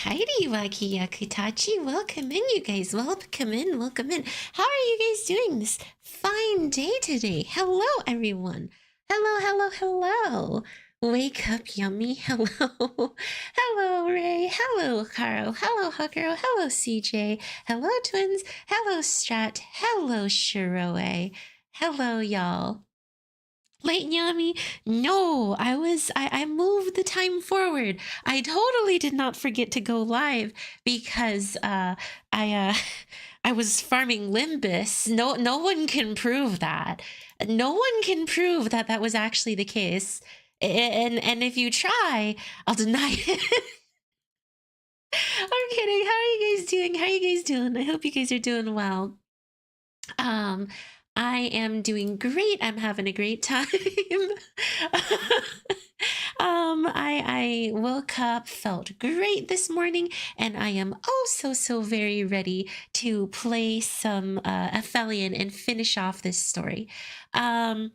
Alrighty, Waki Yakutachi. Welcome in, you guys. Welcome in, welcome in. How are you guys doing this fine day today? Hello, everyone. Hello, hello, hello. Wake up, yummy. Hello. Hello, Ray. Hello, Carl. Hello, Hugger. Hello, CJ. Hello, twins. Hello, Strat. Hello, Shiroe. Hello, y'all. Late Yami? No, I moved the time forward. I totally did not forget to go live because I was farming Limbus. No one can prove that. No one can prove that that was actually the case. And if you try, I'll deny it. I'm kidding. How are you guys doing? How are you guys doing? I hope you guys are doing well. I am doing great. I'm having a great time. I woke up, felt great this morning, and I am so very ready to play some Aphelion and finish off this story. I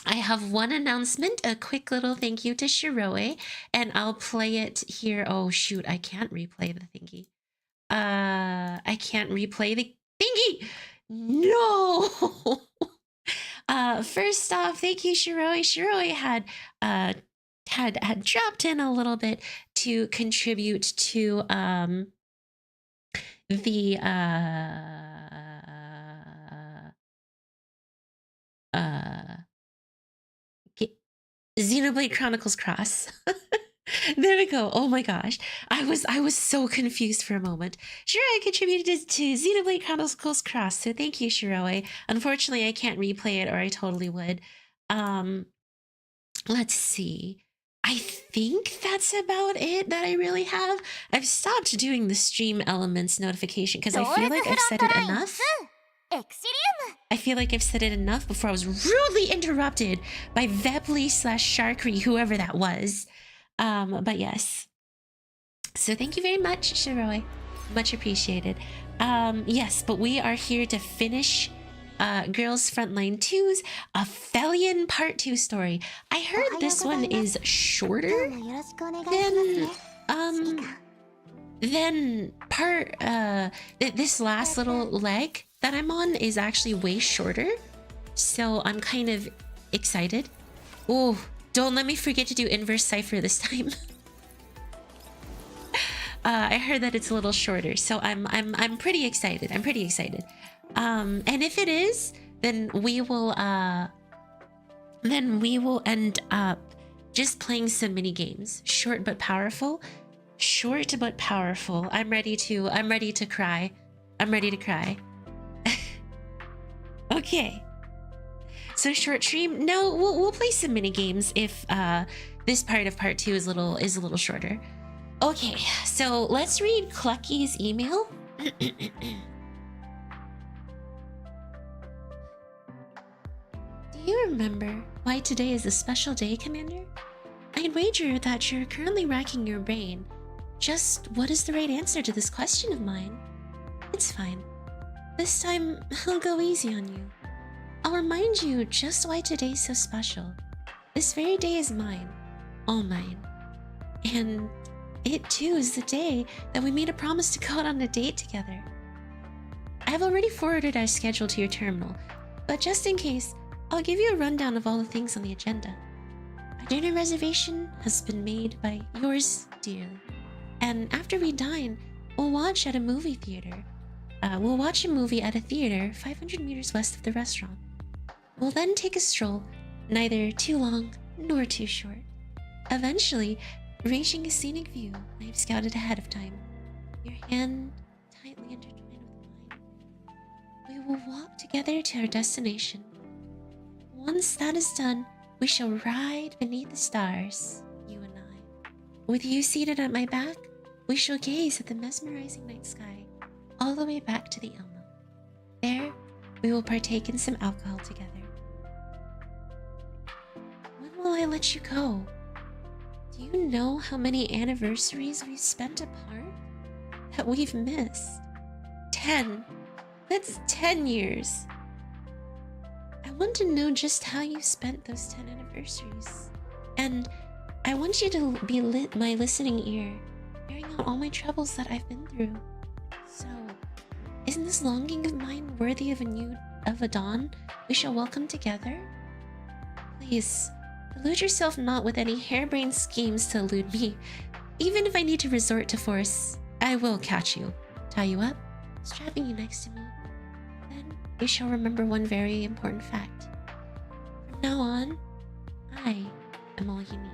have one announcement, a quick little thank you to Shiroe, and I'll play it here. Oh shoot, I can't replay the thingy. I can't replay the thingy. No. First off, thank you, Shiroe. Shiroe had dropped in a little bit to contribute to the Xenoblade Chronicles Cross. There we go. Oh my gosh. I was so confused for a moment. Shiroe contributed to Xenoblade Chronicles Cross, so thank you, Shiroe. Unfortunately, I can't replay it, or I totally would. Let's see. I think that's about it that I really have. I've stopped doing the stream elements notification because I feel like I've said it enough. Exilium. I feel like I've said it enough before I was rudely interrupted by Vepli/Sharkry, whoever that was. But yes. So thank you very much, Shiroe. Much appreciated. Yes, but we are here to finish Girls Frontline 2's Aphelion Part 2 story. I heard this one is shorter than part this last little leg that I'm on is actually way shorter. So I'm kind of excited. Oh, don't let me forget to do inverse cipher this time. I heard that it's a little shorter, so I'm pretty excited. I'm pretty excited. And if it is, then we will end up just playing some mini games. Short but powerful. Short but powerful. I'm ready to cry. I'm ready to cry. Okay. So short stream. No, we'll play some mini games if this part of part 2 is a little shorter. Okay, so let's read Clucky's email. Do you remember why today is a special day, Commander? I'd wager that you're currently racking your brain. Just what is the right answer to this question of mine? It's fine. This time, I'll go easy on you. I'll remind you just why today's so special. This very day is mine. All mine. And it too is the day that we made a promise to go out on a date together. I've already forwarded our schedule to your terminal, but just in case, I'll give you a rundown of all the things on the agenda. Our dinner reservation has been made by yours dearly. And after we dine, we'll watch at a movie theater. We'll watch a movie at a theater 500 meters west of the restaurant. We'll then take a stroll, neither too long nor too short. Eventually, reaching a scenic view I have scouted ahead of time. Your hand tightly intertwined with mine. We will walk together to our destination. Once that is done, we shall ride beneath the stars, you and I. With you seated at my back, we shall gaze at the mesmerizing night sky, all the way back to the Elmo. There, we will partake in some alcohol together. When will I let you go? Do you know how many anniversaries we've spent apart? That we've missed? 10. That's 10 years. I want to know just how you spent those 10 anniversaries. And I want you to be my listening ear airing out all my troubles that I've been through. So, isn't this longing of mine worthy of a dawn we shall welcome together? Please, delude yourself not with any harebrained schemes to elude me. Even if I need to resort to force, I will catch you, tie you up, strapping you next to me. Then you shall remember one very important fact. From now on, I am all you need.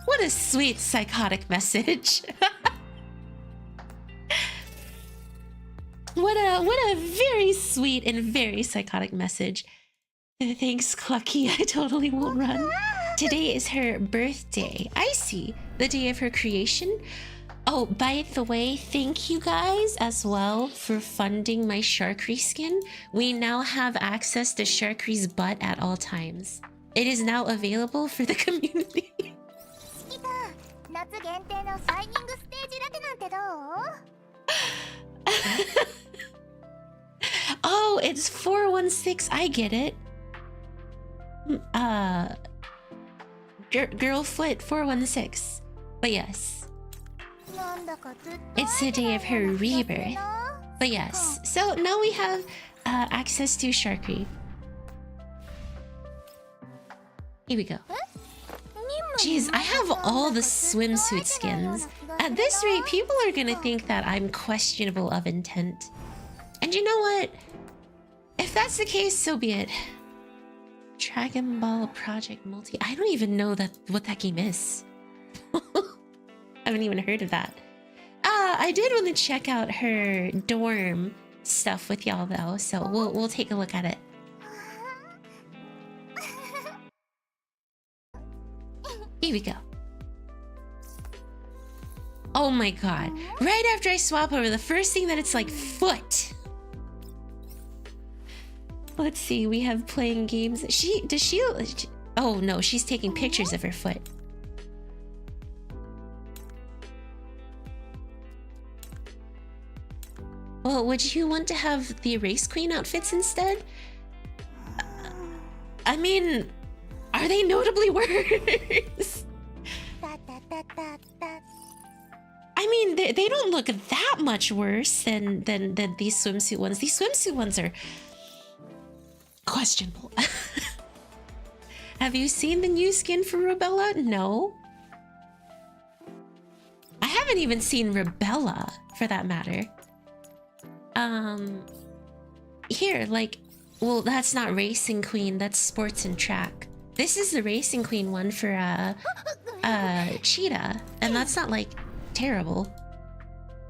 What a sweet psychotic message. What a very sweet and very psychotic message. Thanks, Clucky. I totally won't run. Today is her birthday. I see. The day of her creation. Oh, by the way, thank you guys as well for funding my Sharkery skin. We now have access to Sharkery's butt at all times. It is now available for the community. Oh, it's 416. I get it. Girlfoot 416. But yes, it's the day of her rebirth. But yes, so now we have access to Sharkery. Here we go. Jeez, I have all the swimsuit skins. At this rate, people are gonna think that I'm questionable of intent. And you know what? If that's the case, so be it. Dragon Ball Project Multi. I don't even know what that game is. I haven't even heard of that. I did want to check out her dorm stuff with y'all though, so we'll take a look at it. Here we go. Oh my god. Right after I swap over, the first thing that it's like foot. Let's see, we have playing games. Does she oh no, she's taking pictures of her foot. Well, would you want to have the Erase Queen outfits instead? I mean, are they notably worse? I mean, they don't look that much worse than these swimsuit ones. These swimsuit ones are questionable. Have you seen the new skin for Rebella? No. I haven't even seen Rebella, for that matter. Here, like, well, that's not Racing Queen, that's Sports and Track. This is the Racing Queen one for, Cheetah, and that's not, like, terrible.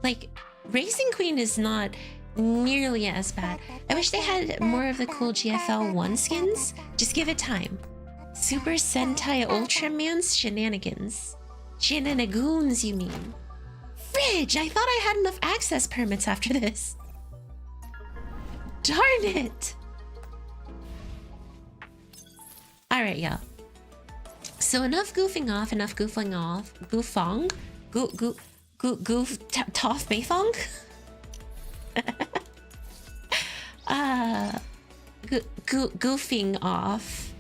Like, Racing Queen is not nearly as bad. I wish they had more of the cool GFL1 skins. Just give it time. Super Sentai Ultraman's shenanigans. Shenanigoons, you mean? Fridge! I thought I had enough access permits after this. Darn it! Alright, y'all. So enough goofing off, enough goofing off. Goofong? Toff Bayfong? Goofing off.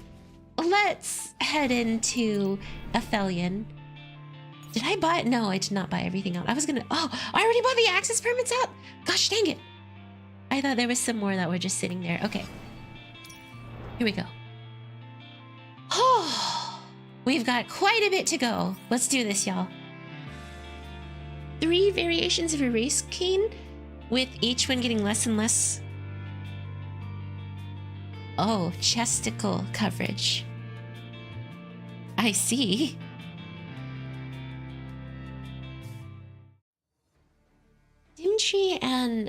Let's head into Aphelion. Did I buy it? No, I did not buy everything out. I was gonna... Oh, I already bought the access permits out? Gosh dang it. I thought there was some more that were just sitting there. Okay. Here we go. Oh, we've got quite a bit to go. Let's do this, y'all. 3 variations of Erase Cane, with each one getting less and less... Oh, chesticle coverage. I see.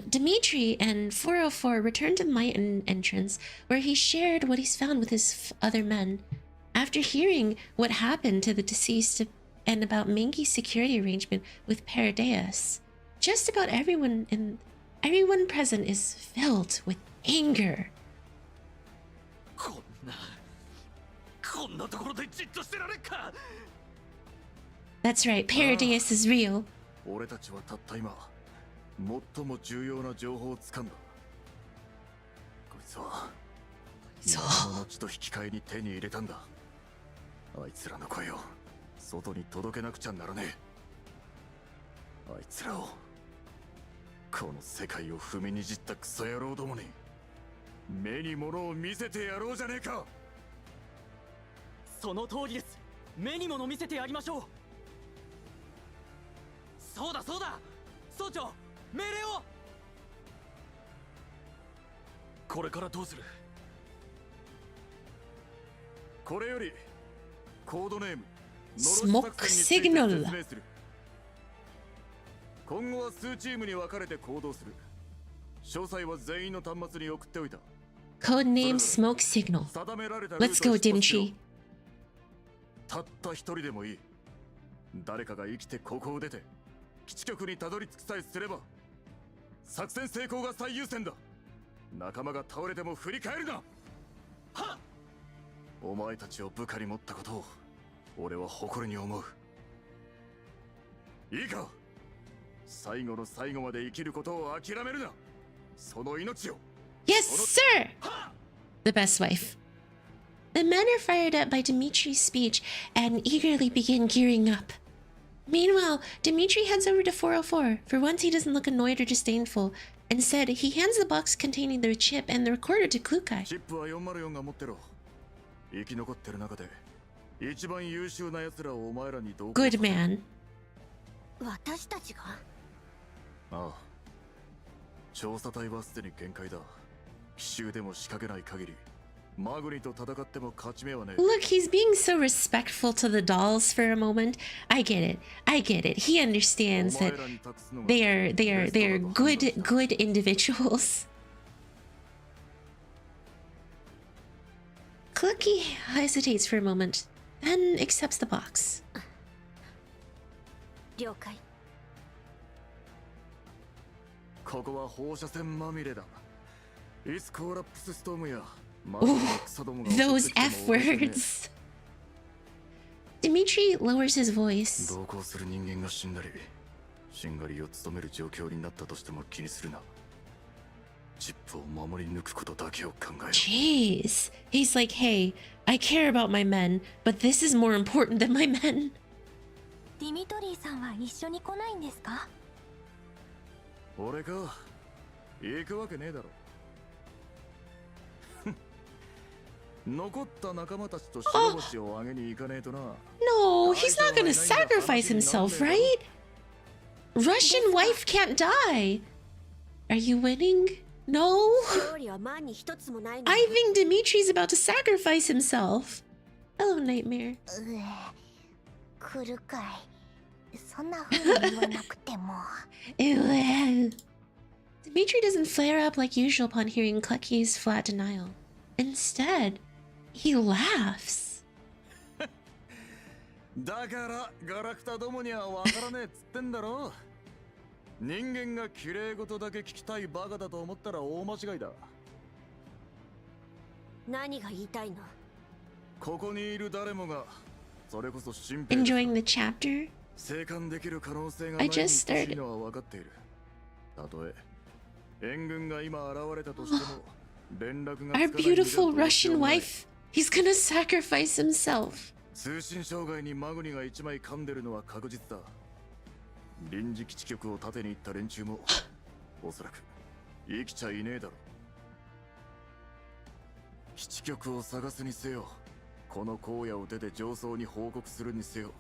Dmitry and 404 returned to the Mighton entrance, where he shared what he's found with his other men. After hearing what happened to the deceased and about Mingy's security arrangement with Paradeus, just about everyone present is filled with anger. That's right, Paradeus is real. あいつらをこの世界を踏みにじったクソ野郎どもに目に物を見せてやろうじゃねえか。その通りです。目に物見せてやりましょう。そうだそうだ、総長命令を。これからどうする？これよりコードネームSmoke signal。今後は数チームに分かれて行動する。詳細は全員の端末に送っておいた。 Codename Smoke Signal。 定められたルー Let's ト go, を出発しろ。 Dmitry。 たった一人でもいい。誰かが生きてここを出て基地局にたどり着くさえすれば作戦成功が最優先だ。仲間が倒れても振り返るな。はっ。お前たちを部下に持ったことを俺は誇りに思う。いいか、最後の最後まで生きることを諦めるな。その命を。 Yes, sir! The best wife. The men are fired up by Dmitri's speech and eagerly begin gearing up. Meanwhile, Dmitry heads over to 404. For once, he doesn't look annoyed or disdainful. Instead, he hands the box containing the chip and the recorder to Klukai. チップは404が持ってろ。生き残ってる中で一番優秀な奴らをお前らに同行。 Good man. 私たちが？ああ、調査隊はすでに限界だ。奇襲でも仕掛けない限りマグニと戦っても勝ち目はねえ。 Look, he's being so respectful to the dolls for a moment. I get it. I get it. He understands that they are good individuals. Clucky hesitates for a moment, then accepts the box. 了解。ここは放射線まみれだ。イスコーラップスストームや Ooh, those F words. Dmitry lowers his voice. 同行する人間が死んだりしんがりを務める状況になったとしても気にするな。チップを守り抜くことだけを考えろ。 Jeez. He's like, hey, I care about my men, but this is more important than my men. ディミトリーさんは一緒に来ないんですか？俺か、行くわけねえだろ。残った仲間たちと白星をあげに行かねえとな。 No, he's not gonna sacrifice himself, right? Russian wife can't die. Are you winning? No? 勝利は万に一つもないの。 I think Dimitri's about to sacrifice himself. Hello, Nightmare. 来るかい。そんな風に言わなくても。Dmitry doesn't flare up like usual upon hearing Clucky's flat denial. Instead, he laughs. だからガラクタどもには分からねえっつってんだろ。人間が綺麗事だけ聞きたいバカだと思ったら大間違いだ。何が言いたいの？ここにいる誰もがそれこそ新兵 Enjoying the chapter? 生還できる可能性がない I just started. のは分かっている。たとえ援軍が今現れたとしても連絡が Our つかない beautiful Russian wife. He's gonna sacrifice himself. 通信障害にマグニが一枚噛んでるのは確実だ。臨時基地局を盾に行った連中もおそらく生きちゃいねえだろ。基地局を探すにせよ、この荒野を出て上層に報告するにせよ、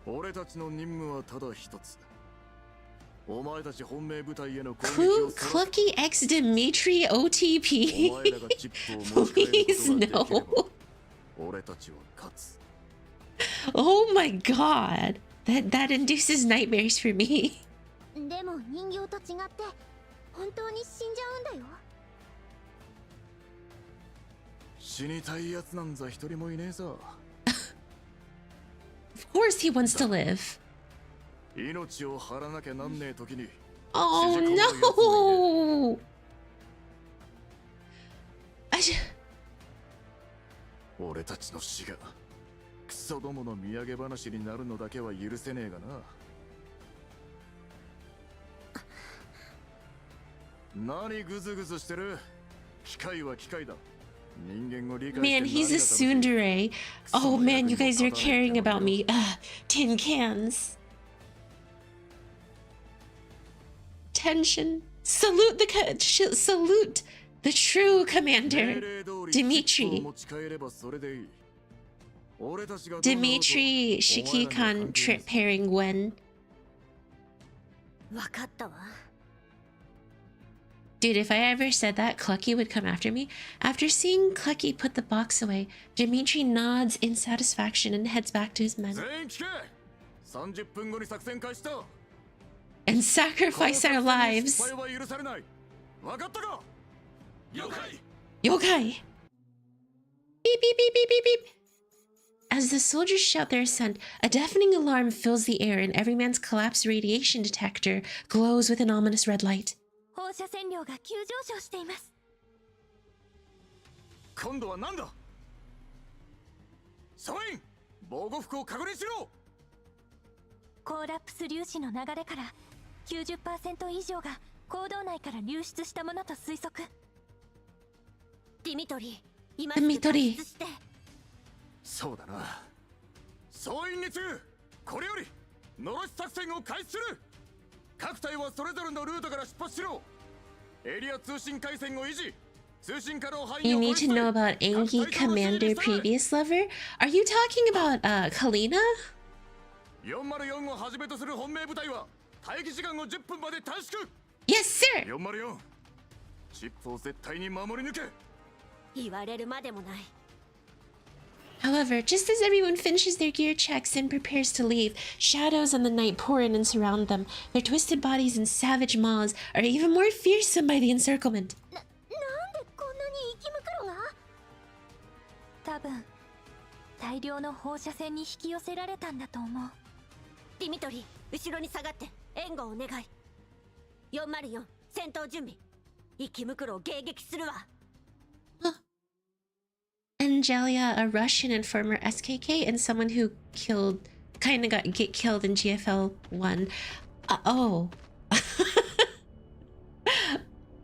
俺たちの任務はただ一つ。お前たち本命部隊への攻撃を Clucky X Dmitry お OTP. 前らがチップを持ち帰る Please ことができれば no. 俺たちは勝つ。 Oh my god. That induces nightmares for me. でも人形と違って本当に死んじゃうんだよ。死にたいやつなんざ一人もいねえさ。 Of course he wants to live. 命を張らなきゃなんねえ時に Oh no. I 俺たちの死がクソどもの土産話になるのだけは許せねえがな。何グズグズしてる。機械は機械だ。人間を理解 Man, して he's a tsundere. Oh man, you guys are caring about me. Tin cans. attention. Salute the true commander, Dmitry. Dmitry Shikikan trip pairing when. わかったわ。 Dude, if I ever said that, Clucky would come after me. After seeing Clucky put the box away, Dmitry nods in satisfaction and heads back to his men. And sacrifice our lives. Yokai! Beep, beep, beep, beep, beep, beep. As the soldiers shout their assent, a deafening alarm fills the air and every man's collapsed radiation detector glows with an ominous red light. 放射線量が急上昇しています。今度は何だ。総員、防護服を確認しろ。コーラプス粒子の流れから 90% 以上が坑道内から流出したものと推測。ディミトリー、今すぐ脱出して。そうだな。総員に次ぐ、これよりのろし作戦を開始する。各隊はそれぞれのルートから出発しろ。エリア通信回線を維持。通信可能範囲を You need to know about Angie Commander previous lover? Are you talking about Kalina? 404をはじめとする本命部隊は待機時間を10分まで短縮。 Yes, sir! 404、チップを絶対に守り抜け。言われるまでもない。 However, just as everyone finishes their gear checks and prepares to leave, shadows on the night pour in and surround them. Their twisted bodies and savage maws are even more fearsome by the encirclement. なんでこんなに生きむくろが？多分大量の放射線に引き寄せられたんだと思う。ディミトリー、後ろに下がって援護をお願い。404、戦闘準備。生きむくろを迎撃するわ。 Angelia, a Russian and former SKK, and someone who get killed in GFL1. Oh.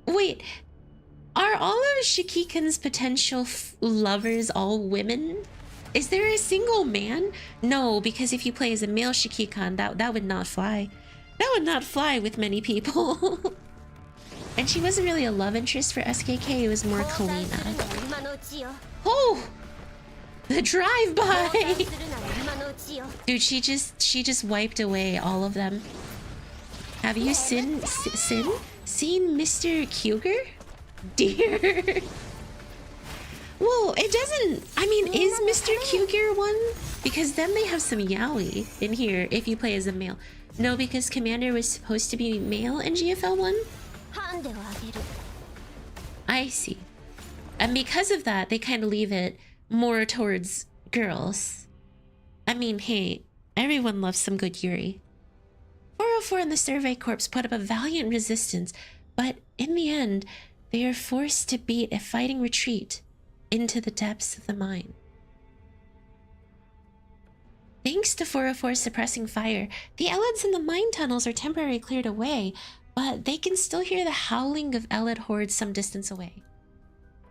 Wait, are all of Shikikan's potential lovers all women? Is there a single man? No, because if you play as a male Shikikan, that would not fly. That would not fly with many people. And she wasn't really a love interest for SKK, it was more Kalina. Oh! The drive-by! Dude, she just wiped away all of them. Have you seen Mr. Kyuger? Dear. Well, it doesn't... I mean, is Mr. Kyuger one? Because then they have some yaoi in here if you play as a male. No, because Commander was supposed to be male in GFL1? I see. And because of that, they kind of leave it more towards girls. I mean, hey, everyone loves some good Yuri. 404 and the Survey Corps put up a valiant resistance, but in the end, they are forced to beat a fighting retreat into the depths of the mine. Thanks to 404 suppressing fire, the ELIDs in the mine tunnels are temporarily cleared away, but they can still hear the howling of ELID hordes some distance away.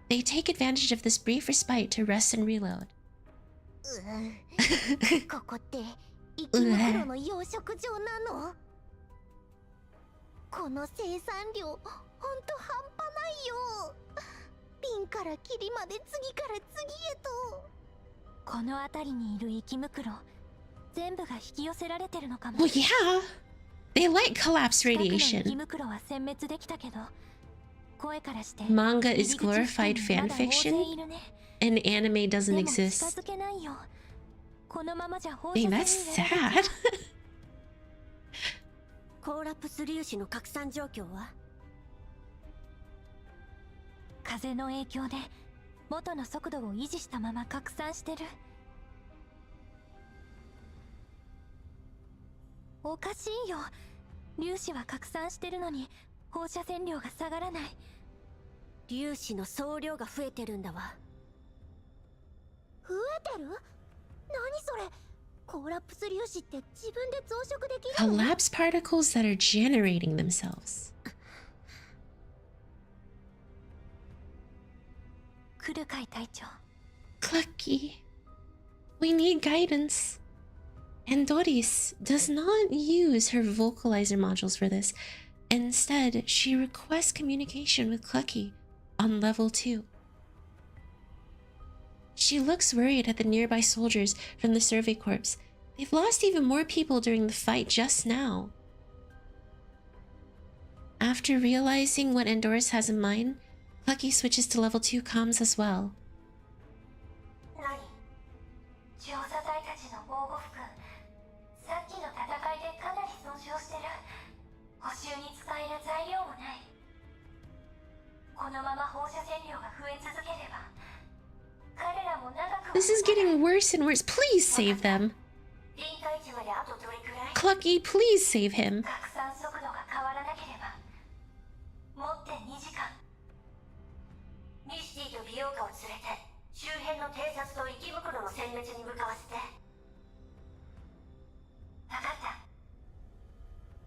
They take advantage of this brief respite to rest and reload. ここって生きむくろの養殖場なの？この生産量、ほんと半端ないよ。瓶から霧まで次から次へと。この辺りにいる生きむくろ、全部が引き寄せられてるのかも。Well, yeah. They like collapse radiation. 生きむくろは殲滅できたけど。Manga is glorified fan fiction, and anime doesn't exist. Dang, that's sad. コーラプス粒子の拡散状況は？風の影響で元の速度を維持したまま拡散してる。おかしいよ。粒子は拡散してるのに放射線量が下がらない。粒子の総量が増えてるんだわ。増えてる？何それ？コーラプス粒子って自分で増殖できるの？ Collapse particles that are generating themselves. クルカイ隊長。Clucky, we need guidance. And Doris does not use her vocalizer modules for this. Instead, she requests communication with Clucky on level 2. She looks worried at the nearby soldiers from the survey corps. They've lost even more people during the fight just now. After realizing what Andoris has in mind, Clucky switches to level 2 comms as well. This is getting worse and worse. Please save them. Clucky, please save him.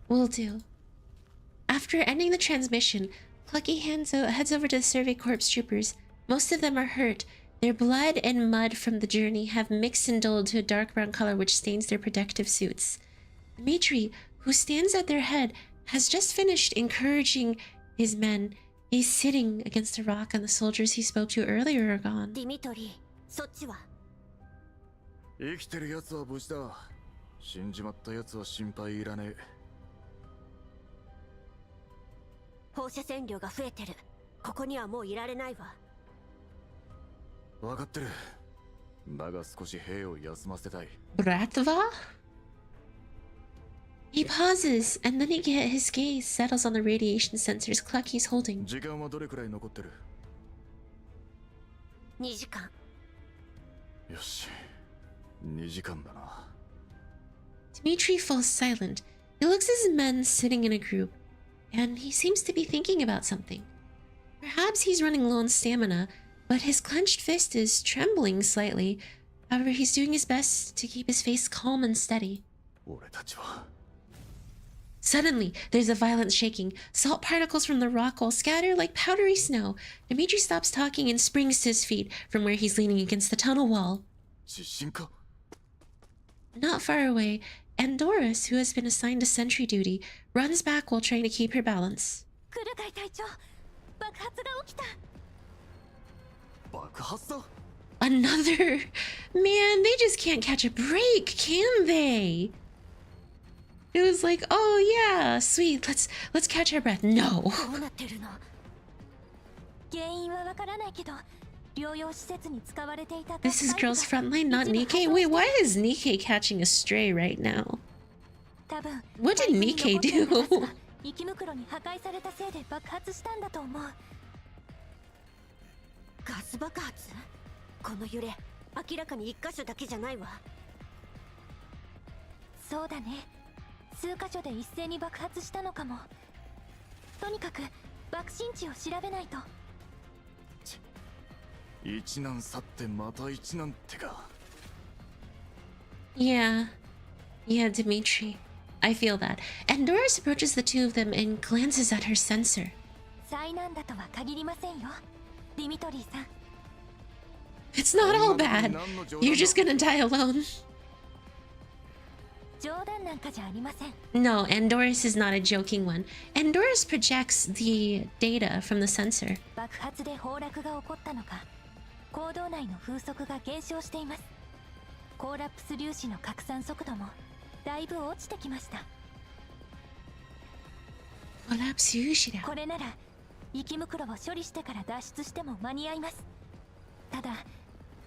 Will do. After ending the transmission, Clucky heads over to the survey corps troopers. Most of them are hurt. Their blood and mud from the journey have mixed and dulled to a dark brown color which stains their protective suits. Dmitry, who stands at their head, has just finished encouraging his men. He's sitting against a rock and the soldiers he spoke to earlier are gone. Dmitry, そっちは? 生きてる奴は無事だ。死んじまった奴は心配いらねえ。放射線量が増えてる。ここにはもういられないわ。分かってる。だが少し兵を休ませたい。Bratva? He pauses, and then his gaze settles on the radiation sensors Clucky's holding. 時間はどれくらい残ってる？2時間。よし、2時間だな。Dmitry falls silent. He looks at his men sitting in a group, and he seems to be thinking about something. Perhaps he's running low on stamina, but his clenched fist is trembling slightly. However, he's doing his best to keep his face calm and steady. 俺たちは Suddenly, there's a violent shaking. Salt particles from the rock wall scatter like powdery snow. Dmitry stops talking and springs to his feet from where he's leaning against the tunnel wall. 地震か Not far away, Andoris, who has been assigned to sentry duty, runs back while trying to keep her balance. クルカイ隊長、爆発が起きた。爆発だ Another? Man, they just can't catch a break, can they? It was like, oh yeah, sweet, let's catch our breath. No. どうなってるの？原因はわからないけど、療養施設に使われていた。This is girls frontline, not Nikkei. Wait, why is Nikkei catching a stray right now? 多分 What did Nikkei do? 息袋に破壊されたせいで爆発したんだと思う。ガス爆発？この揺れ、明らかに一箇所だけじゃないわ。そうだね。数箇所で一斉に爆発したのかも。とにかく爆心地を調べないと。一難去ってまた一難ってか。Yeah, Dmitry. I feel that. And Doris approaches the two of them and glances at her sensor. 災難だとは限りませんよ、ディミトリーさん。It's not all bad. You're just gonna die alone. 冗談なんかじゃありません。No, Andoris is not a joking one. Andoris projects the data from the sensor. 爆発で崩落が起こったのか、坑道内の風速が減少しています。コーラプス粒子の拡散速度もだいぶ落ちてきました。これなら息袋を処理してから脱出しても間に合います。ただ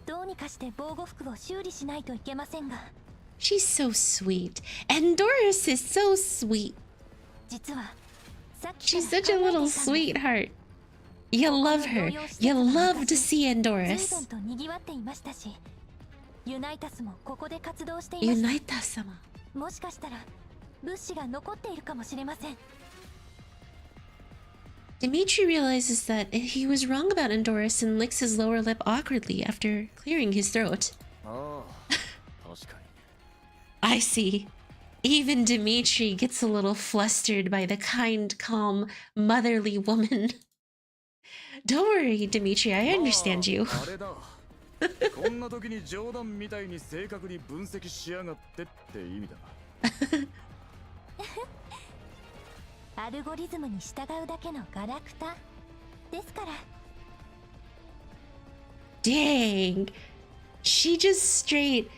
どうにかして防護服を修理しないといけませんが。She's so sweet. Andoris is so sweet. 実はさっき She's such a little sweetheart. You love her. You love to see 随 Andoris. 分と賑わっていましたし、ユナイタスもここで活動していました。 Yunaita-sama. もしかしたら物資が残っているかもしれません。Dmitry realizes that he was wrong about Andoris and licks his lower lip awkwardly after clearing his throat. ああ、確かに。I see. Even Dmitry gets a little flustered by the kind, calm, motherly woman. Don't worry, Dmitry, I understand you. あれだ。こんな時に冗談みたいに正確に分析しやがってって意味だ。アルゴリズムに従うだけのガラクタですから。 Dang. She just straight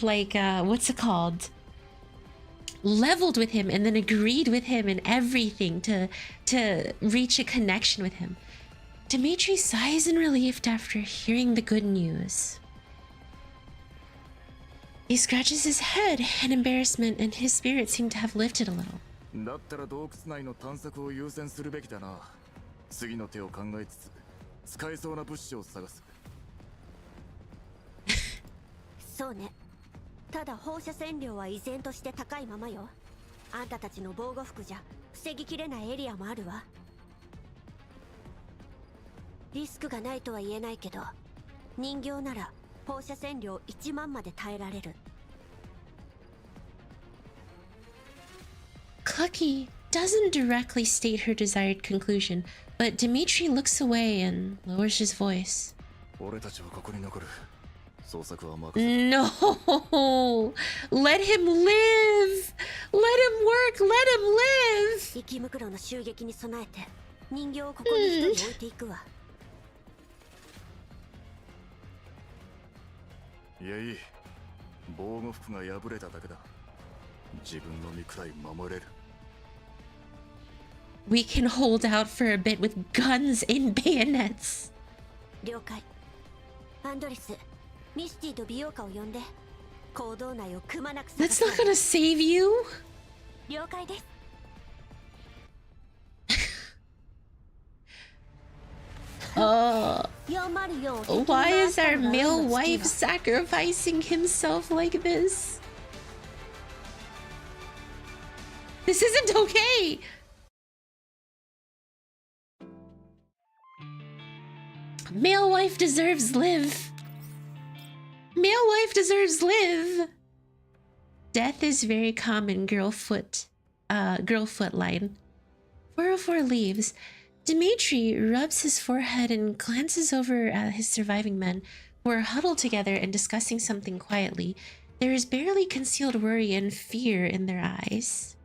like what's it called? Leveled with him and then agreed with him in everything to reach a connection with him. Dmitry sighs in relief after hearing the good news. He scratches his head in embarrassment and his spirits seem to have lifted a little. だったら洞窟内の探索を優先するべきだな。次の手を考えつつ使えそうな物資を探す。そうね。ただ放射線量は依然として高いままよ。あんたたちの防護服じゃ防ぎきれないエリアもあるわ。リスクがないとは言えないけど、人形なら放射線量1万まで耐えられる。Clucky doesn't directly state her desired conclusion, but Dmitry looks away and lowers his voice. 俺たちはここに残る。捜索は任せ。 No! Let him live! Let him work! Let him live! 生き袋の襲撃に備えて人形をここに一人置いていくわ。いやいい。防護服が破れただけだ。自分の身くらい守れる。 We can hold out for a bit with guns and bayonets. 了解。アンドリス、ミスティと美容家を呼んで行動内をくまなく探 That's すわ not gonna save you. 了解です。 Why is our male wife sacrificing himself like this? This isn't okay! Male wife deserves live. Male wife deserves live. Death is very common, girlfoot line. 404 leaves. Dmitry rubs his forehead and glances over at his surviving men, who are huddled together and discussing something quietly. There is barely concealed worry and fear in their eyes.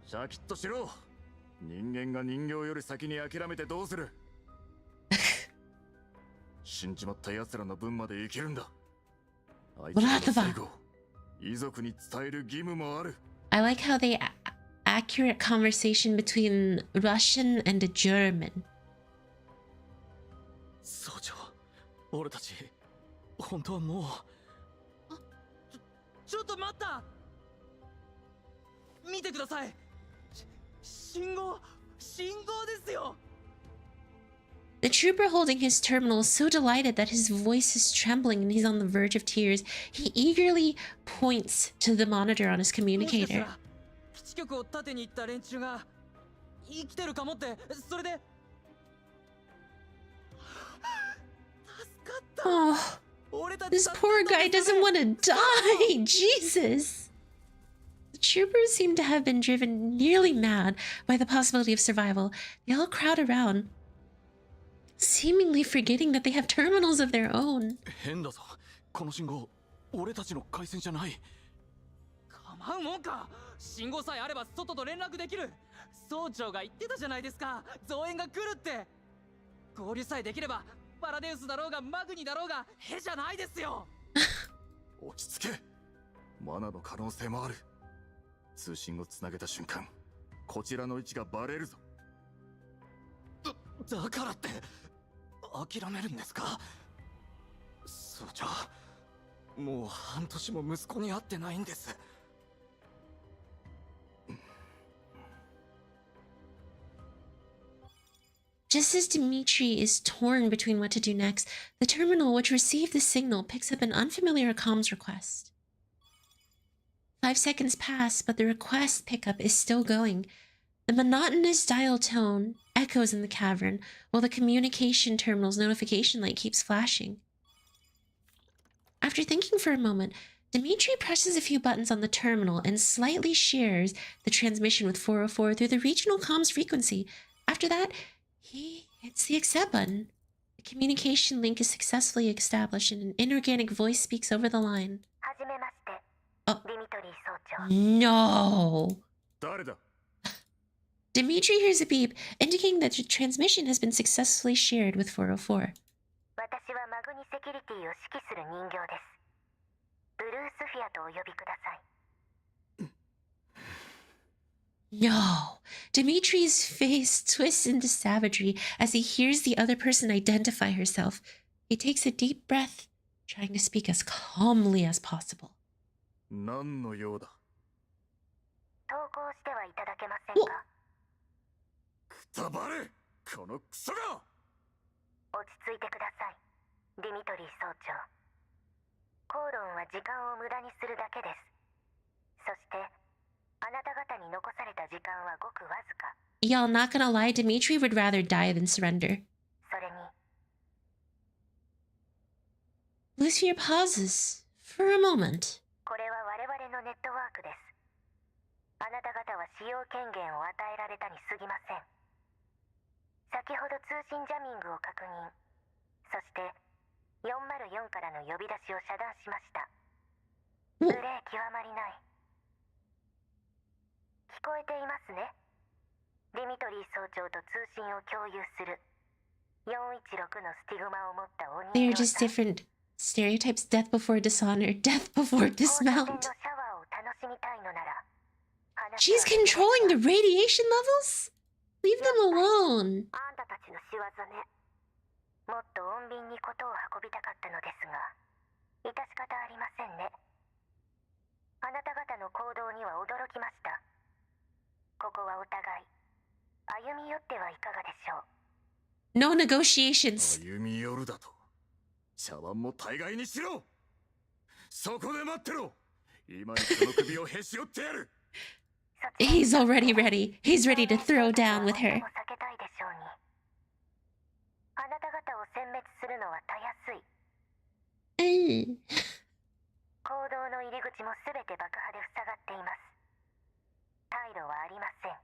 シャキッとしろ。人間が人形より先に諦めてどうする。死んじまった奴らの分まで生きるんだ。あいつらの最後、遺族に伝える義務もある。I like how they accurate conversation between Russian and a German. 総長、俺たち本当はもう。ちょっと待った。見てください。信号ですよ。 The trooper holding his terminal is so delighted that his voice is trembling and he's on the verge of tears. He eagerly points to the monitor on his communicator. 基地局を盾に行った連中が生きてるかもって、それで。助かった。 Oh, this poor guy doesn't want to die. Jesus. The troopers seem to have been driven nearly mad by the possibility of survival. They all crowd around, seemingly forgetting that they have terminals of their own. 変だぞ。この信号、俺たちの回線じゃない。構うもんか。信号さえあれば外と連絡できる。総長が言ってたじゃないですか。増援が来るって。合流さえできれば、パラデウスだろうがマグニだろうが、へじゃないですよ。落ち着け。マナの可能性もある。通信をつなげた瞬間、こちらの位置がバレるぞ。だからって諦めるんですか。総長、もう半年も息子に会ってないんです。Just as Dmitry is torn between what to do next, the terminal which received the signal picks up an unfamiliar comms request. 5 seconds pass, but the request pickup is still going. The monotonous dial tone echoes in the cavern, while the communication terminal's notification light keeps flashing. After thinking for a moment, Dmitry presses a few buttons on the terminal and slightly shares the transmission with 404 through the regional comms frequency. After that, he hits the accept button. The communication link is successfully established and an inorganic voice speaks over the line. ディミトリー総長。 No. 誰だ？ Dmitry hears a beep, indicating that the transmission has been successfully shared with 404. 私はマグニセキュリティを指揮する人形です。ブルースフィアとお呼びください。 No. Dimitri's face twists into savagery as he hears the other person identify herself. He takes a deep breath, trying to speak as calmly as possible. 何の用だ？投稿してはいただけませんか？くたばれ！このクソが！落ち着いてください、ディミトリー総長。口論は時間を無駄にするだけです。そしてあなた方に残された時間はごくわずか。 Y'all, not gonna lie, Dmitry would rather die than surrender. それに Blusphere pauses for a moment. これは我々のネットワークです。あなた方は使用権限を与えられたに過ぎません。先ほど通信ジャミングを確認、そして404からの呼び出しを遮断しました。無礼極まりない。聞こえていますね。ディミトリー総長と通信を共有する416のスティグマを持ったお人 They're 形 just さん。 different stereotypes. Death before dishonor, death before 放射線の dismount. シャワーを楽しみたいのなら、話 She's はできますが controlling the radiation levels? Leave them alone. あんたたちの仕業ね。もっと穏便にことを運びたかったのですが、致し方ありませんね。あなた方の行動には驚きました。ここはお互い歩み寄ってはいかがでしょう。 No negotiations. 歩み寄るだと。茶碗も大概にしろ。そこで待ってろ。今にその首をへし折ってやる。 He's already ready. He's ready to throw down with her. 避けたいでしょうに。あなた方を殲滅するのはたやすい。 Mm. 行動の入り口もすべて爆破で塞がっています。退路はありません。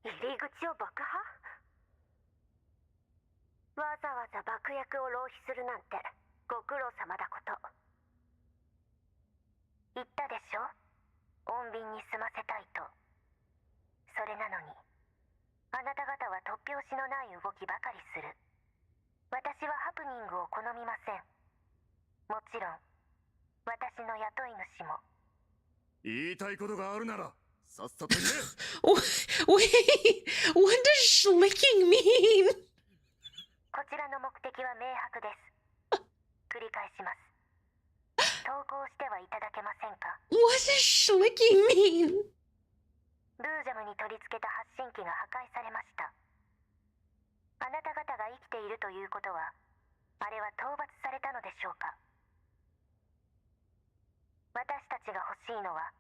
入り口を爆破？わざわざ爆薬を浪費するなんてご苦労様だこと。言ったでしょ、穏便に済ませたいと。それなのにあなた方は突拍子のない動きばかりする。私はハプニングを好みません。もちろん私の雇い主も。言いたいことがあるならさっさと言え。 Wait, what does schlicking mean? こちらの目的は明白です。繰り返します。投稿してはいただけませんか？ What does schlicking mean? ルージャムに取り付けた発信機が破壊されました。あなた方が生きているということは、あれは討伐されたのでしょうか？私たちが欲しいのは、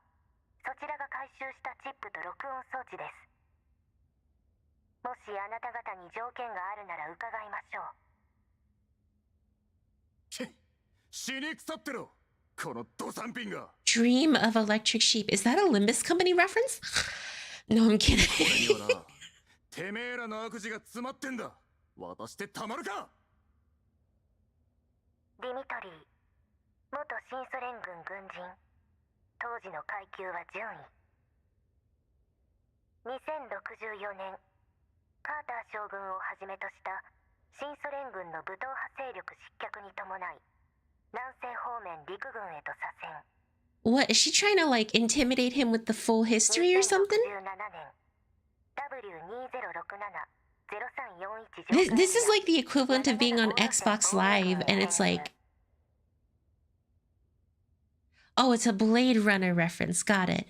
そちらが回収したチップと録音装置です。もしあなた方に条件があるなら伺いましょう。死に腐ってろ。このドサンピンが。 Dream of Electric Sheep. Is that a Limbus Company reference? No, I'm これ kidding. にはな、てめえらの悪事が詰まってんだ。渡してたまるか。ディミトリー、元新ソ連軍軍人。当時の階級は準位。2064年、カーター将軍をはじめとした新ソ連軍の武闘派勢力失脚に伴い、南西方面陸軍へと左遷。 What, is she trying to like intimidate him with the full history or something? 2067年、W2067-0341 This is like the equivalent of being on Xbox Live, and it's like, oh, it's a Blade Runner reference. Got it.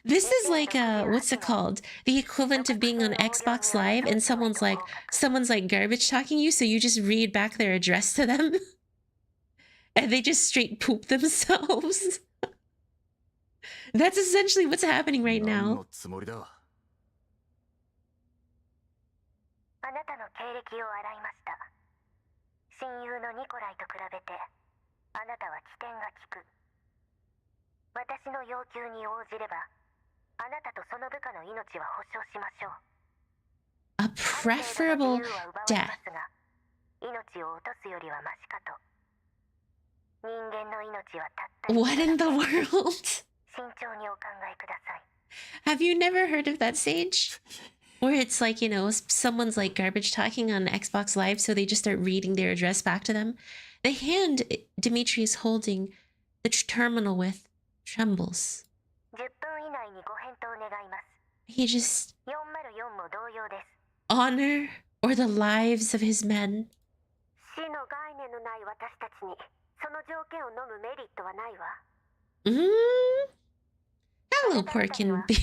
This is like what's it called? The equivalent of being on Xbox Live, and someone's like garbage talking you, so you just read back their address to them, and they just straight poop themselves. That's essentially what's happening right 何 now. のつもりだ。あなたの経歴を洗いました。親友のニコライと比べて、あなたは起点が利く。私の要求に応じれば、あなたとその部下の命は保証しましょう。 A preferable ある程度の自由は奪われ death. ますが、命を落とすよりはマシかと。What in the world? Have you never heard of that sage? Where it's like, you know, someone's like garbage talking on Xbox Live, so they just start reading their address back to them. The hand Dmitry is holding the terminal with trembles. He just... honor or the lives of his men. Hello, pork and bean.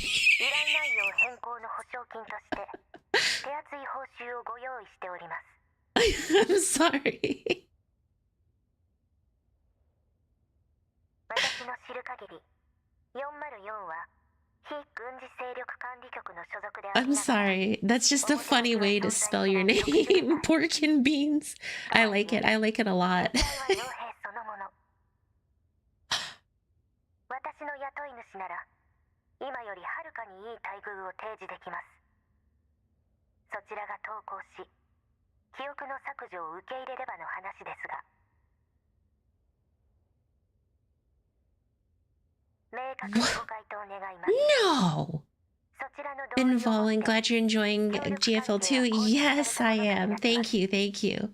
I'm sorry. I'm sorry. That's just a funny way to spell your name. Pork and beans. I like it. I like it a lot. No! Involving, glad you're enjoying GFL2. Yes, I am. Thank you, thank you.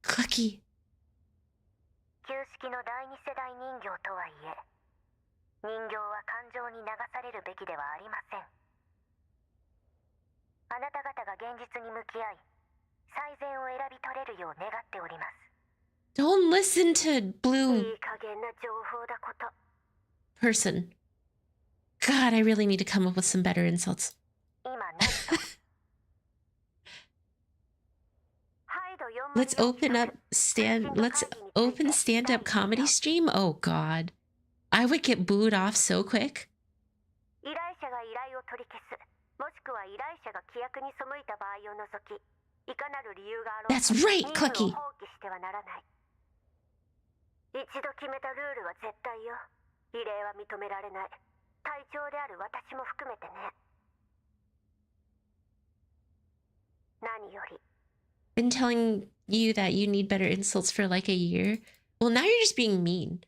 Clucky. Don't listen to blue person. God, I really need to come up with some better insults. Let's open stand-up comedy stream? Oh god. I would get booed off so quick. That's right, Clucky. Been telling you that you need better insults for like a year. Well, now you're just being mean.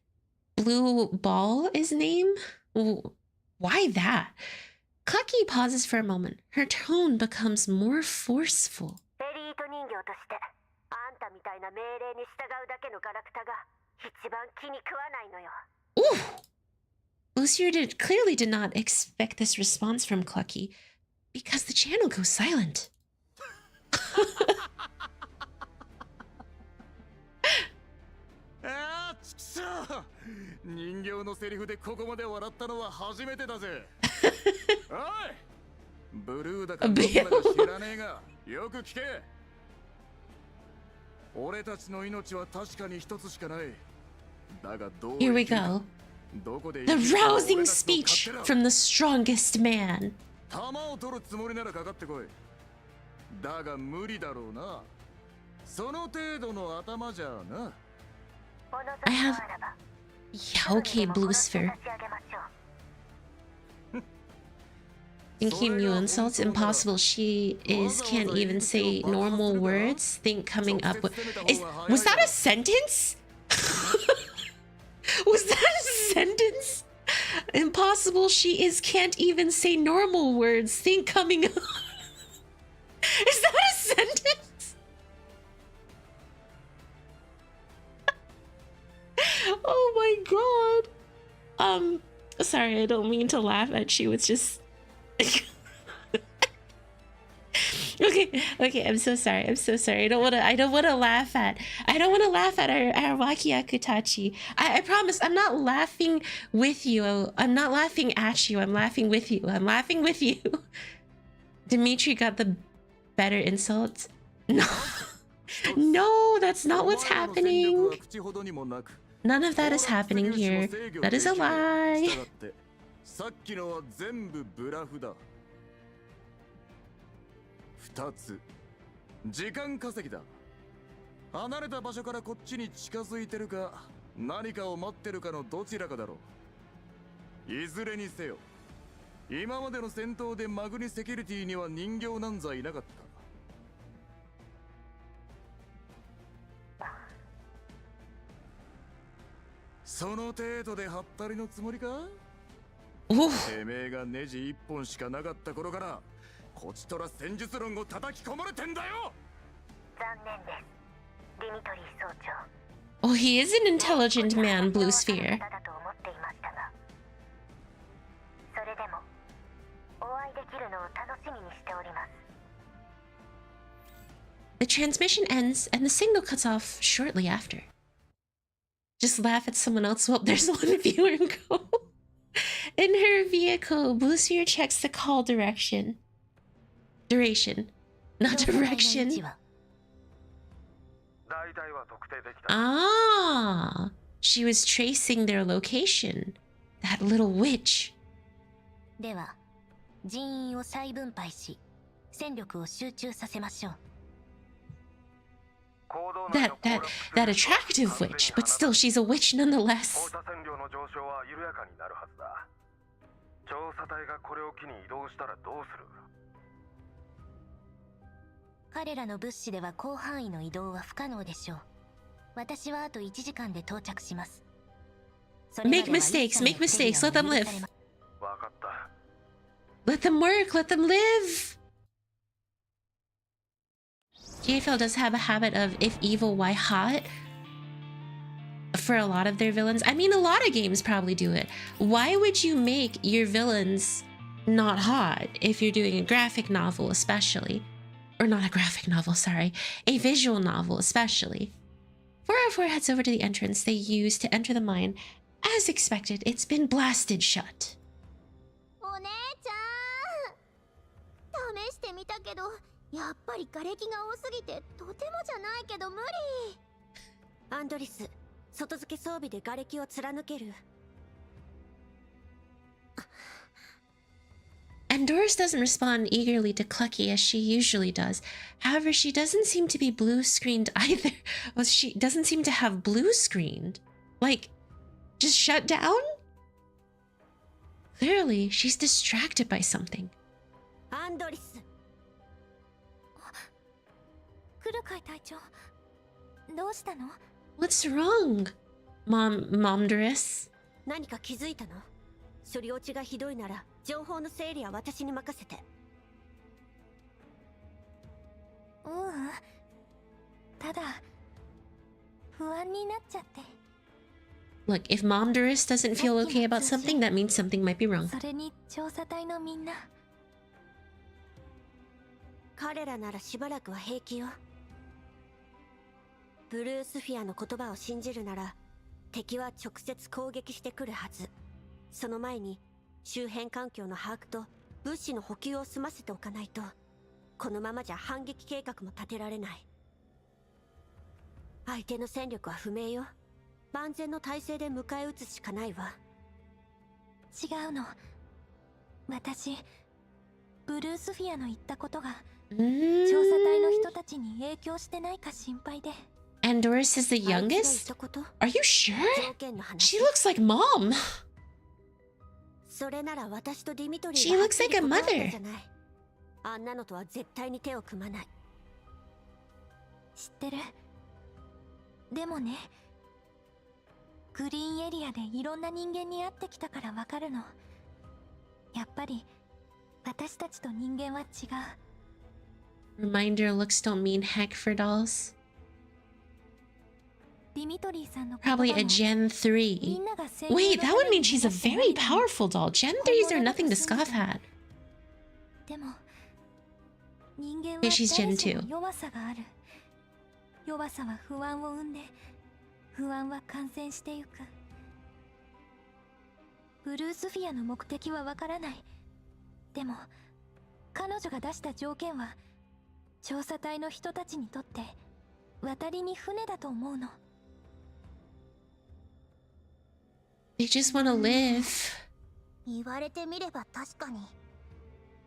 Blue Ball is name? Why that? Clucky pauses for a moment. Her tone becomes more forceful. Ooh! Blusphere clearly did not expect this response from Clucky, because the channel goes silent. Here we go. The rousing speech from the strongest man. I have... Yeah, okay, Blusphere. Thinking new insults? Impossible. She can't even say normal words. Think coming up with... Was that a sentence? Was that a sentence? Impossible. She can't even say normal words. Think coming up... Is that a sentence? Oh my god. Sorry, I don't mean to laugh at you. It's just... Okay, I'm so sorry. I don't wanna laugh at our Wakiakutachi. I promise I'm not laughing with you. I'm not laughing at you. I'm laughing with you. Dmitry got the better insults. No. No, that's not what's happening. None of that is happening here. That is a lie. その程度でハったりのつもりか？ Ooh. てめえがネジ一本しかなかった頃からこちとら戦術論を叩き込まれてんだよ。残念です、ディミトリー総長。 Oh, he is an intelligent man, Blusphere. だと思っていましたが、それでもお会いできるのを楽しみにしております。 The transmission ends and the signal cuts off shortly after. Just laugh at someone else. Well, there's one viewer and go. In her vehicle, Blusphere checks the call direction. Duration, not direction. Ah, she was tracing their location. That little witch. では、人員を再分配し、戦力を集中させましょう。 That attractive witch, but still she's a witch nonetheless. 彼らの物資では広範囲の移動は不可能でしょう。私はあと1時間で到着します。 Make mistakes, let them live. Let them work, let them live. GFL does have a habit of if evil, why hot? For a lot of their villains. I mean, a lot of games probably do it. Why would you make your villains not hot if you're doing a graphic novel especially? Or not a graphic novel, sorry. A visual novel especially. 404 heads over to the entrance they used to enter the mine. As expected, it's been blasted shut. お姉ちゃん、試してみたけど、やっぱり瓦礫が多すぎてとてもじゃないけど無理。アンドリス、外付け装備で瓦礫を貫ける。 And Doris doesn't respond eagerly to Clucky as she usually does. However, she doesn't seem to be blue screened either. Well, she doesn't seem to have blue screened. Like, just shut down? Clearly, she's distracted by something. アンドリス。クルカイ隊長、どうしたの？ What's wrong? Mom Doris? 何か気づいたの？処理落ちがひどいなら情報の整理は私に任せて。ううん。ただ不安になっちゃって。 Look, if Mom Doris doesn't feel okay about something, that means something might be wrong. それに調査隊のみんな。彼らならしばらくは平気よ。ブルースフィアの言葉を信じるなら敵は直接攻撃してくるはず。その前に周辺環境の把握と物資の補給を済ませておかないとこのままじゃ反撃計画も立てられない。相手の戦力は不明よ。万全の体制で迎え撃つしかないわ。違うの。私ブルースフィアの言ったことが調査隊の人たちに影響してないか心配で。 And Doris is the youngest? Are you sure? She looks like Mom. それなら私とディミトリー She looks like a mother. あんなのとは絶対に手を組まない。知ってる。でもね、グリーンエリアでいろんな人間に会ってきたからわかるの。やっぱり私たちと人間は違う。 Reminder, looks don't mean heck for dolls. Probably a Gen 3. Wait, that would mean she's a very powerful doll. Gen 3s are nothing to scoff at. Okay, she's Gen 2. 弱さは不安を生んで、不安は感染してゆく。ブルースフィアの目的はわからない。でも、彼女が出した条件は、調査隊の人たちにとって渡りに船だと思うの。They just want to live. 言われてみれば確かに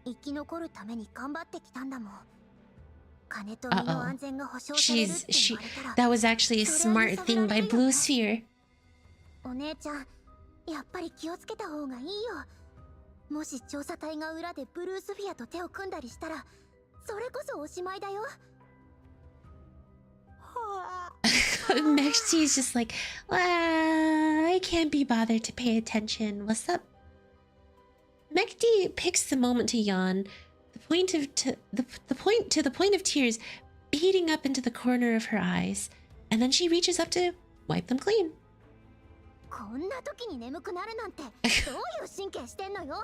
生き残るために頑張ってきたんだもん。金と身の安全が保証されるって言われたら。That was actually a smart thing by Blusphere. お姉ちゃん、やっぱり気をつけた方がいいよ。もし調査隊が裏でブルースフィアと手を組んだりしたら、それこそおしまいだよ。はあ。Mechty's just like, I can't be bothered to pay attention. What's up? Mechty picks the moment to yawn, the point of tears beating up into the corner of her eyes, and then she reaches up to wipe them clean. こんな時に眠くなるなんてどういう神経してんのよ。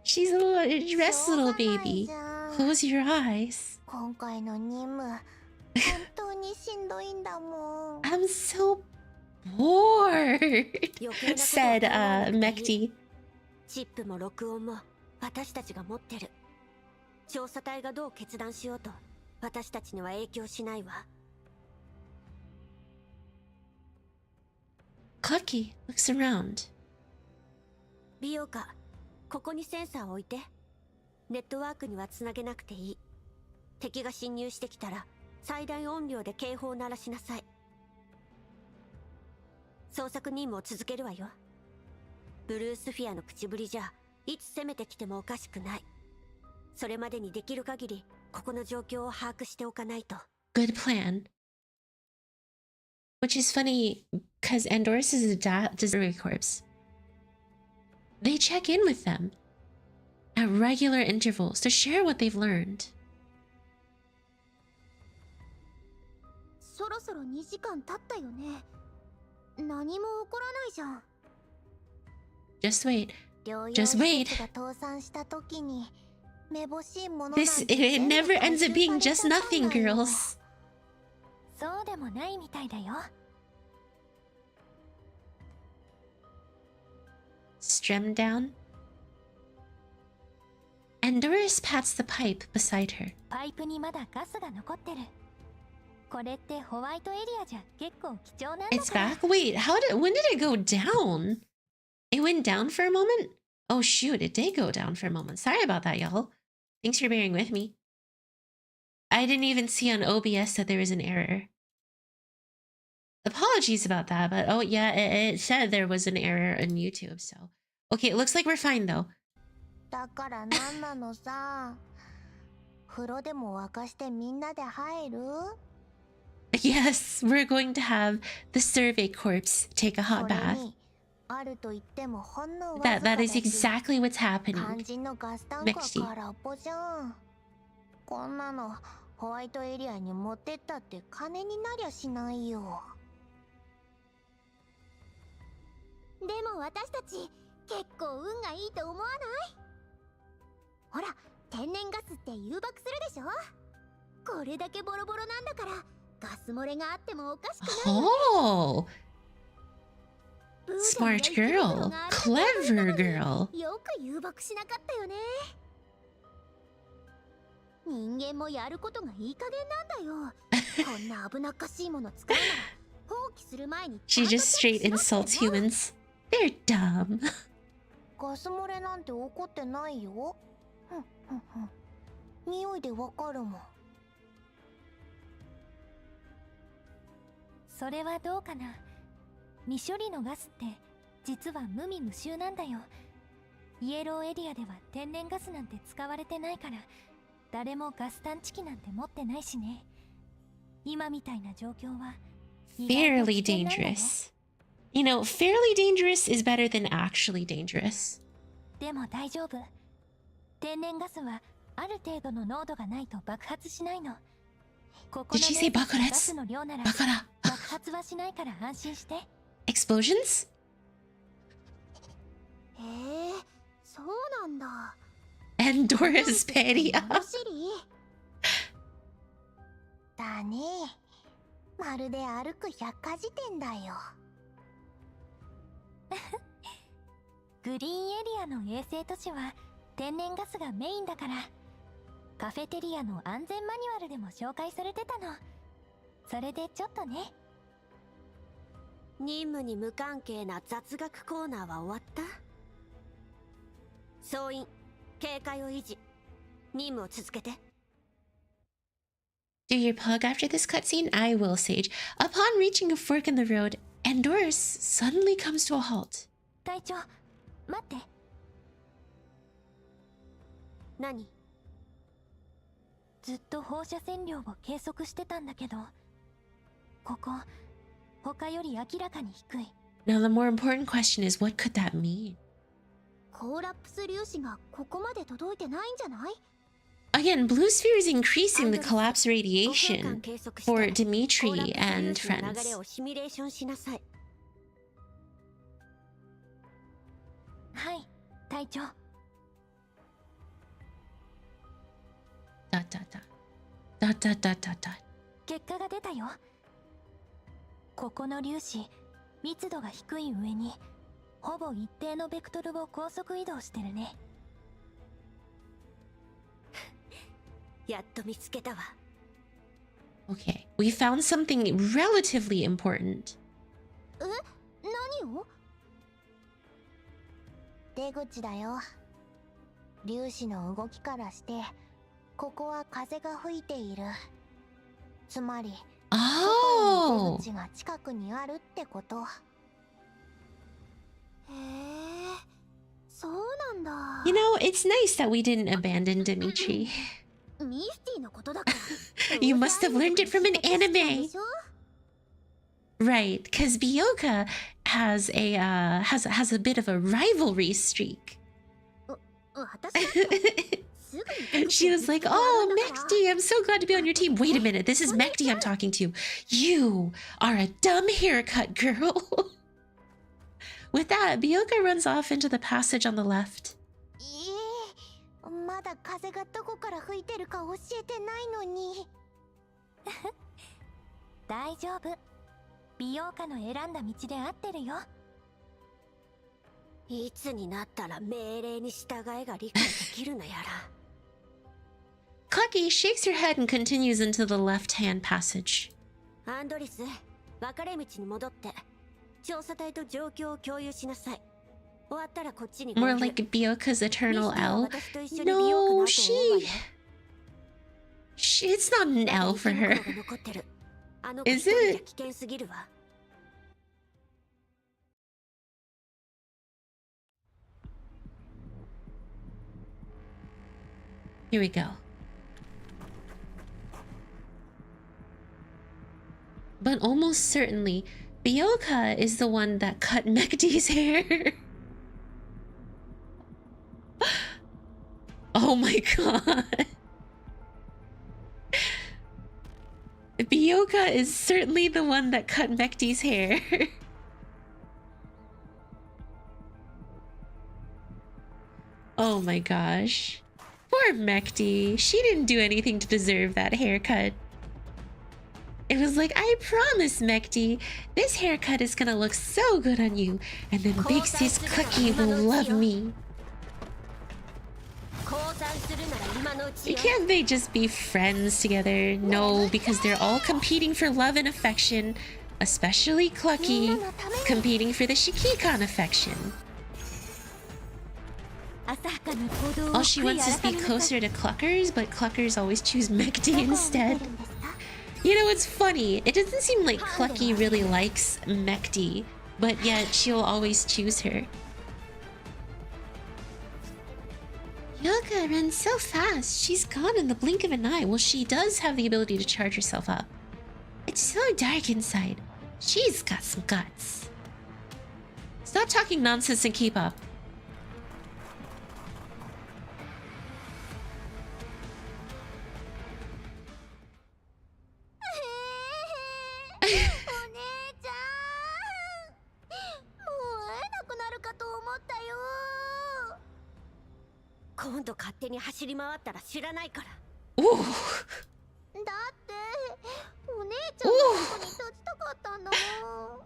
She's a little rest, little baby. しょうがないじゃん。 Close your eyes. 今回の任務本当にしんどいんだもん。 I'm so bored, said Mechty. チップも録音も私たちが持ってる。調査隊がどう決断しようと私たちには影響しないわ。 Clucky looks around. 美容家、ここにセンサーを置いて。ネットワークにはつなげなくていい。敵が侵入してきたら最大音量で警報を鳴らしなさい。捜索任務を続けるわよ。ブルースフィアの口ぶりじゃいつ攻めてきてもおかしくない。それまでにできる限りここの状況を把握しておかないと。 Good plan. Which is funny, because Andorus is a delivery corpse. They check in with them at regular intervals to share what they've learned. そろそろ2時間経ったよね。何も起こらないじゃん。 Just wait. 療養 Just 施 wait. 設が倒産した時にめぼしいものなん This て it 全部 never ends up 回収 being さ just れちゃったん nothing, だよ。 girls. そうでもないみたいだよ。 Strem down. Andorus pats the pipe beside her. パイプにまだガスが残ってる。これってホワイトエリアじゃ結構貴重なんだ It's から。 back? Wait, when did it go down? It went down for a moment? Oh shoot, it did go down for a moment. Sorry about that, y'all. Thanks for bearing with me. I didn't even see on OBS that there was an error. Apologies about that, but oh yeah, it said there was an error on YouTube, so. Okay, it looks like we're fine though. だからなんなのさ。風呂でも沸かしてみんなで入る？ Yes, we're going to have the survey corpse take a hot それ bath. にあると言ってもほんのわずか That is だし exactly what's 肝 happening. 心のガスタンクは空っぽじゃん。こんなのホワイトエリアに持ってったって金になりゃしないよ。でも私たち結構運がいいと思わない？ほら、天然ガスって誘爆するでしょ？これだけボロボロなんだからガス漏れがあってもおかしくないよね。 Oh, ブーダンや smart 池袋 girl. があれだけ Clever girl. よく誘爆しなかったよね。人間もやることがいい加減なんだよ。こんな危なっかしいもの使うなら放棄する前に She ちゃんと just チェッ straight クしろって insults の。 humans. They're dumb. ガス漏れなんて起こってないよ。ふんふんふん。匂いでわかるもん。それはどうかな。未処理のガスって実は無味無臭なんだよ。イエローエリアでは天然ガスなんて使われてないから誰もガス探知機なんて持ってないしね。今みたいな状況は意外と危 Fairly 険なんだよ。 dangerous. You know, fairly dangerous is better than actually dangerous. でも大丈夫。天然ガスはある程度の濃度がないと爆発しないの。ここ Did の she say 面積の 爆発？ガスの量なら Bakara. 爆発はしないから安心して。 Explosions? へえ、そうなんだ。 Andorra's Peria. 物知りだね。まるで歩く百科事典だよ。グリーンエリアの衛星都市は天然ガスがメインだからカフェテリアの安全マニュアルでも紹介されてたの。それでちょっとね。任務に無関係な雑学コーナーは終わった？総員、警戒を維持。任務を続けて。 Do your plug after this cutscene? I will, Sage. Upon reaching a fork in the road, Andorus suddenly comes to a halt. 隊長、待って。何？ずっと放射線量を計測してたんだけど、ここ他より明らかに低い。 Now the more important question is, what could that mean? コーラプス粒子がここまで届いてないんじゃない？ Again, Blusphere is increasing the collapse radiation for Dmitry and friends. はい、隊長。 Dot dot dot. Dot dot dot dot dot. 結果が出たよ。ここの粒子、密度が低い上にほぼ一定のベクトルを高速移動してるね。やっと見つけたわ。 Okay, we found something relatively important. え、何を？出口だよ。粒子の動きからしてここは風が吹いている。つまり Oh! 出口が近くにあるってこと。へえ、そうなんだ。 You know, it's nice that we didn't abandon Dmitry. ミスティのことだから。 You must have learned it from an anime. Right, because Byoka has a bit of a rivalry streak. She was like, "Oh, Mechty, I'm so glad to be on your team." Wait a minute, this is Mechty I'm talking to. You are a dumb haircut girl. With that, Byoka runs off into the passage on the left. まだ風がどこから吹いてるか教えてないのに。大丈夫。美容家の選んだ道で合ってるよ。いつになったら命令に従えが理解できるのやら。Clucky shakes her head and continues into the left-hand passage. アンドリス、分かれ道に戻って調査隊と状況を共有しなさい。 More like Byoka's eternal L. No, it's not an L for her. Is it? Here we go. But almost certainly, Byoka is the one that cut Mechty's hair. Oh my god. Byoka is certainly the one that cut Mechty's hair. Oh my gosh. Poor Mechty. She didn't do anything to deserve that haircut. It was like, I promise, Mechty, this haircut is gonna look so good on you, and then big sis Clucky will love me. Can't they just be friends together? No, because they're all competing for love and affection, especially Clucky, competing for the Shikikan affection. All she wants is be closer to Cluckers, but Cluckers always choose Mechty instead. You know, it's funny. It doesn't seem like Clucky really likes Mechty, but yet she'll always choose her. Byoka runs so fast. She's gone in the blink of an eye. Well, she does have the ability to charge herself up. It's so dark inside. She's got some guts. Stop talking nonsense and keep up. Ooh.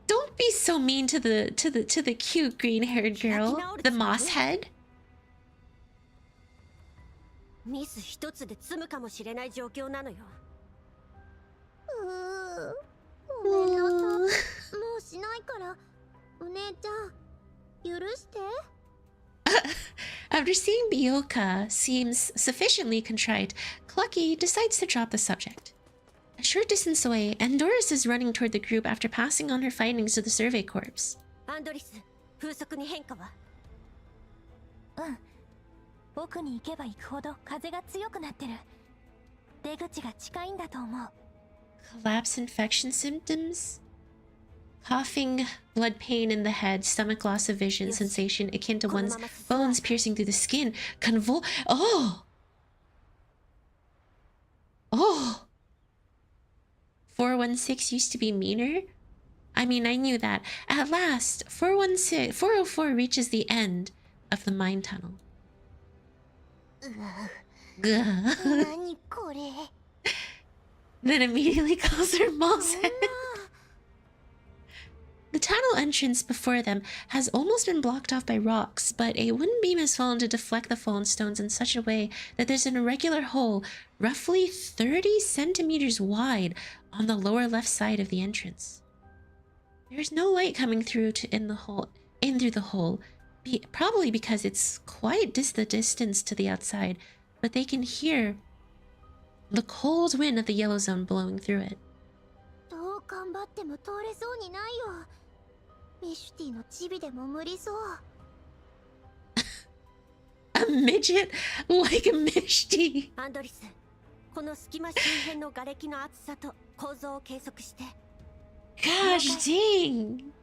Don't be so mean to the cute green-haired girl, the moss head. ミス一つで済むかもしれない状況なのよ。ごめんなさい。もうしないから、お姉ちゃん、許して。After seeing Byoka seems sufficiently contrite, Clucky decides to drop the subject. A short distance away, Andoris is running toward the group after passing on her findings to the survey corps. アンドリス、風速に変化は？うん。奥に行けば行くほど風が強くなってる。出口が近いんだと思う。Collapse infection symptoms? Coughing, blood pain in the head, stomach loss of vision, sensation akin to one's bones piercing through the skin, Oh! 416 used to be meaner? I mean, I knew that. At last, 404 reaches the end of the mine tunnel. Then immediately calls her Malset. The tunnel entrance before them has almost been blocked off by rocks, but a wooden beam has fallen to deflect the fallen stones in such a way that there's an irregular hole roughly 30 centimeters wide on the lower left side of the entrance. There's no light coming through through the hole, probably because it's quite the distance to the outside, but they can hear the cold wind of the yellow zone blowing through it. A midget like a Mechty. Gosh dang!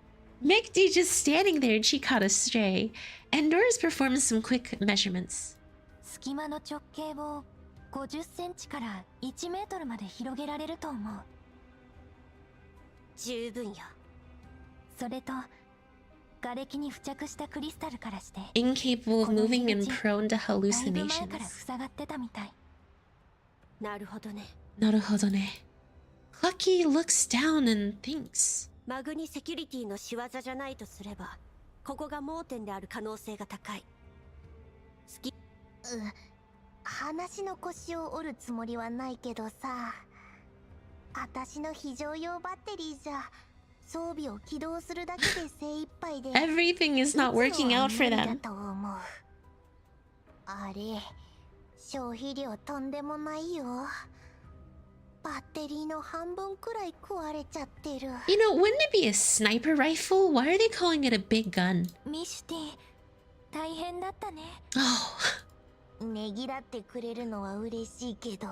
Mechty just standing there and she caught a stray. And Doris performs some quick measurements. 50センチから1メートルまで広げられると思う。十分よ。それと瓦礫に付着したクリスタルからして incapable of moving and prone to hallucinations. 前から塞がってたみたい。なるほどね。なるほどね。Clucky looks down and thinks. マグニセキュリティの仕業じゃないとすれば、ここが盲点である可能性が高い。話の腰を折るつもりはないけどさ、私の非常用バッテリーじゃ装備を起動するだけで精一杯で Everything is not working out for them. あれ、消費量とんでもないよ。バッテリーの半分くらい壊れちゃってる。You know, wouldn't it be a sniper rifle? Why are they calling it a big gun? ミシティ、大変だったね。Oh. ねぎらってくれるのは嬉しいけど、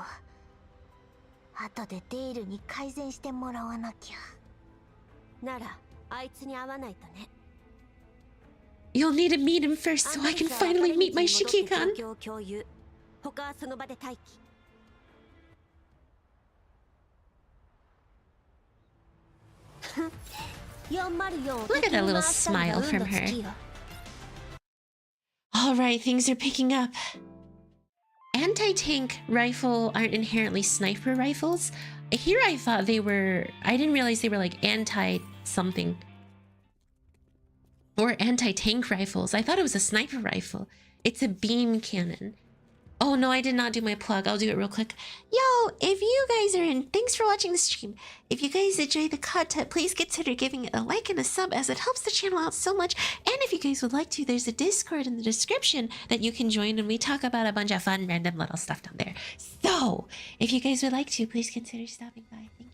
後でデールに改善してもらわなきゃ。なら、あいつに会わないとね。You'll need to meet him first so I can finally meet my Shikikan. 他はその場で待機。Look at that little smile from her. Alright, things are picking up. Anti-tank rifle aren't inherently sniper rifles. Here I thought they were... I didn't realize they were like anti-something. Or anti-tank rifles. I thought it was a sniper rifle. It's a beam cannon. Oh no, I did not do my plug. I'll do it real quick. Yo, if you guys are in, thanks for watching the stream. If you guys enjoy the content, please consider giving it a like and a sub as it helps the channel out so much. And if you guys would like to, there's a Discord in the description that you can join and we talk about a bunch of fun random little stuff down there. So, if you guys would like to, please consider stopping by. Thank you.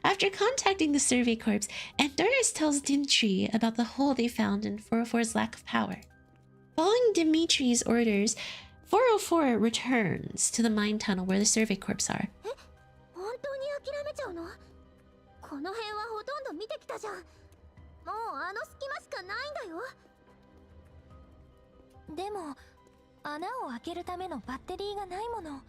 After contacting the Survey Corps, Doris tells Dmitry about the hole they found in 404's lack of power. Following Dmitry's orders, 404 returns to the mine tunnel where the Survey Corps are. 本当に諦めちゃうの？この辺はほとんど見てきたじゃん。もうあの隙間しかないんだよ。でも穴を開けるためのバッテリーがないもの。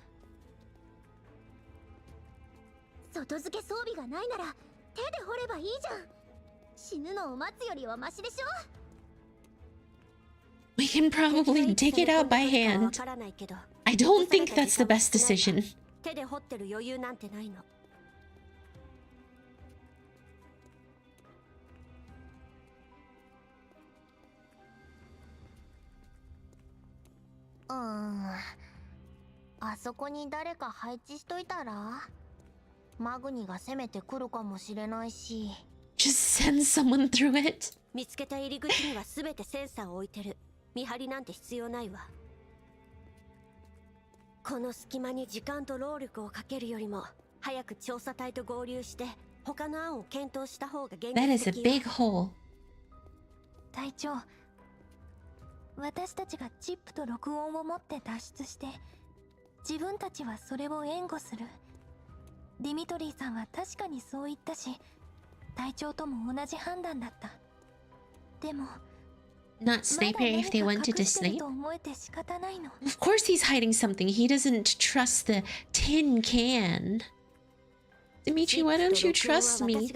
外付け装備がないなら手で掘ればいいじゃん。死ぬのを待つよりはマシでしょ。 We can probably dig it out by hand. I don't think that's the best decision. 手で掘ってる余裕なんてないの。あそこに誰か配置しといたら、マグニが攻めてくるかもしれないし。Just send someone through it. 見つけた入り口にはすべてセンサーを置いてる。見張りなんて必要ないわ。この隙間に時間と労力をかけるよりも早く調査隊と合流して他の案を検討した方が現実的よ。 That is a big hole. 隊長、私たちがチップと録音を持って脱出して自分たちはそれを援護する。ディミトリーさんは確かにそう言ったし、隊長とも同じ判断だった。でも Not sleep here if they wanted to sleep. と思えて仕方ないの。 Of course he's hiding something. He doesn't trust the tin can. Dimitri, why don't you trust me?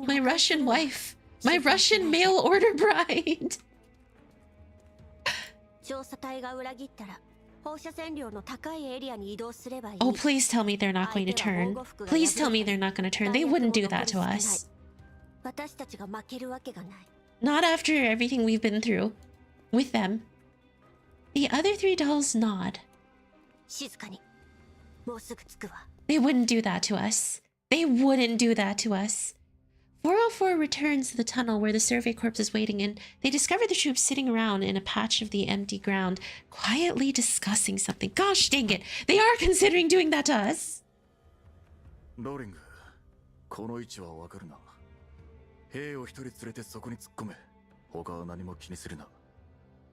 My Russian wife. My Russian mail order bride. 調査隊が裏切ったら放射線量の高いエリアに移動すればいい。 Oh, please tell me they're not going to turn. Please tell me they're not going to turn. They wouldn't do that to us. 私たちが負けるわけがない。 Not after everything we've been through with them. The other three dolls nod. 静かに。もうすぐ着くわ。 They wouldn't do that to us. They wouldn't do that to us. 404 returns to the tunnel where the survey corps is waiting, and they discover the troops sitting around in a patch of the empty ground, quietly discussing something. Gosh dang it! They are considering doing that to us! ローリング、この位置はわかるな。兵を一人連れてそこに突っ込め。他は何も気にするな。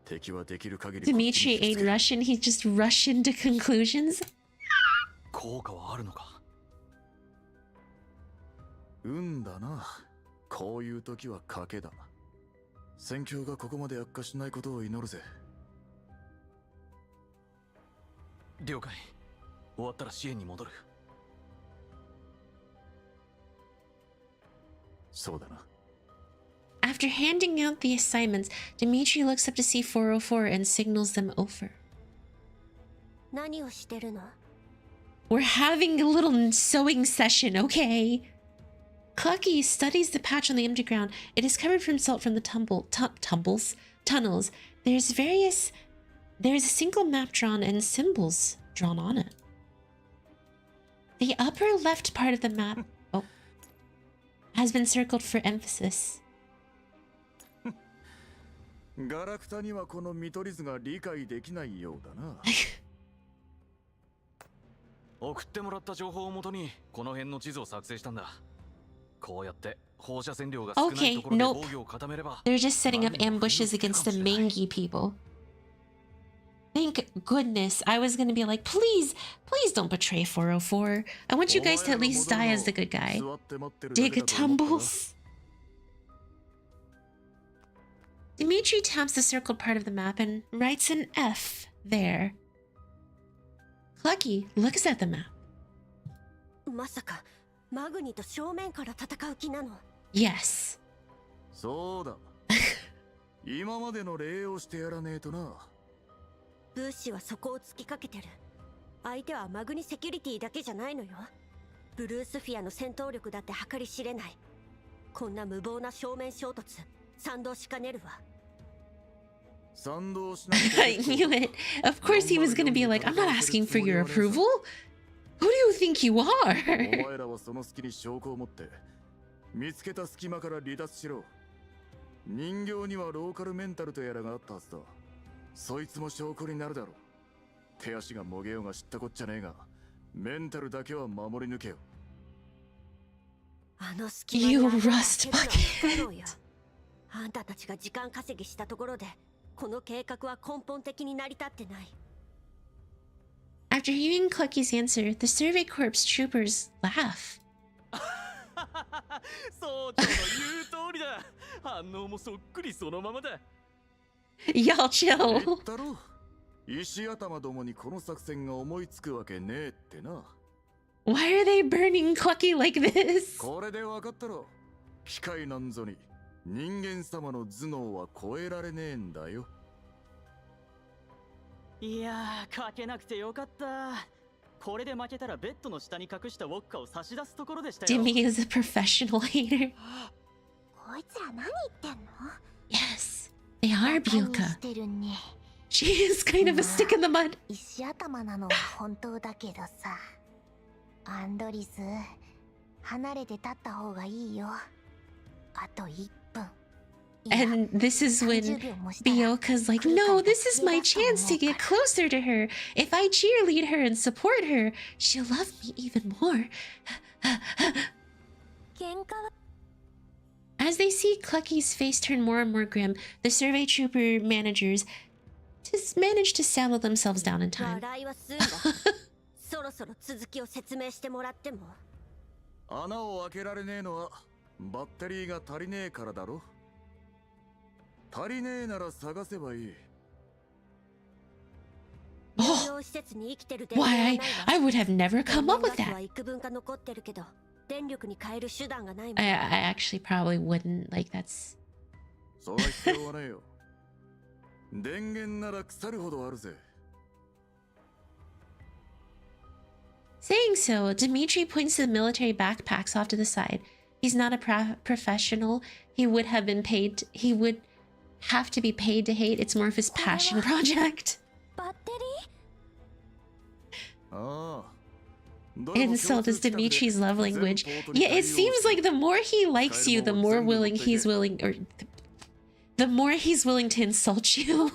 敵はできる限り。Dmitry ain't Russian, he's just Russian to conclusions. 効果はあるのか。運だな。こういう時は賭けだ。戦況がここまで悪化しないことを祈るぜ。了解。終わったら支援に戻る。そうだな。After handing out the assignments, Dmitry looks up to see 404 and signals them over. 何をしてるの？ We're having a little sewing session, okay? Clucky studies the patch on the empty ground. It is covered from salt from the tunnels. There's a single map drawn and symbols drawn on it. The upper left part of the map has been circled for emphasis. ガラクタにはこの見取り図が理解できないようだな。送ってもらった情報をもとにこの辺の地図を作成したんだ。こうやって放射線量が少ないところで防御を固めれば。They're just setting up ambushes against the Mangi people. Thank goodness. I was gonna be like, please don't betray 404. I want you guys to at least die as the good guy. Dig tumbles. Dmitry taps the circled part of the map and writes an F there. Clucky looks at the map. まさかマグニと正面から戦う気なの？ Yes. そうだ。今までの礼をしてやらねえとな。ブーシはそこを突きかけてる。相手はマグニセキュリティだけじゃないのよ。ブルースフィアの戦闘力だって計り知れない。こんな無謀な正面衝突、賛同しかねるわ。I knew it. Of course he was gonna be like, I'm not asking for your approval. Who do you think you are? お前らはその隙に証拠を持って見つけた隙間から離脱しろ。人形にはローカルメンタルとやらがあったはずだ。そいつも証拠になるだろう。手足がもげようが知ったこっちゃねえが、メンタルだけは守り抜けよ。あの隙間 You に rust bucket. あんたたちが時間稼ぎしたところでこの計画は根本的に成り立ってない。 After hearing Clucky's answer, the survey corps troopers laugh. 総長の言う通りだ。反応もそっくりそのままだ。Y'all chill. 言ったろ。石頭どもにこの作戦が思いつくわけねえってな。Why are they burning Clucky like this? これで分かったろ。機械なんぞに人間様の頭脳は超えられねえんだよ。いやー、かけなくてよかった。これで負けたらベッドの下に隠したウォッカを差し出すところでしたよ。 Dimmy is a professional hater. こいつら何言ってんの？ Yes, they are バカに Bioka. してるね。 She is kind of a stick in the mud. 石頭なのは本当だけどさ。アンドリス、離れて立った方がいいよ。あと1分。And this is when Bioka's like, no, this is my chance to get closer to her. If I cheerlead her and support her, she'll love me even more. 喧嘩は As they see Clucky's face turn more and more grim, the survey trooper managers just manage to settle themselves down in time. 笑いは済んだ。そろそろ続きを説明してもらっても。穴を開けられねえのはバッテリーが足りねえからだろ。足りねえなら探せばいい。Oh, why I would have never come up with that. I actually probably wouldn't. Like that's. そうは必要はねえよ。電源なら腐るほどあるぜ。Saying so, Dmitry points the military backpacks off to the side. He's not a professional. He would have been paid. He would have to be paid to hate. It's more of his passion project. Insult is Dmitry's love language. Yeah, it seems like the more he likes you, the more willing he's willing, or the more he's willing to insult you.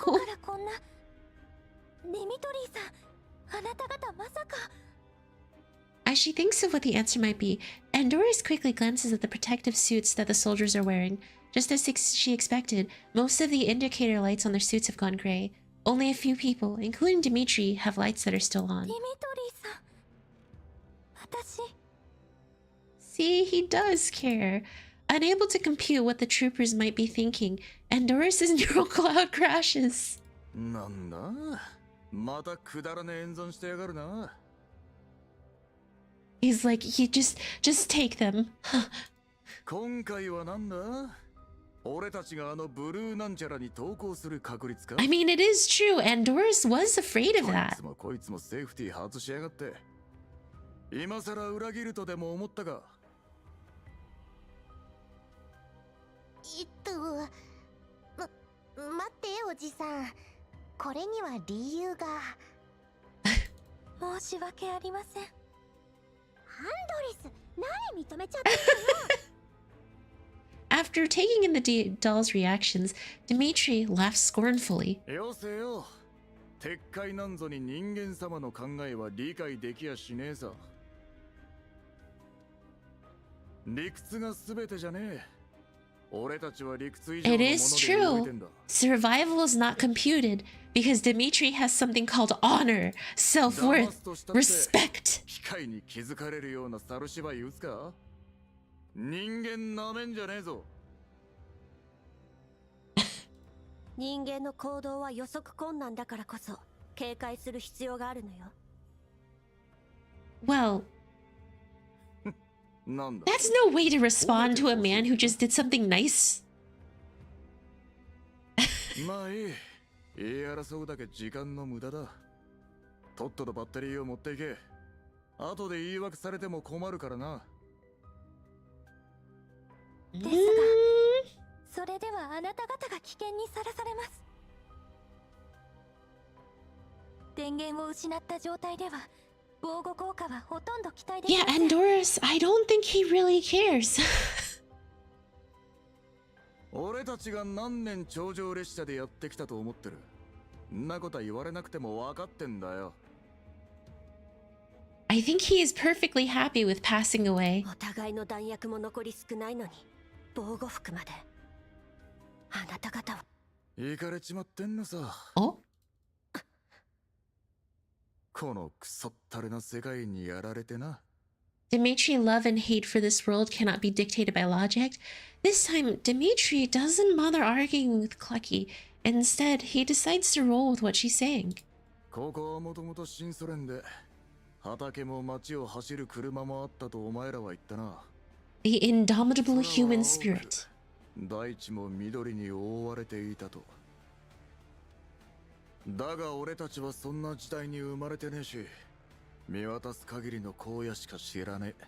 As she thinks of what the answer might be, Andoris quickly glances at the protective suits that the soldiers are wearing. Just as she expected, most of the indicator lights on their suits have gone gray. Only a few people, including Dmitry, have lights that are still on. See, he does care. Unable to compute what the troopers might be thinking, Andoris' neural cloud crashes. なんだまたくだらねえ演算してやがるな。 He's like, just take them. 今回はなんだ俺たちがあのブルーなんちゃらに投降する確率か I mean, it is true. Andoris was afraid of that. こいつもセーフティー外しやがって。今さら裏切るとでも思ったか。待っておじさん。これには理由が。申し訳ありません。アンドリス、何認めちゃったのよ。After taking in the doll's reactions, Dmitry laughs scornfully. よせよ。撤回なんぞに人間様の考えは理解できやしねえさ。理屈が全てじゃねえ。俺たちは理屈以上のもので動いてんだ。 It is true. Survival is not computed because Dmitry has something called honor, self-worth, respect. 機械に気づかれるような猿芝居打つか？人間なめんじゃねえぞ。人間の行動は予測困難だからこそ警戒する必要があるのよ。Well, that's no way to respond to a man who just did something nice. まあいい。言い争うだけ時間の無駄だ。とっととバッテリーを持っていけ。後で言い訳されても困るからな。ですが、それではあなた方が危険にさらされます。電源を失った状態では防護効果はほとんど期待できません。Yeah, Andoris, I don't think he really cares. 俺たちが何年頂上列車でやってきたと思ってる。んなことは言われなくても分かってんだよ。I think he is perfectly happy with passing away. お互いの弾薬も残り少ないのに防護服まで。あなた方は行かれちまってんのさ。Oh? このクソったれな世界にやられてな。Dmitry love and hate for this world cannot be dictated by logic. This time, Dmitry doesn't bother arguing with Clucky. Instead, he decides to roll with what she's saying. ここはもともと新ソ連で、畑も街を走る車もあったとお前らは言ったな。The indomitable human spirit. 大地も緑に覆われていたと。だが俺たちはそんな時代に生まれてねえし、見渡す限りの荒野しか知らねえ。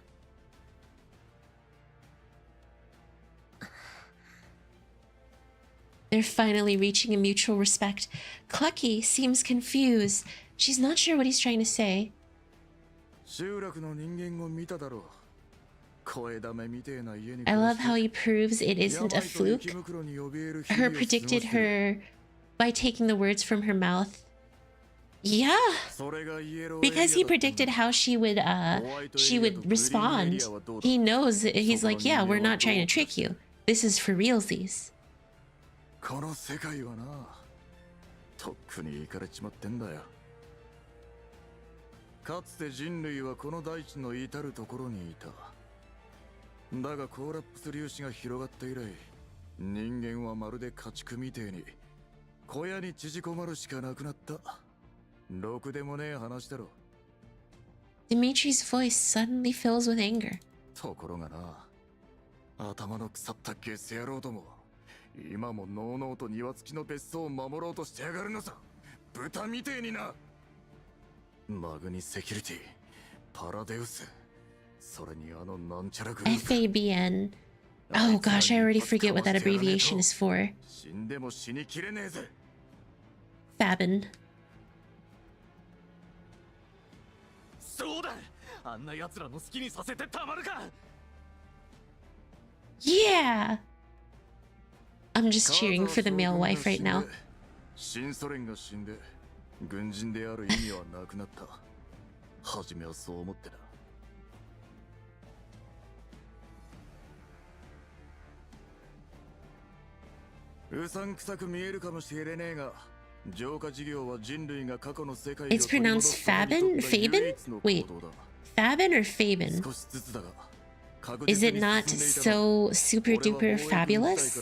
They're finally reaching a mutual respect. Clucky seems confused. She's not sure what he's trying to say. 集落の人間を見ただろう。声だめみてえな家に。I love how he proves it isn't a fluke. Her predicted her by taking the words from her mouth. Yeah, because he predicted how she would respond. He knows, he's like, yeah, we're not trying to trick you. This is for realsies. この世界はな、とっくに行かれちまってんだよ。かつて人類はこの大地の至るところにいた。だがコーラップス粒子が広がって以来、人間はまるで家畜みてえに小屋に縮こまるしかなくなった。ろくでもねえ話だろ。 Dimitri's voice suddenly fills with anger. ところがな、頭の腐ったゲス野郎ども、今ものうのうと庭付きの別荘を守ろうとしてやがるのさ。豚みてえにな。マグニセキュリティ、パラデウス、それにあのなんちゃらグループ。 FABN. Oh gosh, I already forget what that abbreviation is for. 死んでも死にきれねえぜ。 Fabin. そうだ、あんな奴らの好きにさせてたまるか。 Yeah! I'm just cheering for the male wife right now. 新ソ連が死んで軍人である意味はなくなった。初めはそう思ってた。うさんくさく見えるかもしれねえが、浄化事業は人類が過去の世界を It's pronounced Fabin? Fabin? Wait, Fabin or Fabin? 少しずつだが Is it not so super duper fabulous?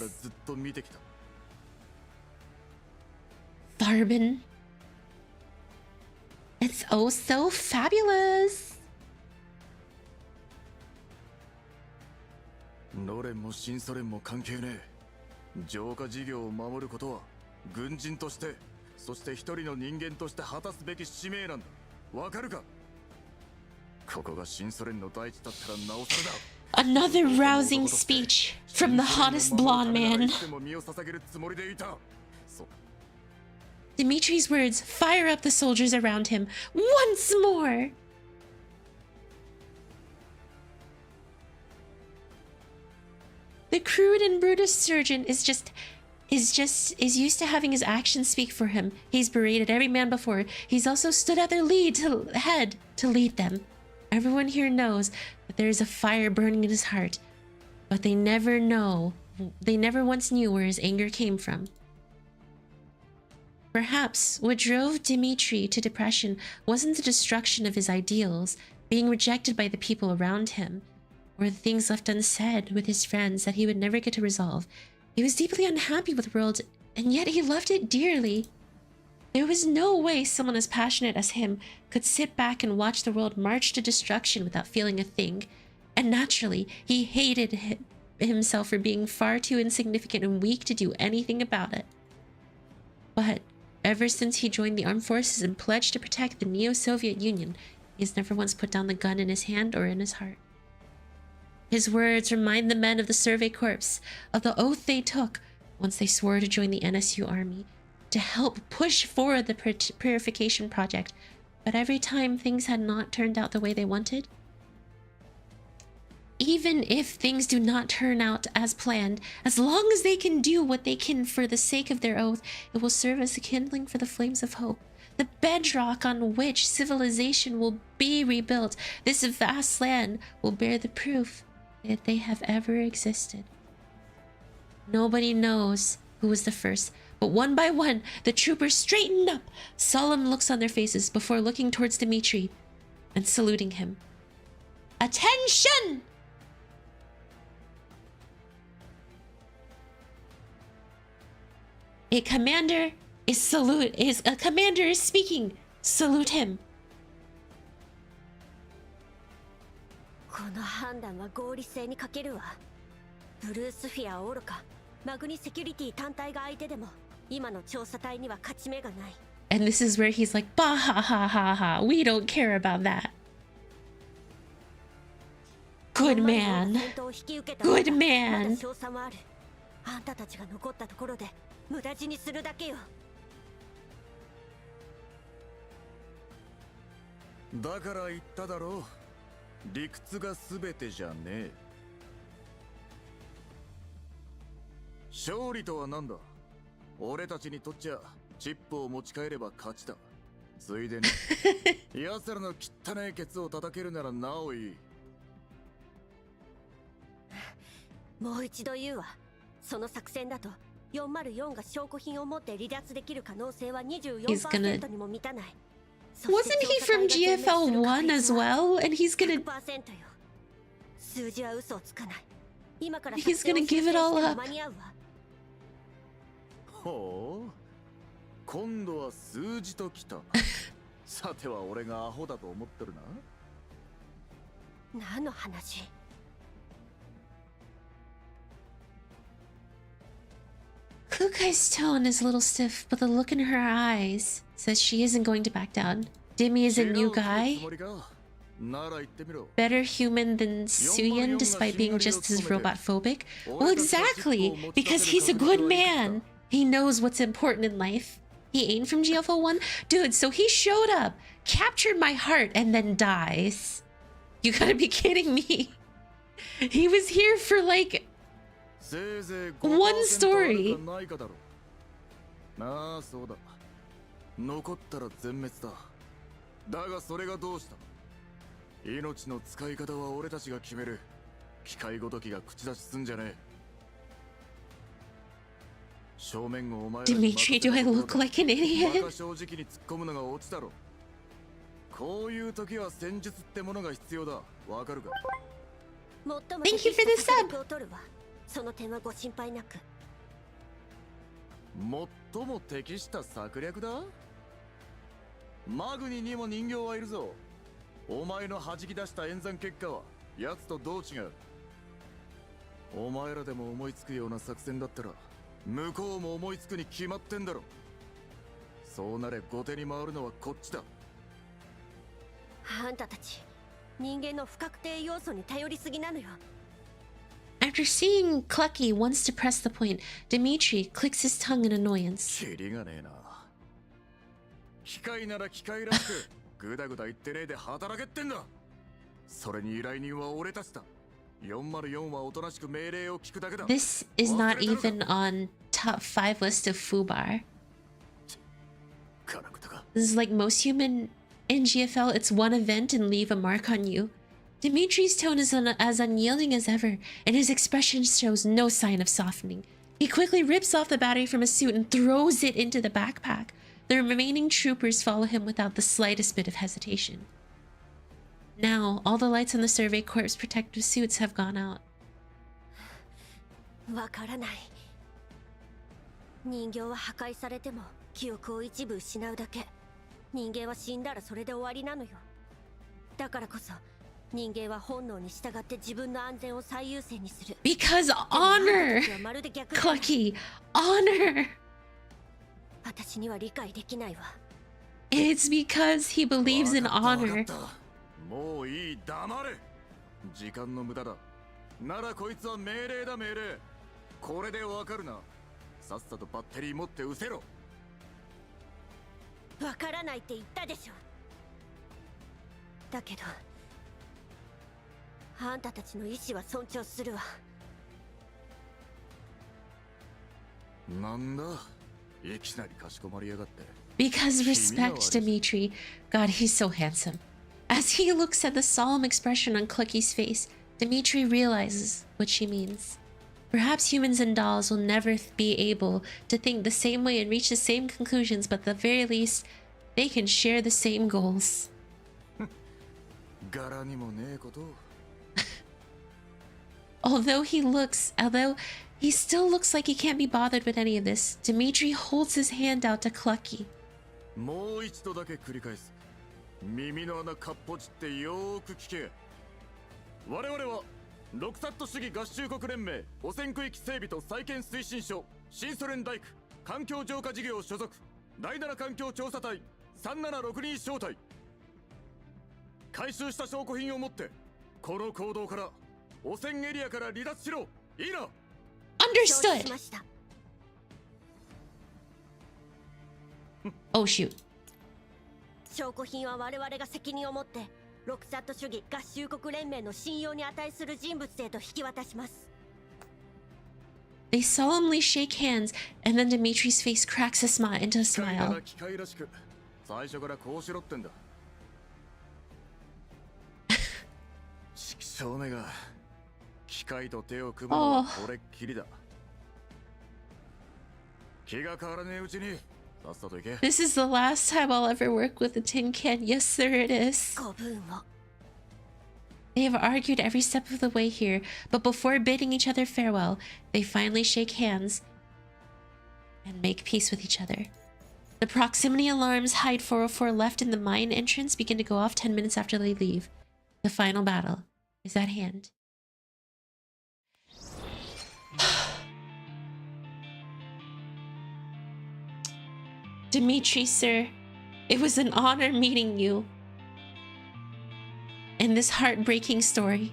Farbin. It's oh so fabulous. ノレンも新ソ連も関係ねえ。浄化事業を守ることは軍人として、そして一人の人間として果たすべき使命なんだ。わかるか？ここが新ソ連の大地だったらなおさらだ。 Another rousing speech from the hottest blonde man. Dimitri's words fire up the soldiers around him once more. The crude and brutish surgeon is used to having his actions speak for him. He's berated every man before. He's also stood at their head to lead them. Everyone here knows that there is a fire burning in his heart, but they never once knew where his anger came from. Perhaps what drove Dmitry to depression wasn't the destruction of his ideals, being rejected by the people around him, or the things left unsaid with his friends that he would never get to resolve. He was deeply unhappy with the world, and yet he loved it dearly. There was no way someone as passionate as him could sit back and watch the world march to destruction without feeling a thing. And naturally, he hated himself for being far too insignificant and weak to do anything about it. But ever since he joined the armed forces and pledged to protect the Neo-Soviet Union, he has never once put down the gun in his hand or in his heart. His words remind the men of the Survey Corps of the oath they took once they swore to join the NSU army, to help push forward the purification project, but every time things had not turned out the way they wanted. Even if things do not turn out as planned, as long as they can do what they can for the sake of their oath, it will serve as a kindling for the flames of hope, the bedrock on which civilization will be rebuilt. This vast land will bear the proof that they have ever existed. Nobody knows who was the first, but one by one, the troopers straightened up, solemn looks on their faces before looking towards Dmitry and saluting him. Attention! A commander is speaking. Salute him. この判断は合理性に欠けるわ。ブルースフィアおろか、マグニセキュリティ単体が相手でも、今の調査隊には勝ち目がない。And this is where he's like, bah ha ha ha ha, we don't care about that. Good man. Good man. あんたたちが残ったところで無駄死にするだけよ。だから言っただろう。理屈が全てじゃねえ。勝利とは何だ。俺たちにとっちゃチップを持ち帰れば勝ちだ。ついでに奴らの汚いケツを叩けるならなおいい。もう一度言うわ。その作戦だと404が証拠品を持って離脱できる可能性は 24% にも満たない。Wasn't he from GFL1 as well? And he's gonna... 数字は嘘をつかない。今から He's gonna give it all up. 間に合うわ。ほう、今度は数字ときた。さては俺がアホだと思ってるな。何の話？ Klukai's tone is a little stiff, but the look in her eyes says she isn't going to back down. Dimmy is a new guy, なら言ってみろ。 better human than Suyin despite being just as robot phobic. Well, exactly, because he's a good man. He knows what's important in life. He ain't from GFL1? Dude, so he showed up, captured my heart, and then dies. You gotta be kidding me. He was here for like one story. なあ、そうだ。残ったら全滅だ。だがそれがどうした？命の使い方は俺たちが決める。機械ごときが口出しすんじゃねえ。正面をお前らに Dmitry, do I look like an バ idiot? カ正直に突っ込むのがオチだろ。こういう時は戦術ってものが必要だ。わかるか？ Thank you for the sub. その点はご心配なく。最も適した策略だ。マグニにも人形はいるぞ。お前の弾き出した演算結果は奴とどう違う？お前らでも思いつくような作戦だったら向こうも思いつくに決まってんだろ。そうなれ後手に回るのはこっちだ。あんたたち人間の不確定要素に頼りすぎなのよ。 After seeing Clucky wants to press the point, Dmitry clicks his tongue in annoyance. キリがねえな。機械なら機械らしくグダグダ言ってねえで働けってんだ。それに依頼人は俺たちだ。404はおとなしく命令を聞くだけだ。 This is not even on top 5 list of FUBAR. カラクタか。 This is like most human in GFL, it's one event and leave a mark on you. Dimitri's tone is as unyielding as ever, and his expression shows no sign of softening. He quickly rips off the battery from his suit and throws it into the backpack. The remaining troopers follow him without the slightest bit of hesitation. Now, all the lights on the Survey Corps' protective suits have gone out. わからない。人形は破壊されても記憶を一部失うだけ。人間は死んだらそれで終わりなのよ。だからこそ人間は本能に従って自分の安全を最優先にする。 Because honor! Clucky, honor! 私には理解できないわ。 It's because he believes in honor. もういい、黙れ。時間の無駄だ。ならこいつは命令だ、命令。これでわかるな。さっさとバッテリー持って失せろ。わからないって言ったでしょ。だけどあんたたちの意志は尊重するわ。なんだ、いきなりかしこまりやがって。 Because respect, Dmitry. God, he's so handsome. As he looks at the solemn expression on Clucky's face, Dmitry realizes what she means. Perhaps humans and dolls will never be able to think the same way and reach the same conclusions, but at the very least, they can share the same goals. 柄にもねえこと。 Although he still looks like he can't be bothered with any of this, Dmitry holds his hand out to Clucky. もう一度だけ繰り返す。耳の穴かっぽちってよーく聞け。我々はロクサット主義合衆国連盟汚染区域整備と再建推進所新ソ連大区環境浄化事業所属第7環境調査隊3762小隊。回収した証拠品を持ってこの行動から汚染エリアから離脱しろ。いいな。 Understood. Oh shoot. 証拠品は我々が責任を持ってロクサット主義合衆国連盟の信用に値する人物へと引き渡します。 They solemnly shake hands, and then Dimitri's face cracks into a 機械な smile. ら機械らしく最初からこうしろってんだ。指揮証明が機械と手を組むのはこれっきりだ。気が変わらねえうちにさっさと行け。 This is the last time I'll ever work with a tin can. Yes, sir, it is. ご分を。They have argued every step of the way here, but before bidding each other farewell, they finally shake hands and make peace with each other. The proximity alarms hide 404 left in the mine entrance begin to go off 10 minutes after they leave. The final battle is at hand. Dmitry, sir, it was an honor meeting you in this heartbreaking story.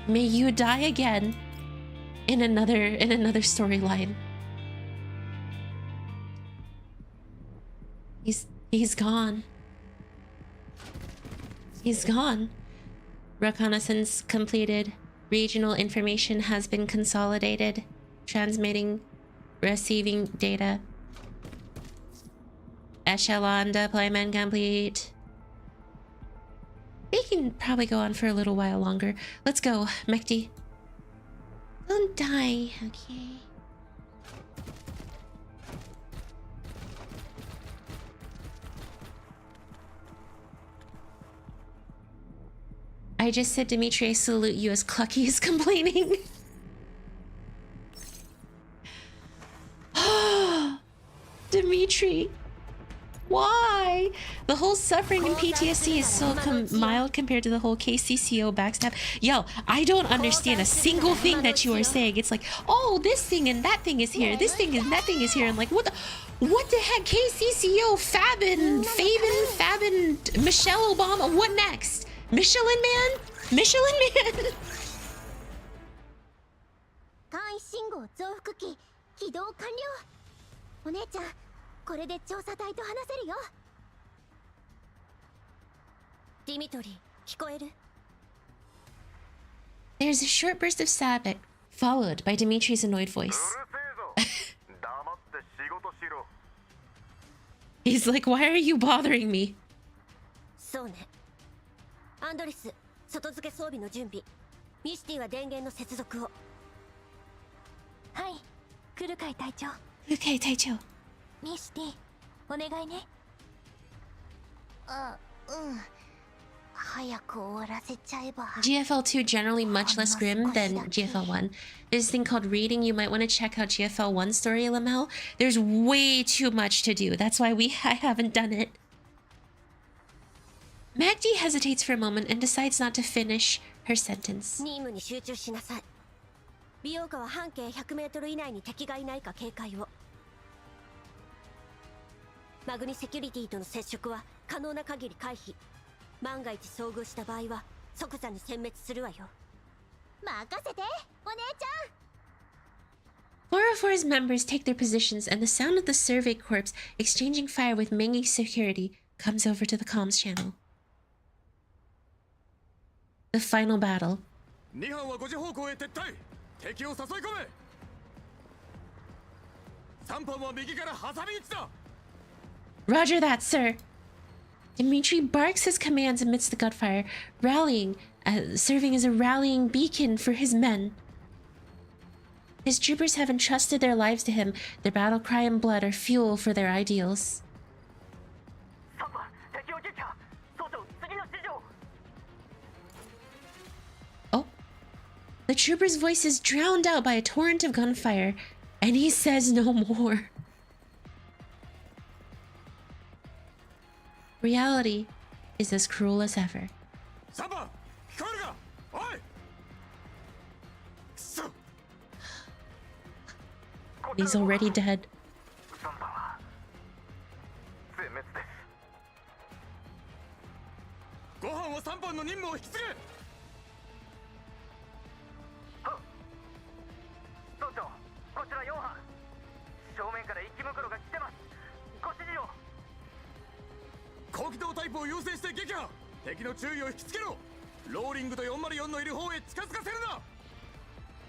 May you die again in another storyline. He's gone. He's gone. Reconnaissance completed. Regional information has been consolidated. Transmitting, receiving data. Echelon deployment complete. They can probably go on for a little while longer. Let's go, Mechty. Don't die, okay? I just said, Dmitry, I salute you as Clucky is complaining. Dmitry. Why? The whole suffering and PTSD is so mild compared to the whole KCCO backstab. Yo, I don't understand a single thing that you are saying. It's like, oh, this thing and that thing is here. This thing and that thing is here. And like, what the heck? KCCO, Fabin, Michelle Obama. What next? Michelin Man? Michelin Man? 簡易信号増幅器起動完了。お姉ちゃん、これで調査隊と話せるよ。ディミトリー、聞こえる？ There's a short burst of static, followed by Dimitri's annoyed voice. He's like, why are you bothering me? そうね。アンドリス、外付け装備の準備。ミシティは電源の接続を。はい、クルカイ隊長。クルカイ隊長。ミシティ、お願いね。早く終わらせちゃえば。GFL2 generally much less grim than GFL1. There's a thing called reading. You might want to check out GFL1 story, Lamel. There's way too much to do. That's why I haven't done it. Mechty hesitates for a moment and decides not to finish her sentence. 任務に集中しなさい。美容家は半径100メートル以内に敵がいないか警戒を。マグニセキュリティとの接触は可能な限り回避。万が一遭遇した場合は即座に殲滅するわよ。任せて、お姉ちゃん。404's members take their positions and the sound of the survey corps exchanging fire with Mengi security comes over to the comms channel. The final battle. 2班は5時方向へ撤退。敵を誘い込め。3班は右から挟み撃ちだ。Roger that, sir. Dmitry barks his commands amidst the gunfire, serving as a rallying beacon for his men. His troopers have entrusted their lives to him. Their battle cry and blood are fuel for their ideals. Oh. The trooper's voice is drowned out by a torrent of gunfire, and he says no more. Reality is as cruel as ever. He's already dead.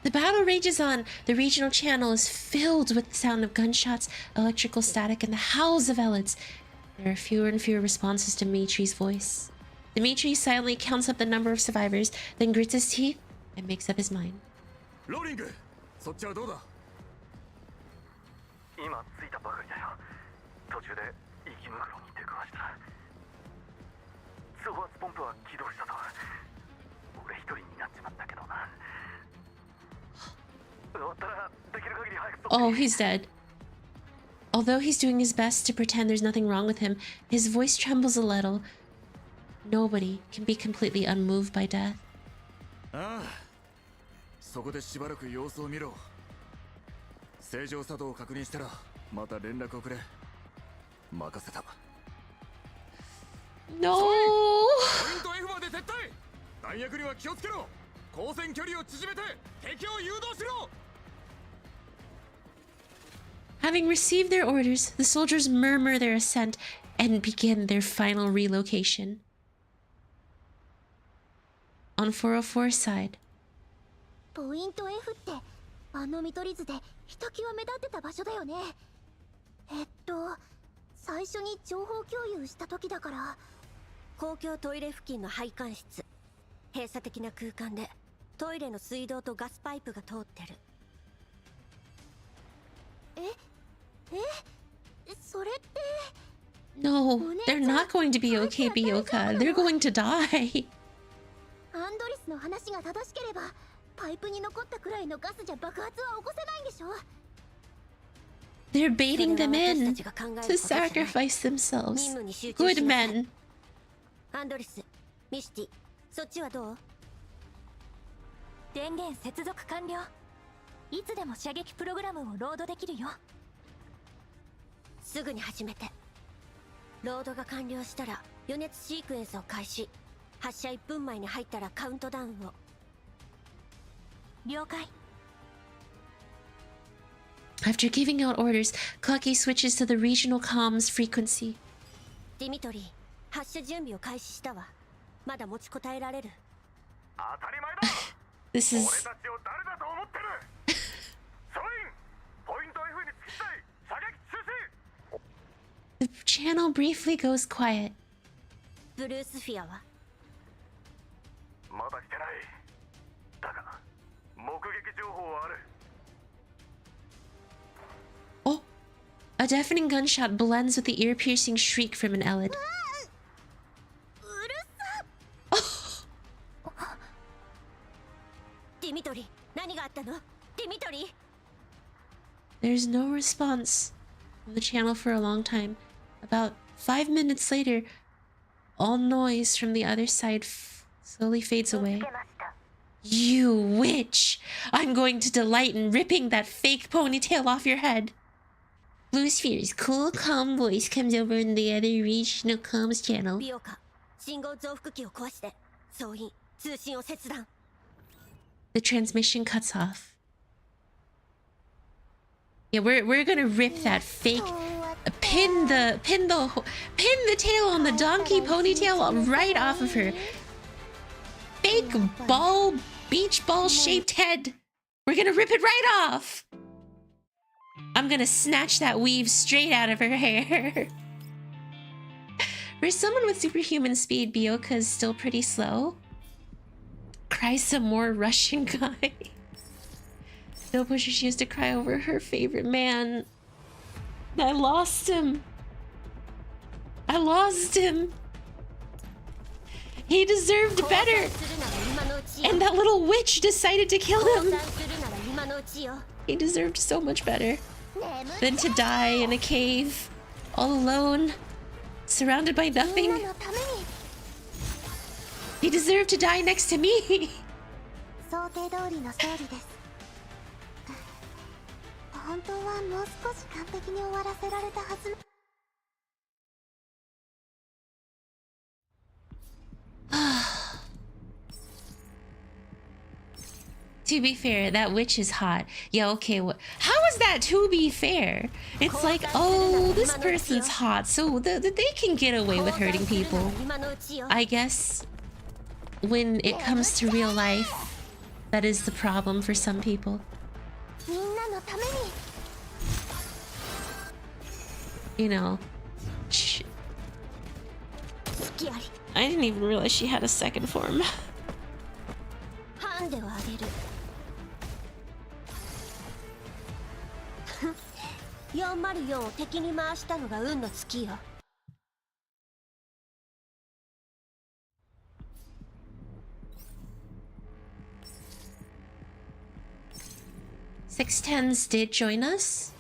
The battle rages on. The regional channel is filled with the sound of gunshots, electrical static, and the howls of ELIDs. There are fewer and fewer responses to Dmitry's voice. Dmitry silently counts up the number of survivors, then grits his teeth and makes up his mind. 途中で息袋に出くわした。増圧ポンプは起動したと。俺一人になっちまったけどな。終わったらできる限り早く。Oh, he's dead. Although he's doing his best to pretend there's nothing wrong with him, his voice trembles a little. Nobody can be completely unmoved by death. ああ、そこでしばらく様子を見ろ。正常作動を確認したらまた連絡をくれ。任せた。 No! ポイント F まで撤退。弾薬には気をつけろ。交戦距離を縮めて敵を誘導しろ。 Having received their orders, the soldiers murmur their assent and begin their final relocation. On 404's side. ポイント F ってあの見取り図でひときわ目立ってた場所だよね。最初に情報共有した時だから。公共トイレ付近の配管室。閉鎖的な空間でトイレの水道とガスパイプが通ってる。それって。 No, they're not going to be okay, Byoka. They're going to die. アンドリスの話が正しければパイプに残ったくらいのガスじゃ爆発は起こせないんでしょ。 They're baiting them in to sacrifice themselves. Good men. アンドリス、ミシティ、そっちはどう？電源接続完了。いつでも射撃プログラムをロードできるよ。すぐに始めて。ロードが完了したら予熱シークエンスを開始。発射1分前に入ったらカウントダウンを。了解。 After giving out orders, Clucky switches to the regional comms frequency. ディミトリー、発射準備を開始したわ。まだ持ちこたえられる。当たり前だ。 This 俺 is... たちを誰だと思ってる。ソイン、ポイント F につきたい。射撃中止。 The channel briefly goes quiet. ブルースフィアは？まだ来てない。だが目撃情報はある。 Oh! A deafening gunshot blends with the ear-piercing shriek from an ELID. ディミトリー、何があったの？ディミトリー。 There's no response from the channel for a long time. About 5 minutes later, all noise from the other side slowly fades away. You witch! I'm going to delight in ripping that fake ponytail off your head. Blusphere's cool, calm voice comes over in the other regional comms channel. ビオカ、信号増幅器を壊して、総員、通信を切断。 The transmission cuts off. Yeah, we're gonna rip that fake, pin the tail on the donkey ponytail right off of her fake beach ball shaped head. We're gonna rip it right off. I'm gonna snatch that weave straight out of her hair. For someone with superhuman speed, Byoka is still pretty slow. Cry some more, Russian guy. No pusher she used to cry over her favorite man. I lost him. I lost him. He deserved better. And that little witch decided to kill him. He deserved so much better than to die in a cave, all alone, surrounded by nothing. He deserved to die next to me. 想定通りの勝利です。本当はもう少し完璧に終わらせられたはず。 To be fair, that witch is hot. Yeah, okay, how is that to be fair? It's like, oh, this person's hot, so they can get away with hurting people. I guess when it comes to real life, that is the problem for some people. You know, I didn't even realize she had a second form. 404を敵に回したのが運の尽きよ。610s did join us?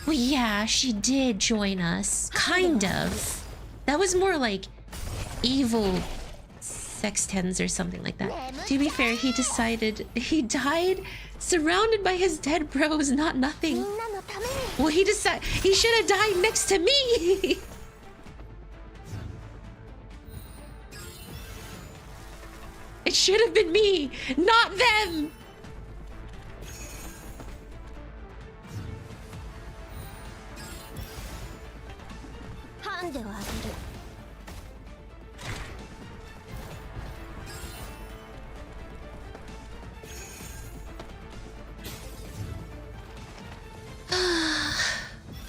Well, yeah, she did join us. Kind of. That was more like evil 610s or something like that. To be fair, he died surrounded by his dead bros, not nothing. Well, he should have died next to me. It should have been me, not them.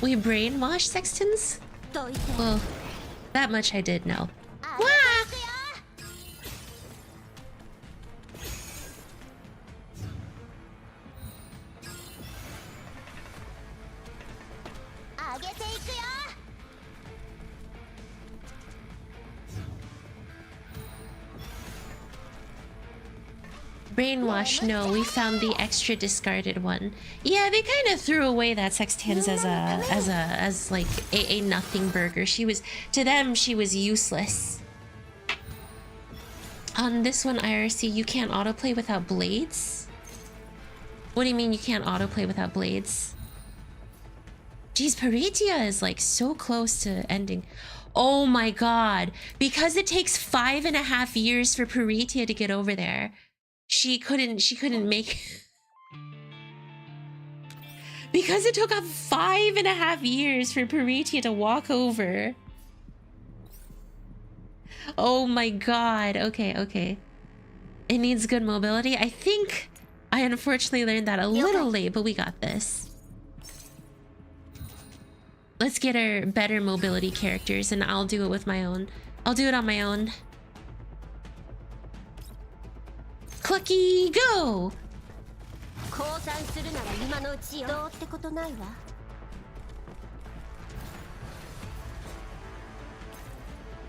We brainwash sextons? Well, that much I did know. Wah! Brainwash, no, we found the extra discarded one. Yeah, they kind of threw away that sextans as like a nothing burger. To them, she was useless. On this one, IRC, you can't autoplay without blades? What do you mean you can't autoplay without blades? Geez, Paritia is like so close to ending. Oh my god. Because it takes 5.5 years for Paritia to get over there. She couldn't make because it took 5.5 years for Paritia to walk over. Oh my god. Okay. It needs good mobility. I think I unfortunately learned that a little late, but we got this. Let's get our better mobility characters and I'll do it with my own. I'll do it on my own. Clucky, go!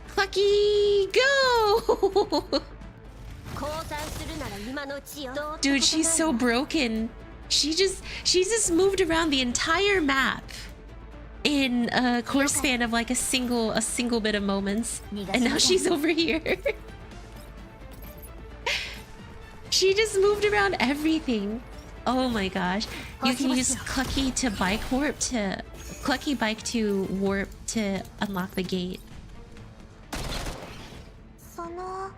Clucky, go! Dude, she's so broken. She just moved around the entire map in a course span of like a single bit of moments, and now she's over here. She just moved around everything. Oh my gosh. You can use Clucky to bike warp to... Clucky bike to warp to unlock the gate. Sono.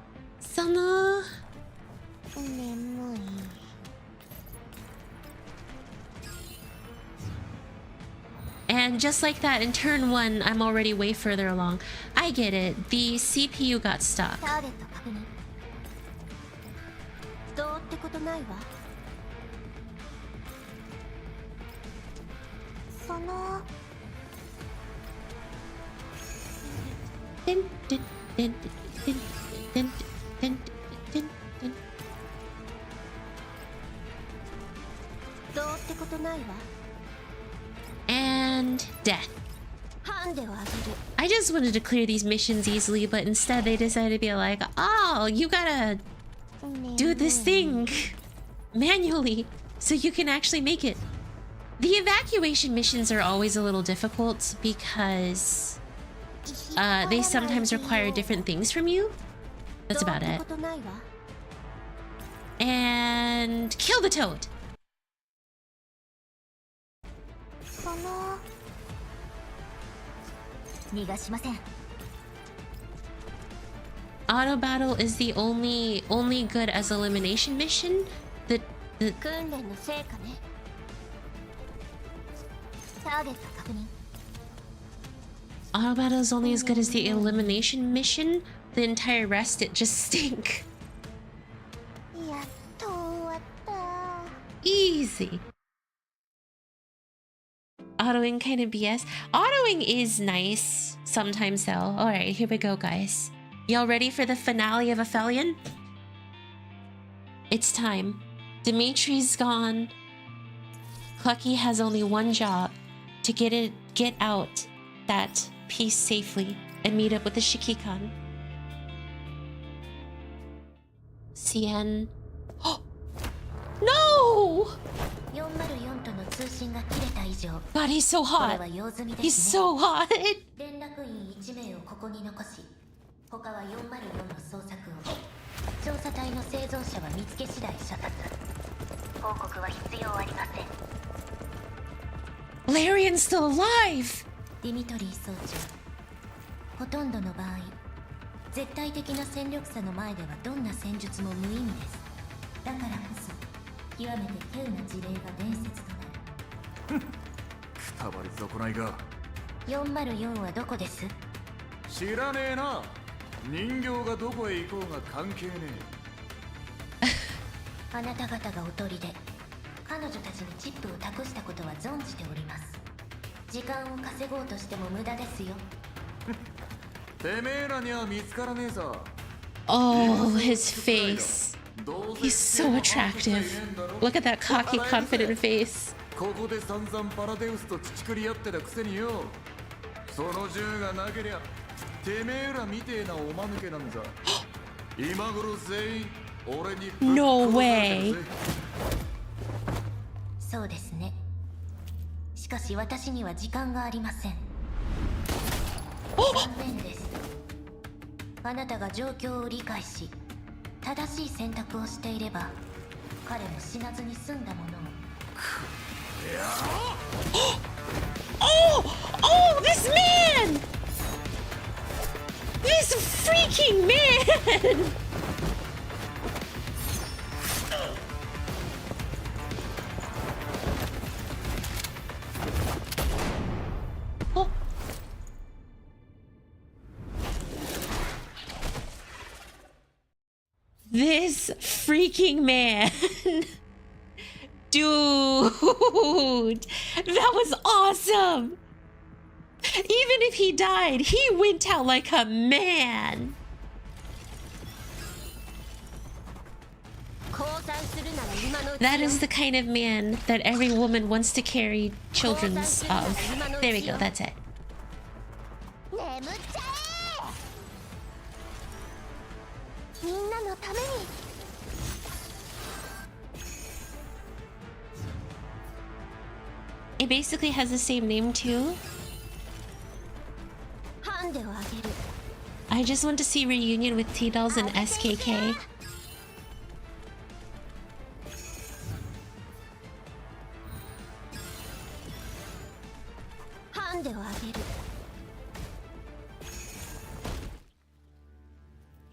And just like that, in turn 1, I'm already way further along. I get it. The CPU got stuck. And death. I just wanted to clear these missions easily, but instead they decided to be like, oh, you gotta do this thing manually so you can actually make it. The evacuation missions are always a little difficult because they sometimes require different things from you. That's about it. And kill the toad. Auto battle is the only good as elimination mission. The auto battle is only as good as the elimination mission. The entire rest, it just stink. Easy. Autoing kind of BS. Autoing is nice sometimes though. Alright, here we go, guys. Y'all ready for the finale of Aphelion? It's time. Dmitry's gone. Clucky has only one job. to get out that piece safely and meet up with the Shikikan. CN. Oh no! 404との通信が切れた以上、 God, he's so これ hot. は用済みで He's すね。 so hot. 連絡員1名をここに残し、他は404の捜索を。調査隊の生存者は見つけ次第射殺。報告は必要ありません。 Larian's still alive. ディミトリー総長、ほとんどの場合、絶対的な戦力差の前ではどんな戦術も無意味です。だからこそ極めて稀有な事例が伝説となる。くたばり損ないが。404はどこです？知らねえな。人形がどこへ行こうが関係ねあなた方がおとりで彼女たちにチップを託したことは存じております。時間を稼ごうとしても無駄ですよ。え。てめえらには見つからねえさ。 Oh, his face. He's so attractive. Look at that cocky, confident face. ここで散々パラデウスと乳くり合ってたくせによ。その銃がなけりゃてめえらみてえなおまぬけなんざ今頃全員俺にぶっ No 殺されてる way. ぜ。そうですね。しかし私には時間がありません。残念です。あなたが状況を理解し正しい選択をしていれば彼も死なずに済んだものを。 Oh! Oh, this man! This freaking man! Oh. This freaking man. Dude, that was awesome. Even if he died, he went out like a man. That is the kind of man that every woman wants to carry children's of. There we go, that's it. It basically has the same name too. I just want to see reunion with T-Dolls and SKK.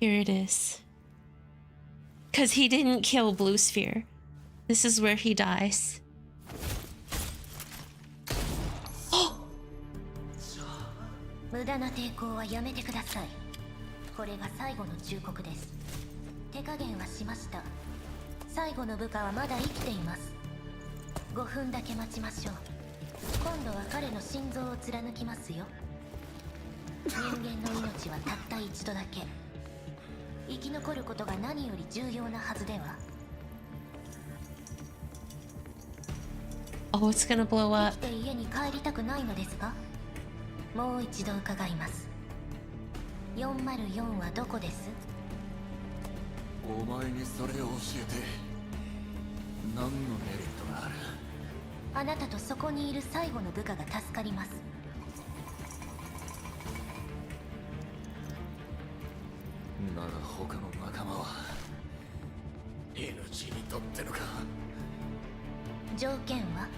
Here it is. Cause he didn't kill Blusphere. This is where he dies. 無駄な抵抗はやめてください。これが最後の忠告です。手加減はしました。最後の部下はまだ生きています。5分だけ待ちましょう。今度は彼の心臓を貫きますよ。人間の命はたった一度だけ。生き残ることが何より重要なはずでは。 Oh, it's gonna blow 生 up. きて家に帰りたくないのですか？もう一度伺います。404はどこです？お前にそれを教えて何のメリットがある？あなたとそこにいる最後の部下が助かります。なら他の仲間は命にとってのか？条件は？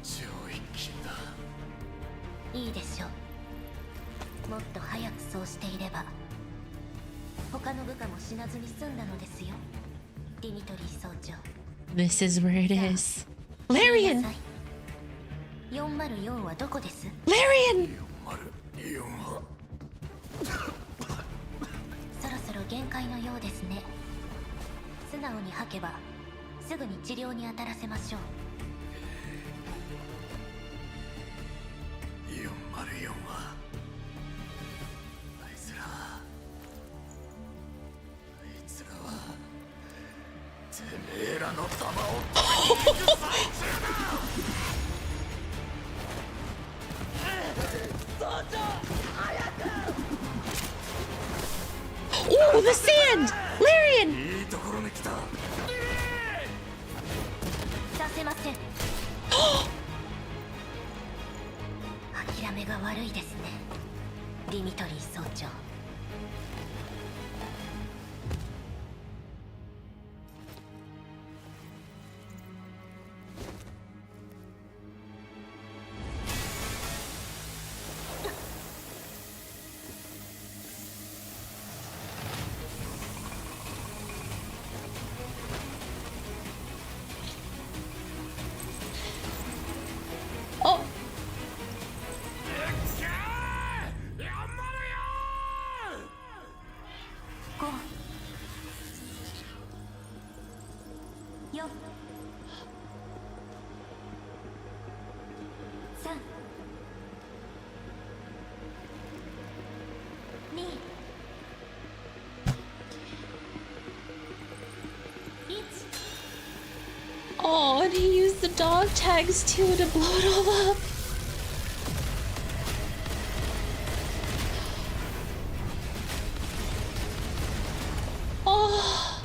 上一金だ。いいでしょう。もっと早くそうしていれば他の部下も死なずに済んだのですよ。ディミトリー総長。 This is where it is. Larian! 404はどこです？ Larian! 404はそろそろ限界のようですね。素直に吐けばすぐに治療に当たらせましょう。404はあいつらはめえらの玉を取りに行く最中だ。 Oh, the sand! Larian! いいところに来た。させません。諦めが悪いですね、ディミトリー総長。Oh! 5、4、3、2、1。 Oh, and he used the dog tags too to blow it all up. Oh.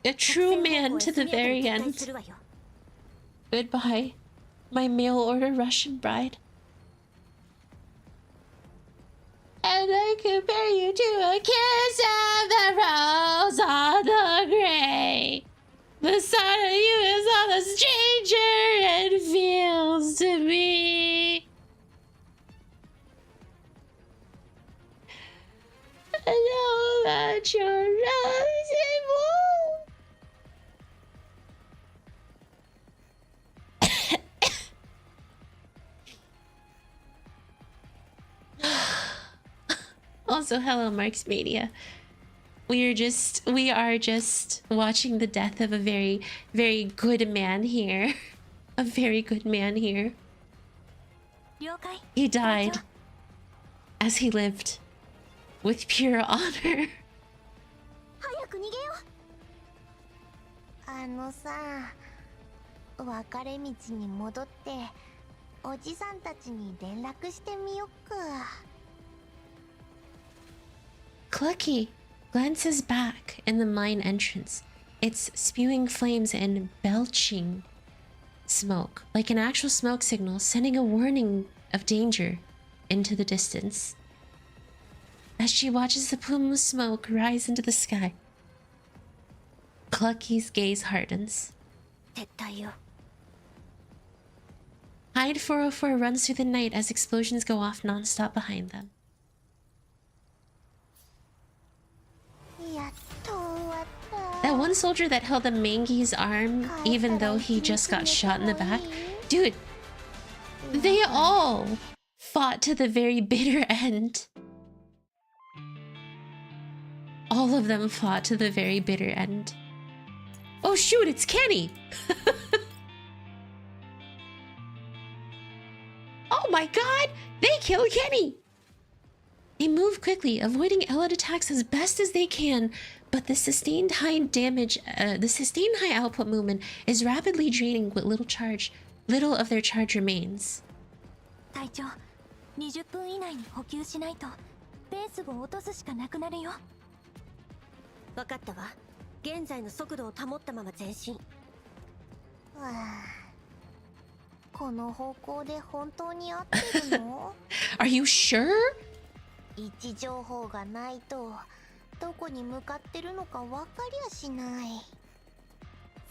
A true man to the very end. Goodbye, my mail-order Russian bride. And I compare you to a kiss of the rose on the grave. The sight of you is all a stranger and feels to me. I know that you're rising moon. Also, hello, Marks Media. We are just watching the death of a very, very good man here. A very good man here. He died as he lived with pure honor. あのさ、別れ道に戻っておじさんたちに連絡してみよっか。 Clucky glances back in the mine entrance. It's spewing flames and belching smoke, like an actual smoke signal, sending a warning of danger into the distance. As she watches the plume of smoke rise into the sky, Clucky's gaze hardens. Hide 404 runs through the night as explosions go off non-stop behind them. That one soldier that held the Mangi's arm, even though he just got shot in the back. Dude, they all fought to the very bitter end. All of them fought to the very bitter end. Oh shoot, it's Kenny! Oh my god! They killed Kenny! They move quickly, avoiding ELID attacks as best as they can, but the sustained high output movement is rapidly draining what little of their charge remains. 隊長、20分以内に補給しないとペースを落とすしかなくなるよ。分かったわ。現在の速度を保ったまま前進。この方向で本当に合ってるの？ Are you sure? 位置情報がないとどこに向かってるのか分かりゃしない。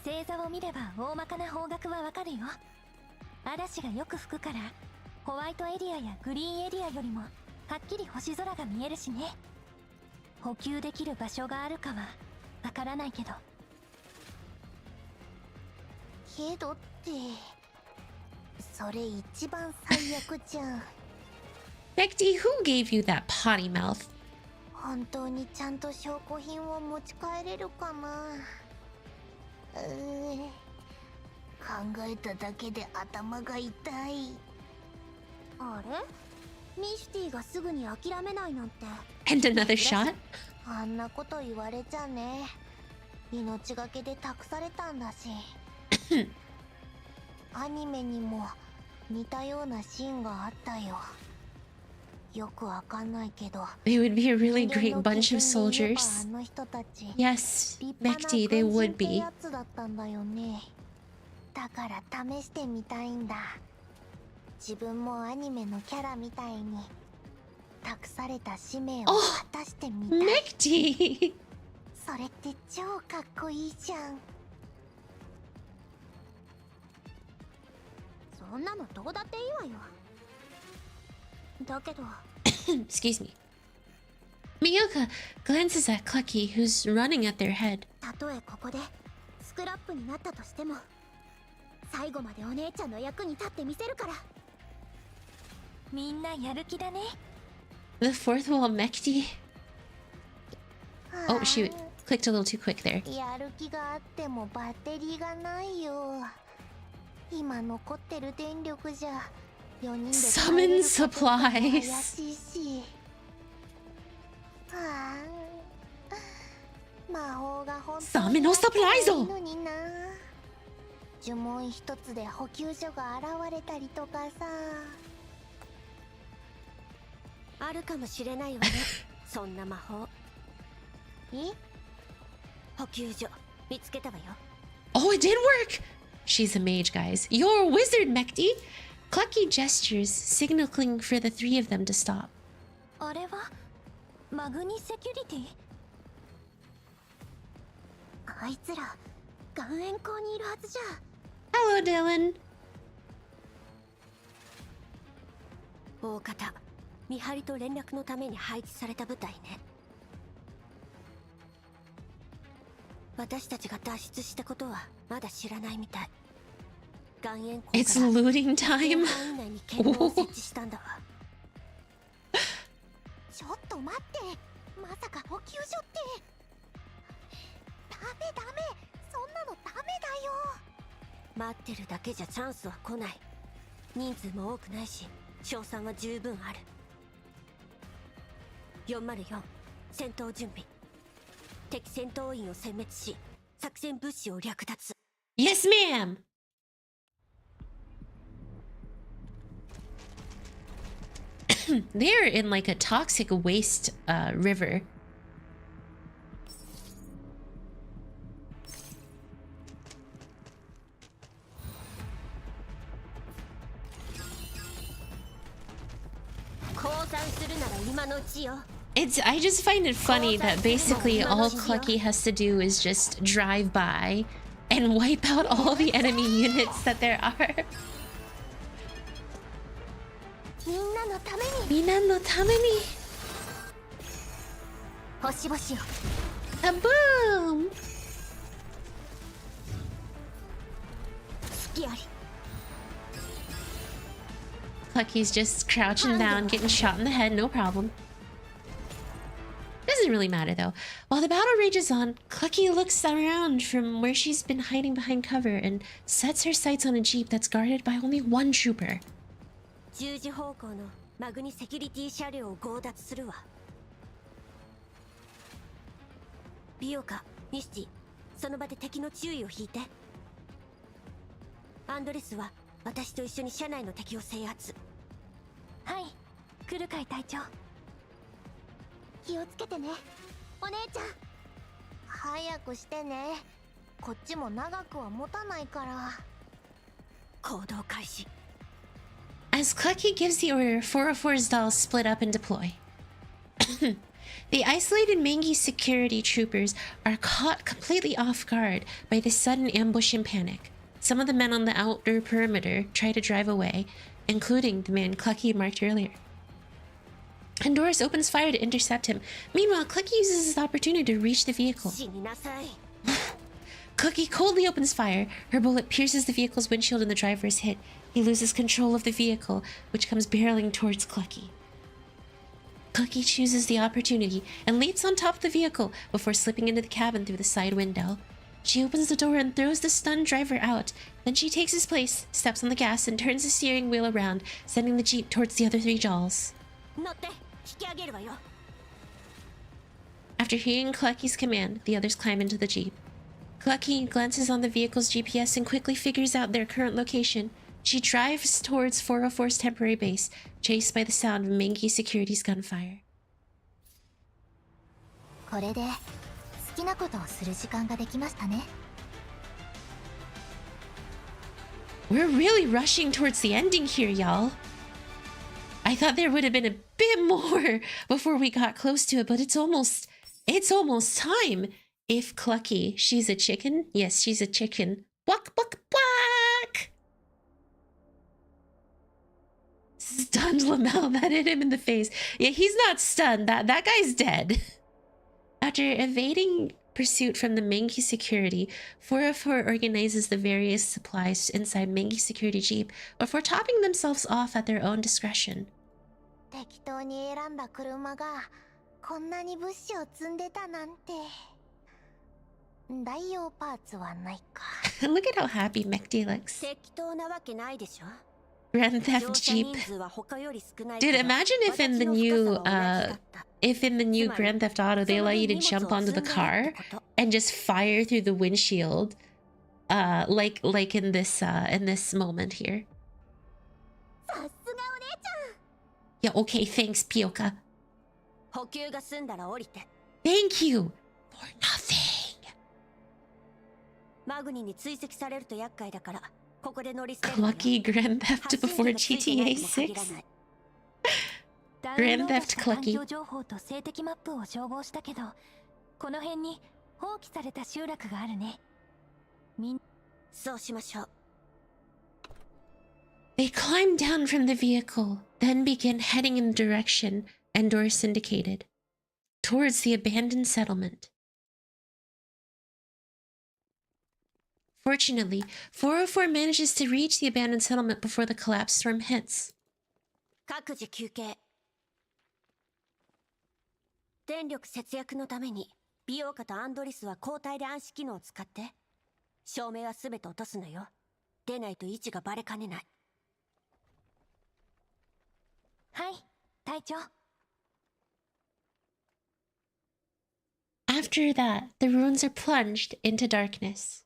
星座を見れば大まかな方角は分かるよ。嵐がよく吹くからホワイトエリアやグリーンエリアよりもはっきり星空が見えるしね。補給できる場所があるかはわからないけど。けどってそれ一番最悪じゃん。Mechty, who gave you that potty mouth? 本当にちゃんと証拠品を持ち帰れるかな。考えただけで頭が痛い。あれ、ミシュティがすぐに諦めないなんて。 And another shot? あんなこと言われちゃね。命がけで託されたんだし。アニメにも似たようなシーンがあったよ。よくわかんないけど。They would be a really great bunch of soldiers. あの人たち Yes, 立派な Mechty, they 軍人 would って be. やつだったんだよね。だから試してみたいんだ。自分もアニメのキャラみたいに託された使命を果たしてみたい。Mechty! それって超かっこいいじゃん。そんなのどうだっていいわよ。だけど Excuse me. Miyoka glances at Clucky, who's running at their head. たとえここでスクラップになったとしても、最後までお姉ちゃんの役に立ってみせるから。みんなやる気だね。 The fourth wall, Mechty. Oh, shoot. Clicked a little too quick there. やる気があってもバッテリーがないよ。今残ってる電力じゃ4人で Summon supplies. 怪しいし。魔法が本当 Summon に no あったらいい supplies! のにな。呪文一つで補給所が現れたりとかさ。あるかもしれないわね。そんな魔法。補給所見つけたわよ。 Oh, it did work! She's a mage, guys. You're a wizard, Mechty! Clucky gestures, signaling for the three of them to stop. あれはマグニセキュリティ。あいつら岩塩港にいるはずじゃ。 Hello, Dylan. 大方見張りと連絡のために配置された部隊ね。私たちが脱出したことはまだ知らないみたい。岩塩港 It's から looting 1 time. 範囲内に検問を設置したんだわ。ちょっと待って、まさか補給所って。ダメダメ、そんなのダメだよ。待ってるだけじゃチャンスは来ない。人数も多くないし勝算は十分ある。404戦闘準備。敵戦闘員を殲滅し作戦物資を略奪。 Yes, ma'am! They're in like a toxic waste river. I just find it funny that basically all Clucky has to do is just drive by and wipe out all the enemy units that there are. みんなのために。 Minan no tameni. 星々を。 Kaboom! 好きあり。 Clucky's just crouching down, getting shot in the head, no problem. Doesn't really matter though. While the battle rages on, Clucky looks around from where she's been hiding behind cover and sets her sights on a jeep that's guarded by only one trooper. 10時方向のマグニセキュリティ車両を強奪するわ。ビオカ、ミシティ、その場で敵の注意を引いて。アンドレスは私と一緒に車内の敵を制圧。はい、クルカイ隊長。気をつけてね、お姉ちゃん。早くしてね。こっちも長くは持たないから。行動開始。 As Clucky gives the order, 404's dolls split up and deploy. The isolated Mangi security troopers are caught completely off guard by this sudden ambush and panic. Some of the men on the outer perimeter try to drive away, including the man Clucky marked earlier. and Doris opens fire to intercept him. Meanwhile, Clucky uses this opportunity to reach the vehicle. 死になさい Clucky coldly opens fire. Her bullet pierces the vehicle's windshield and the driver is hit. He loses control of the vehicle, which comes barreling towards Clucky. Clucky chooses the opportunity and leaps on top of the vehicle before slipping into the cabin through the side window. She opens the door and throws the stunned driver out. Then she takes his place, steps on the gas, and turns the steering wheel around, sending the jeep towards the other 3 dolls. 乗って引き上げるわよ After hearing Clucky's command, the others climb into the jeep. Clucky glances on the vehicle's GPS and quickly figures out their current location. She drives towards 404's temporary base, chased by the sound of Mengi Security's gunfire. これで好きなことをする時間ができましたね We're really rushing towards the ending here, y'all. I thought there would have been a bit more before we got close to it, but it's almost time. If Clucky, she's a chicken? Yes, she's a chicken. Buck, buck, buck! Stunned Lamel, that hit him in the face. Yeah, he's not stunned. That guy's dead. After evading pursuit from the Mengi Security, 404 organizes the various supplies inside Mengi Security Jeep before topping themselves off at their own discretion. 適当に選んだ車がこんなに物資を積んでたなんて代用パーツはないか Look at how happy Mechty looks. 適当なわけないでしょ Grand Theft 乗車 Jeep. 人数は他より少ない Dude, けど imagine if in the 私の new 深さは同じだった if in the new Grand Theft Auto they allow you to jump onto the car and just fire through the windshield, like in this moment here. さすがお姉ちゃん Yeah, okay, thanks, Pioka. 補給が済んだら降りて Thank you for nothing. マグニに追跡されると厄介だからここで乗り捨てるわよ Clucky Grand Theft before GTA 6. Grand Theft Clucky. 環境情報と静的マップを照合したけどこの辺に放棄された集落があるねそうしましょう They climb down from the vehicle, then begin heading in the direction Endorse indicated, towards the abandoned settlement. Fortunately, 404 manages to reach the abandoned settlement before the collapsed storm hits. 各自休憩電力節約のために美容家とアンドリスは交代で暗視機能を使って照明は全て落とすのよ出ないと位置がバレかねないはい隊長 After that, the ruins are plunged into darkness.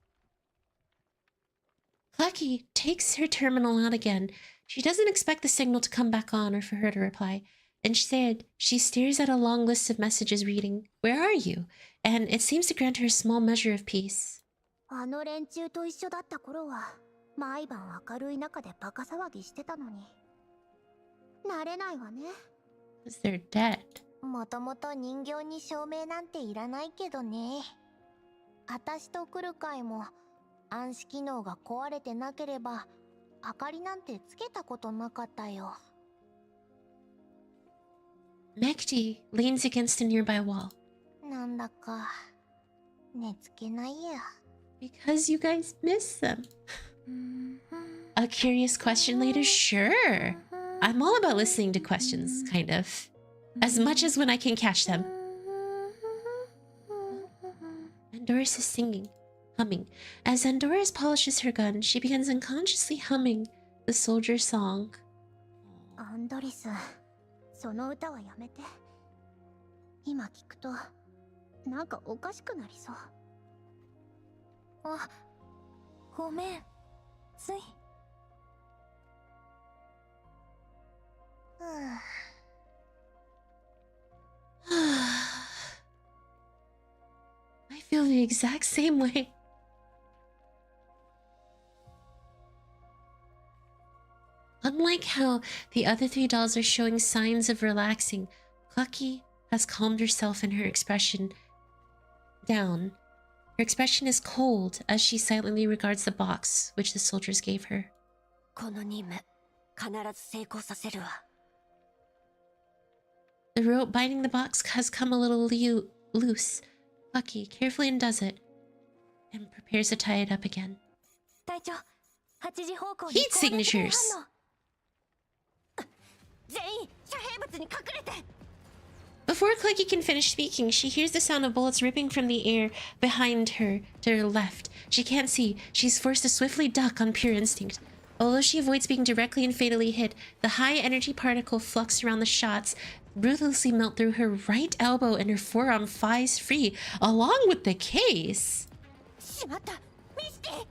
Clucky takes her terminal out again. She doesn't expect the signal to come back on or for her to reply. Instead, she stares at a long list of messages reading, "Where are you?" And it seems to grant her a small measure of peace. あの連中と一緒だった頃は毎晩明るい中でバカ騒ぎしてたのに慣れないわね Because they're dead. もともと人形に照明なんていらないけどねあたしとクルカイも暗視機能が壊れてなければ明かりなんてつけたことなかったよ Mechty leans against a nearby wall. なんだか寝つけないや Because you guys miss them. A curious question later? Sure. I'm all about listening to questions, kind of. As much as when I can catch them. Andoris is singing, humming. As Andoris polishes her gun, she begins unconsciously humming the soldier song. アンドリスその歌はやめて今聞くとなんかおかしくなりそうあごめんついI feel the exact same way. Unlike how the other 3 dolls are showing signs of relaxing, Clucky has calmed herself and her expression down. Her expression is cold as she silently regards the box which the soldiers gave her. この任務必ず成功させるわ The rope binding the box has come a little loose. Clucky carefully undoes it and prepares to tie it up again. 隊長、8時方向に Heat signatures. 全員遮蔽物に隠れて。 Before Clucky can finish speaking, she hears the sound of bullets ripping from the air behind her to her left. She can't see. She's forced to swiftly duck on pure instinct. Although she avoids being directly and fatally hit, the high-energy particle flux around the shots ruthlessly melt through her right elbow and her forearm flies free, along with the case. しまった、ミスティ。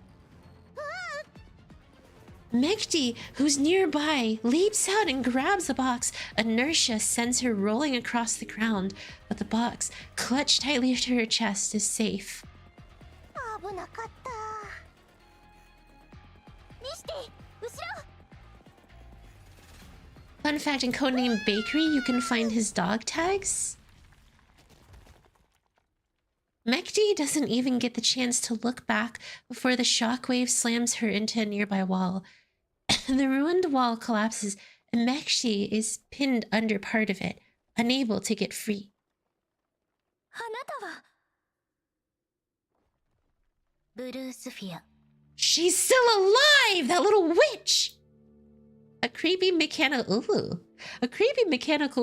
Mechty, who's nearby, leaps out and grabs the box. Inertia sends her rolling across the ground, but the box, clutched tightly to her chest, is safe. 危なかった。ミスティ、後ろ。 Fun fact, in codename Bakery, you can find his dog tags. Mechty doesn't even get the chance to look back before the shockwave slams her into a nearby wall. The ruined wall collapses, and Mechty is pinned under part of it, unable to get free. あなたは。ブルースフィア。 She's still alive! That little witch! A creepy mechanical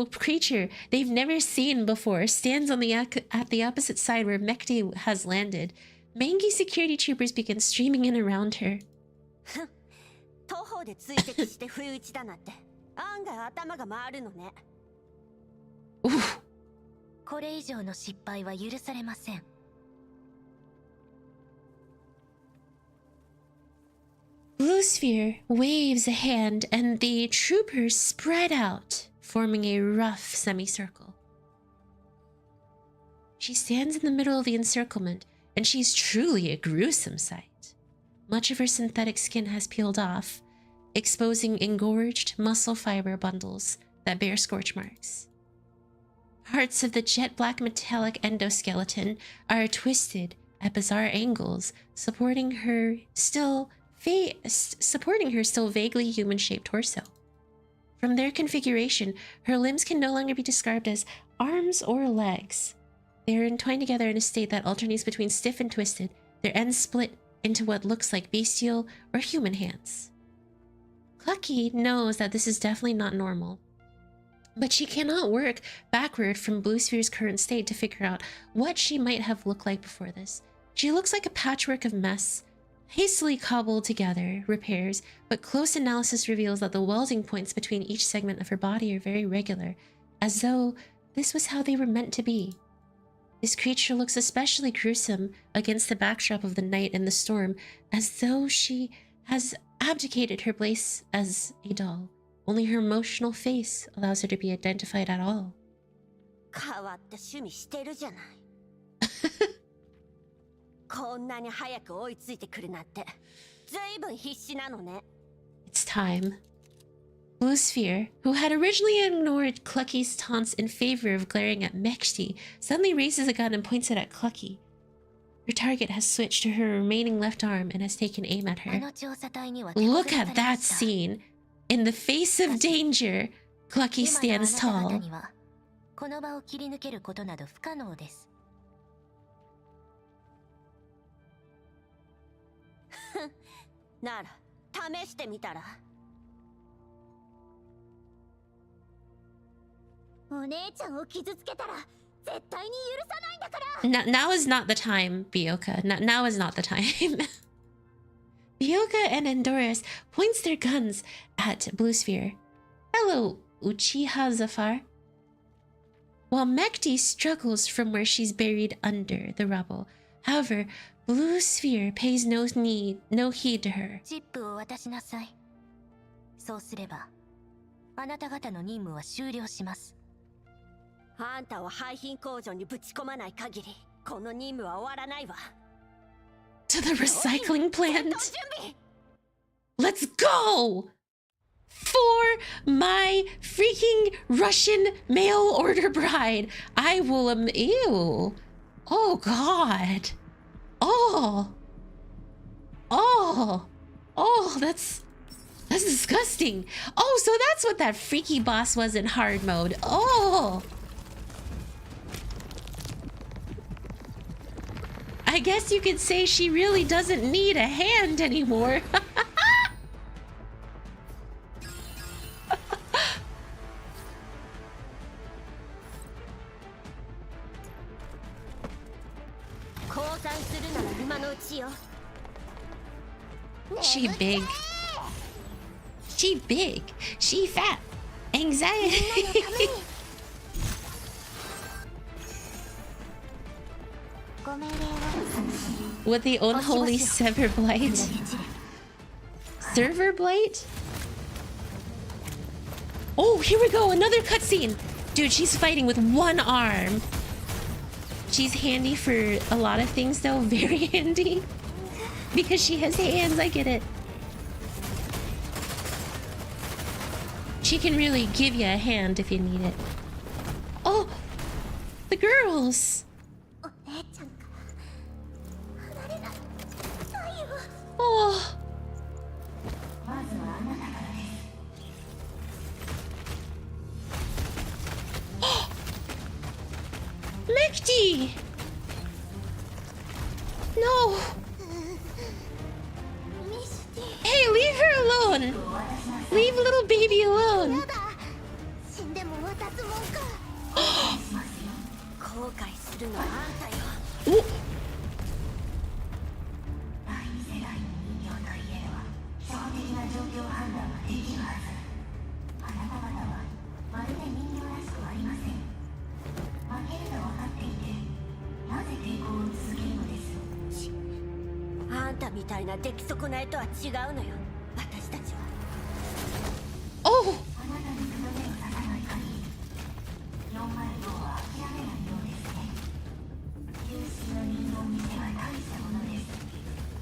creature they've never seen before stands on at the opposite side where Mechty has landed. Mangy security troopers begin streaming in around her. 徒歩で追跡して不意打ちだなんて案外頭が回るのね。これ以上の失敗は許されません。Blusphere waves a hand and the troopers spread out, forming a rough semicircle. She stands in the middle of the encirclement, and she's truly a gruesome sight. Much of her synthetic skin has peeled off, exposing engorged muscle fiber bundles that bear scorch marks. Parts of the jet black metallic endoskeleton are twisted at bizarre angles, supporting her still vaguely human-shaped torso. From their configuration, her limbs can no longer be described as arms or legs. They are entwined together in a state that alternates between stiff and twisted, their ends split into what looks like bestial or human hands. Clucky knows that this is definitely not normal, but she cannot work backward from Blusphere's current state to figure out what she might have looked like before this. She looks like a patchwork of mess, hastily cobbled together repairs, but close analysis reveals that the welding points between each segment of her body are very regular, as though this was how they were meant to be. This creature looks especially gruesome against the backdrop of the night and the storm, as though she has abdicated her place as a doll. Only her emotional face allows her to be identified at all. 変わった趣味してるじゃない。こんなに早く追いついてくるなんて、ずいぶん必死なのね。It's time. Blusphere, who had originally ignored Clucky's taunts in favor of glaring at Mechty, suddenly raises a gun and points it at Clucky. Her target has switched to her remaining left arm and has taken aim at her. Look at that scene. In the face of danger, Clucky stands tall. この場を切り抜けることなど不可能です。なら試してみたら。お姉ちゃんを傷つけたら絶対に許さないんだから。Now is not the time, Bioka. Now is not the time. Bioka and Endoris points their guns at Blusphere. Hello, Uchiha Zafar. While Mechty struggles from where she's buried under the rubble. However, Blusphere pays no heed to her. チップを渡しなさい。そうすれば、あなた方の任務は終了します。あんたを廃品工場にぶち込まない限り、この任務は終わらないわ。To the recycling plant. Let's go! For my freaking Russian mail order bride, I will ew. Oh God. Oh, that's That's disgusting. Oh, so that's what that freaky boss was in hard mode. Oh. I guess you could say she really doesn't need a hand anymore. She big. She big. She fat. Anxiety. With the unholy sever blight. Server blight? Oh, here we go. Another cutscene. Dude, she's fighting with one arm. She's handy for a lot of things, though. Very handy. Because she has hands. I get it. She can really give you a hand if you need it. Oh, the girls. Oh. Mechty! No! Hey, leave her alone! Leave little baby alone! Ooh. Oh!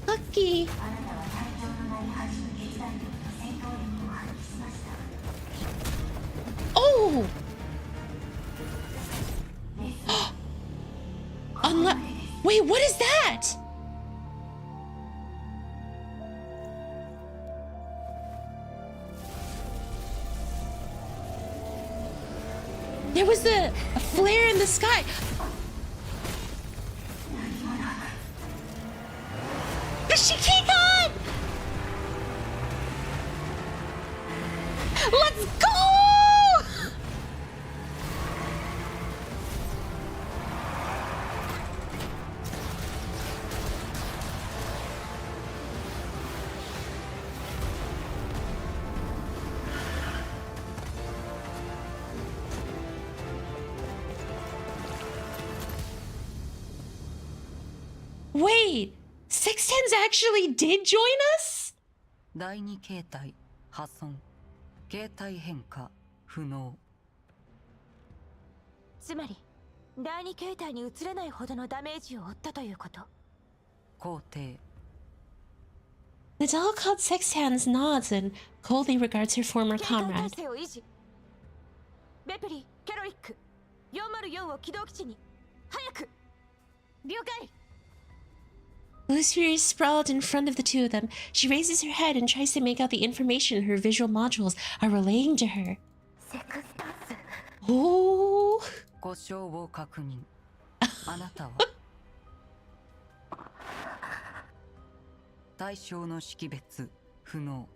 Clucky! Oh! Wait, what is that? There was a flare in the sky. The Shikikan! Let's go! Wait, Sextens actually did join us? 第二形態破損形態変化不能つまり第二形態に移れないほどのダメージを負ったということ。肯定 The doll called Sextans nods and coldly regards her former 警戒 comrade. 態勢を維持。ベプリ、ケロリック、404を起動基地に。早く。了解。Blusphere is sprawled in front of the two of them. She raises her head and tries to make out the information her visual modules are relaying to her. Oh! 故障を確認あなたは対象の識別不能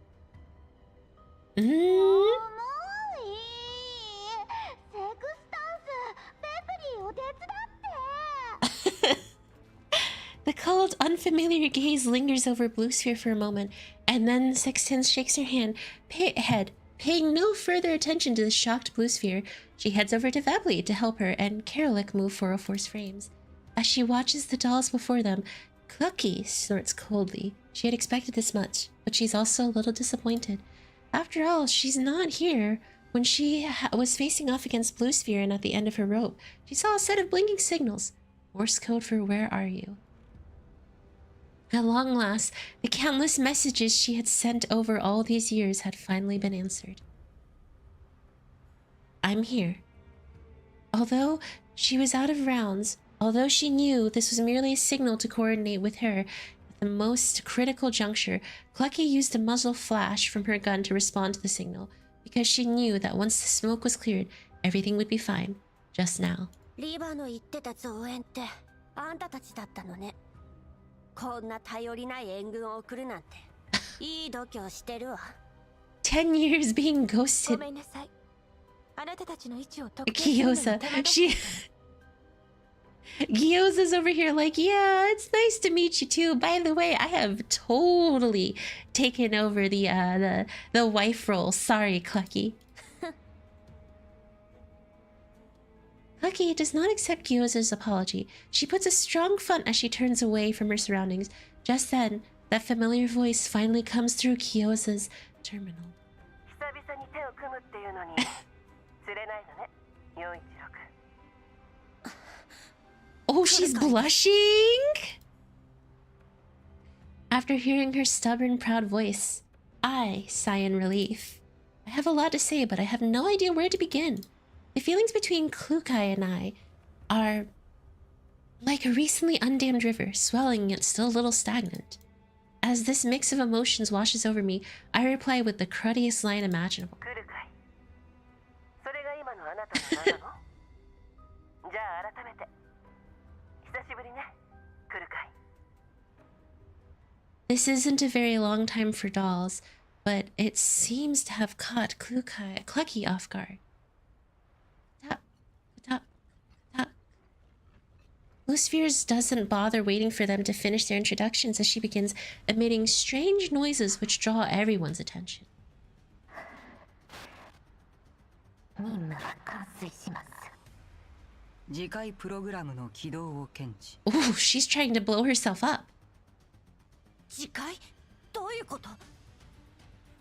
The cold, unfamiliar gaze lingers over Blusphere for a moment, and then Sextens shakes her head. Paying no further attention to the shocked Blusphere, she heads over to Vabli to help her and Karalik move 404's frames. As she watches the dolls before them, Clucky snorts coldly. She had expected this much, but she's also a little disappointed. After all, she's not here. When she was facing off against Blusphere and at the end of her rope, she saw a set of blinking signals. Morse code for "Where are you?" At long last, the countless messages she had sent over all these years had finally been answered. I'm here. Although she was out of rounds, although she knew this was merely a signal to coordinate with her, the most critical juncture, Clucky used a muzzle flash from her gun to respond to the signal, because she knew that once the smoke was cleared, everything would be fine. Just now. リーバーの言ってた増援ってあんたたちだったのね。こんな頼りない援軍を送るなんていい度胸してるわ。10 years being ご ghosted. めんなさい。あなたたちの位置を特定するのに手 Gyoza. 間取っ She... Gyoza's over here like, yeah, it's nice to meet you too. By the way, I have totally taken over the wife role. Sorry, Clucky. Clucky does not accept Gyoza's apology. She puts a strong front as she turns away from her surroundings. Just then, that familiar voice finally comes through Gyoza's terminal. 久々に手を組むっていうのに釣れないのね。416。 Oh, she's blushing? After hearing her stubborn, proud voice, I sigh in relief. I have a lot to say, but I have no idea where to begin. The feelings between Klukai and I are like a recently undammed river, swelling yet still a little stagnant. As this mix of emotions washes over me, I reply with the cruddiest line imaginable. 来るかい。それが今のあなたの名なの？じゃあ改めて。久しぶりね。来るかい。This isn't a very long time for dolls, but it seems to have caught Clucky off guard. Tap, tap, tap. Blusphere doesn't bother waiting for them to finish their introductions as she begins emitting strange noises which draw everyone's attention. 任務は完遂します。次回プログラムの起動を検知。 Ooh, she's trying to blow herself up. 次回？どういうこと？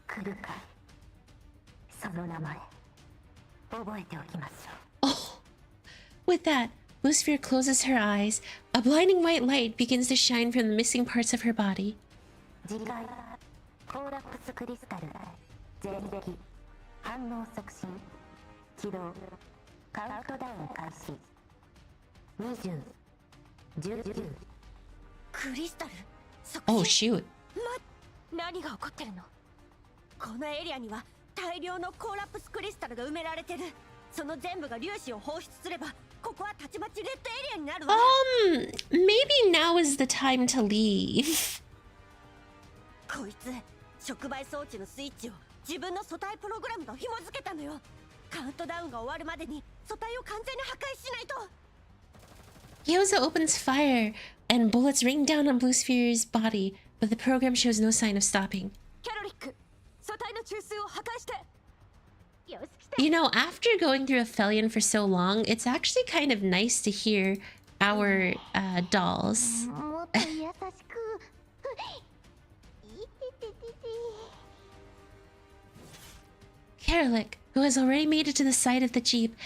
来るかい。その名前覚えておきましょう。 Oh, with that, Blusphere closes her eyes. A blinding white light begins to shine from the missing parts of her body. 次回コーラプスクリスタル全撃反応促進起動カウントダウン開始2010クリスタル促進 Oh, shoot. 何が起こってるの？このエリアには大量のコーラプスクリスタルが埋められてる。その全部が粒子を放出すればここはたちまちレッドエリアになるわ。Maybe now is the time to leave. こいつ触媒装置のスイッチを自分の素体プログラムと紐付けたのよ。カウントダウンが終わるまでに素体を完全に破壊しないと。 Gyoza opens fire, and bullets rain down on Blusphere's body, but the program shows no sign of stopping. キャロリック素体の中枢を破壊して。よし来て。 You know, after going through Aphelion for so long, it's actually kind of nice to hear our dolls. もっと優しく。Karalik, who has already made it to the side of the jeep,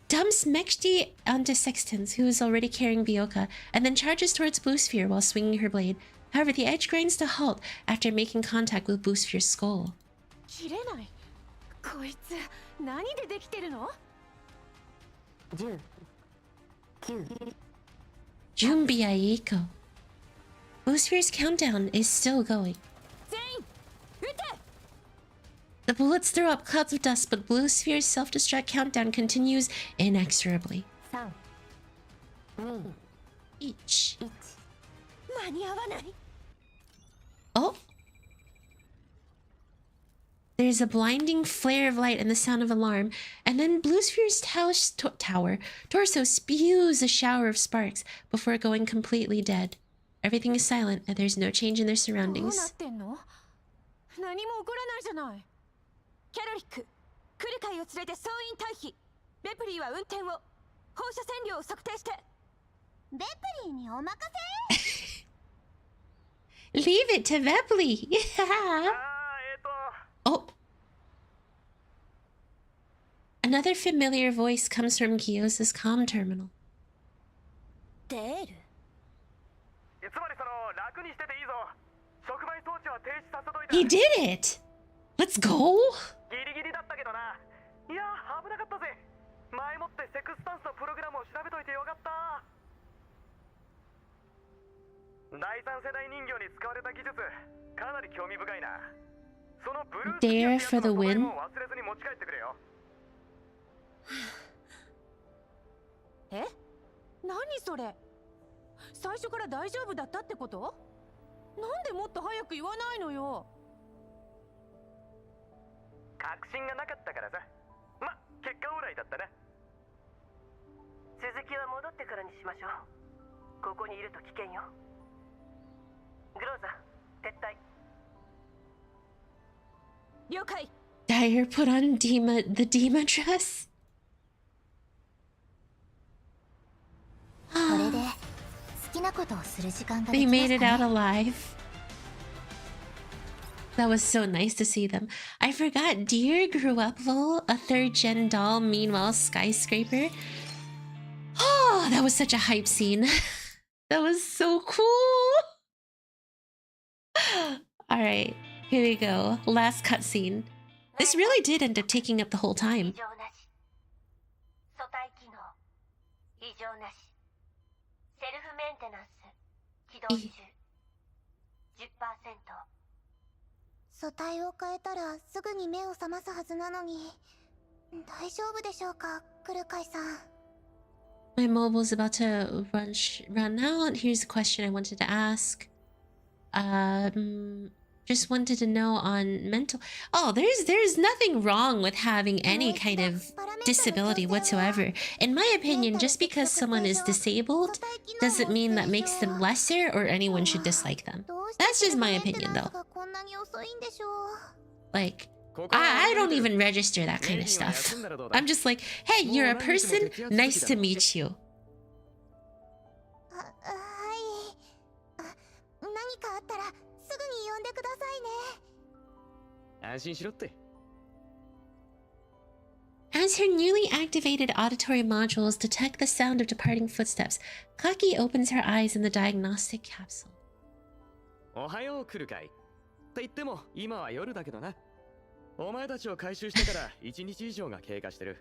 dumps Mechty onto Sextans, who is already carrying Bioka, and then charges towards Blusphere while swinging her blade. However, the edge grinds to halt after making contact with Blusphere's skull. 切れない。こいつ何でできてるの？10、9。 Jumbi Aiko. Blusphere's countdown is still going. 全員撃て。 The bullets throw up clouds of dust, but Blusphere's self-destruct countdown continues inexorably. 3、2、Each. 1。間に合わない。 Oh! There's a blinding flare of light and the sound of alarm, and then Blusphere's torso spews a shower of sparks before going completely dead. Everything is silent, and there's no change in their どうなっ surroundings. てんの？何も起こらないじゃない。キャロリック、クルカイを連れて総員退避。ベプリーは運転を。放射線量を測定して。ベプリーにお任せ。 Leave it to Vepli! Oh! Another familiar voice comes from Gyoza's comm terminal. デール。つまり楽にしてていいぞ。触媒装置は停止させといた。 He did it! Let's go! ギリギリだったけどな。いや危なかったぜ。前もってセクスタンスのプログラムを調べといてよかった。第三世代人形に使われた技術、かなり興味深いな。そのブルース Dare for the win. も忘れずに持ち帰ってくれよ。え？何それ？最初から大丈夫だったってこと？なんでもっと早く言わないのよ。確信がなかったからさ。ま、結果オーライだったな。続きは戻ってからにしましょう。ここにいると危険よ。グローザ、撤退。了解。Dyer put on the Dima dress. これで好きなことをする時間がで They きま made し it た out ね。 alive. That was so nice to see them. I forgot Deer grew up lol, a third gen doll, meanwhile skyscraper. Oh, that was such a hype scene. That was so cool. Alright, here we go. Last cutscene. This really did end up taking up the whole time. 異常なし。素体機能異常なし。セルフメンテナンス起動中。10%。素体を変えたらすぐに目を覚ますはずなのに、大丈夫でしょうか、クルカイさん。My mobile's about to run out. Here's a question I wanted to ask. Just wanted to know on mental. Oh, there's nothing wrong with having any kind of disability whatsoever. In my opinion, just because someone is disabled doesn't mean that makes them lesser or anyone should dislike them. That's just my opinion, though. Like, I don't even register that kind of stuff. I'm just like, hey, you're a person. Nice to meet you. はい。何かあったらすぐに呼んでくださいね。安心しろって。 As her newly activated auditory modules detect the sound of departing footsteps, Clucky opens her eyes in the diagnostic capsule. おはよう、来るかい。って言っても今は夜だけどな。お前たちを回収してから1日以上が経過してる。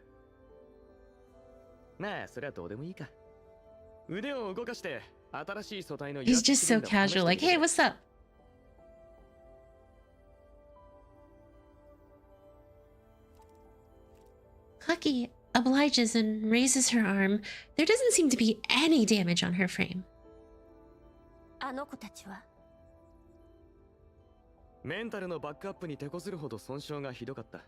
まあ、それはどうでもいいか。腕を動かして新しい素体の He's just so casual, like, hey, what's up? Clucky obliges and raises her arm. There doesn't seem to be any damage on her frame. あの子たちはメンタルのバックアップに手こずるほど損傷がひどかった。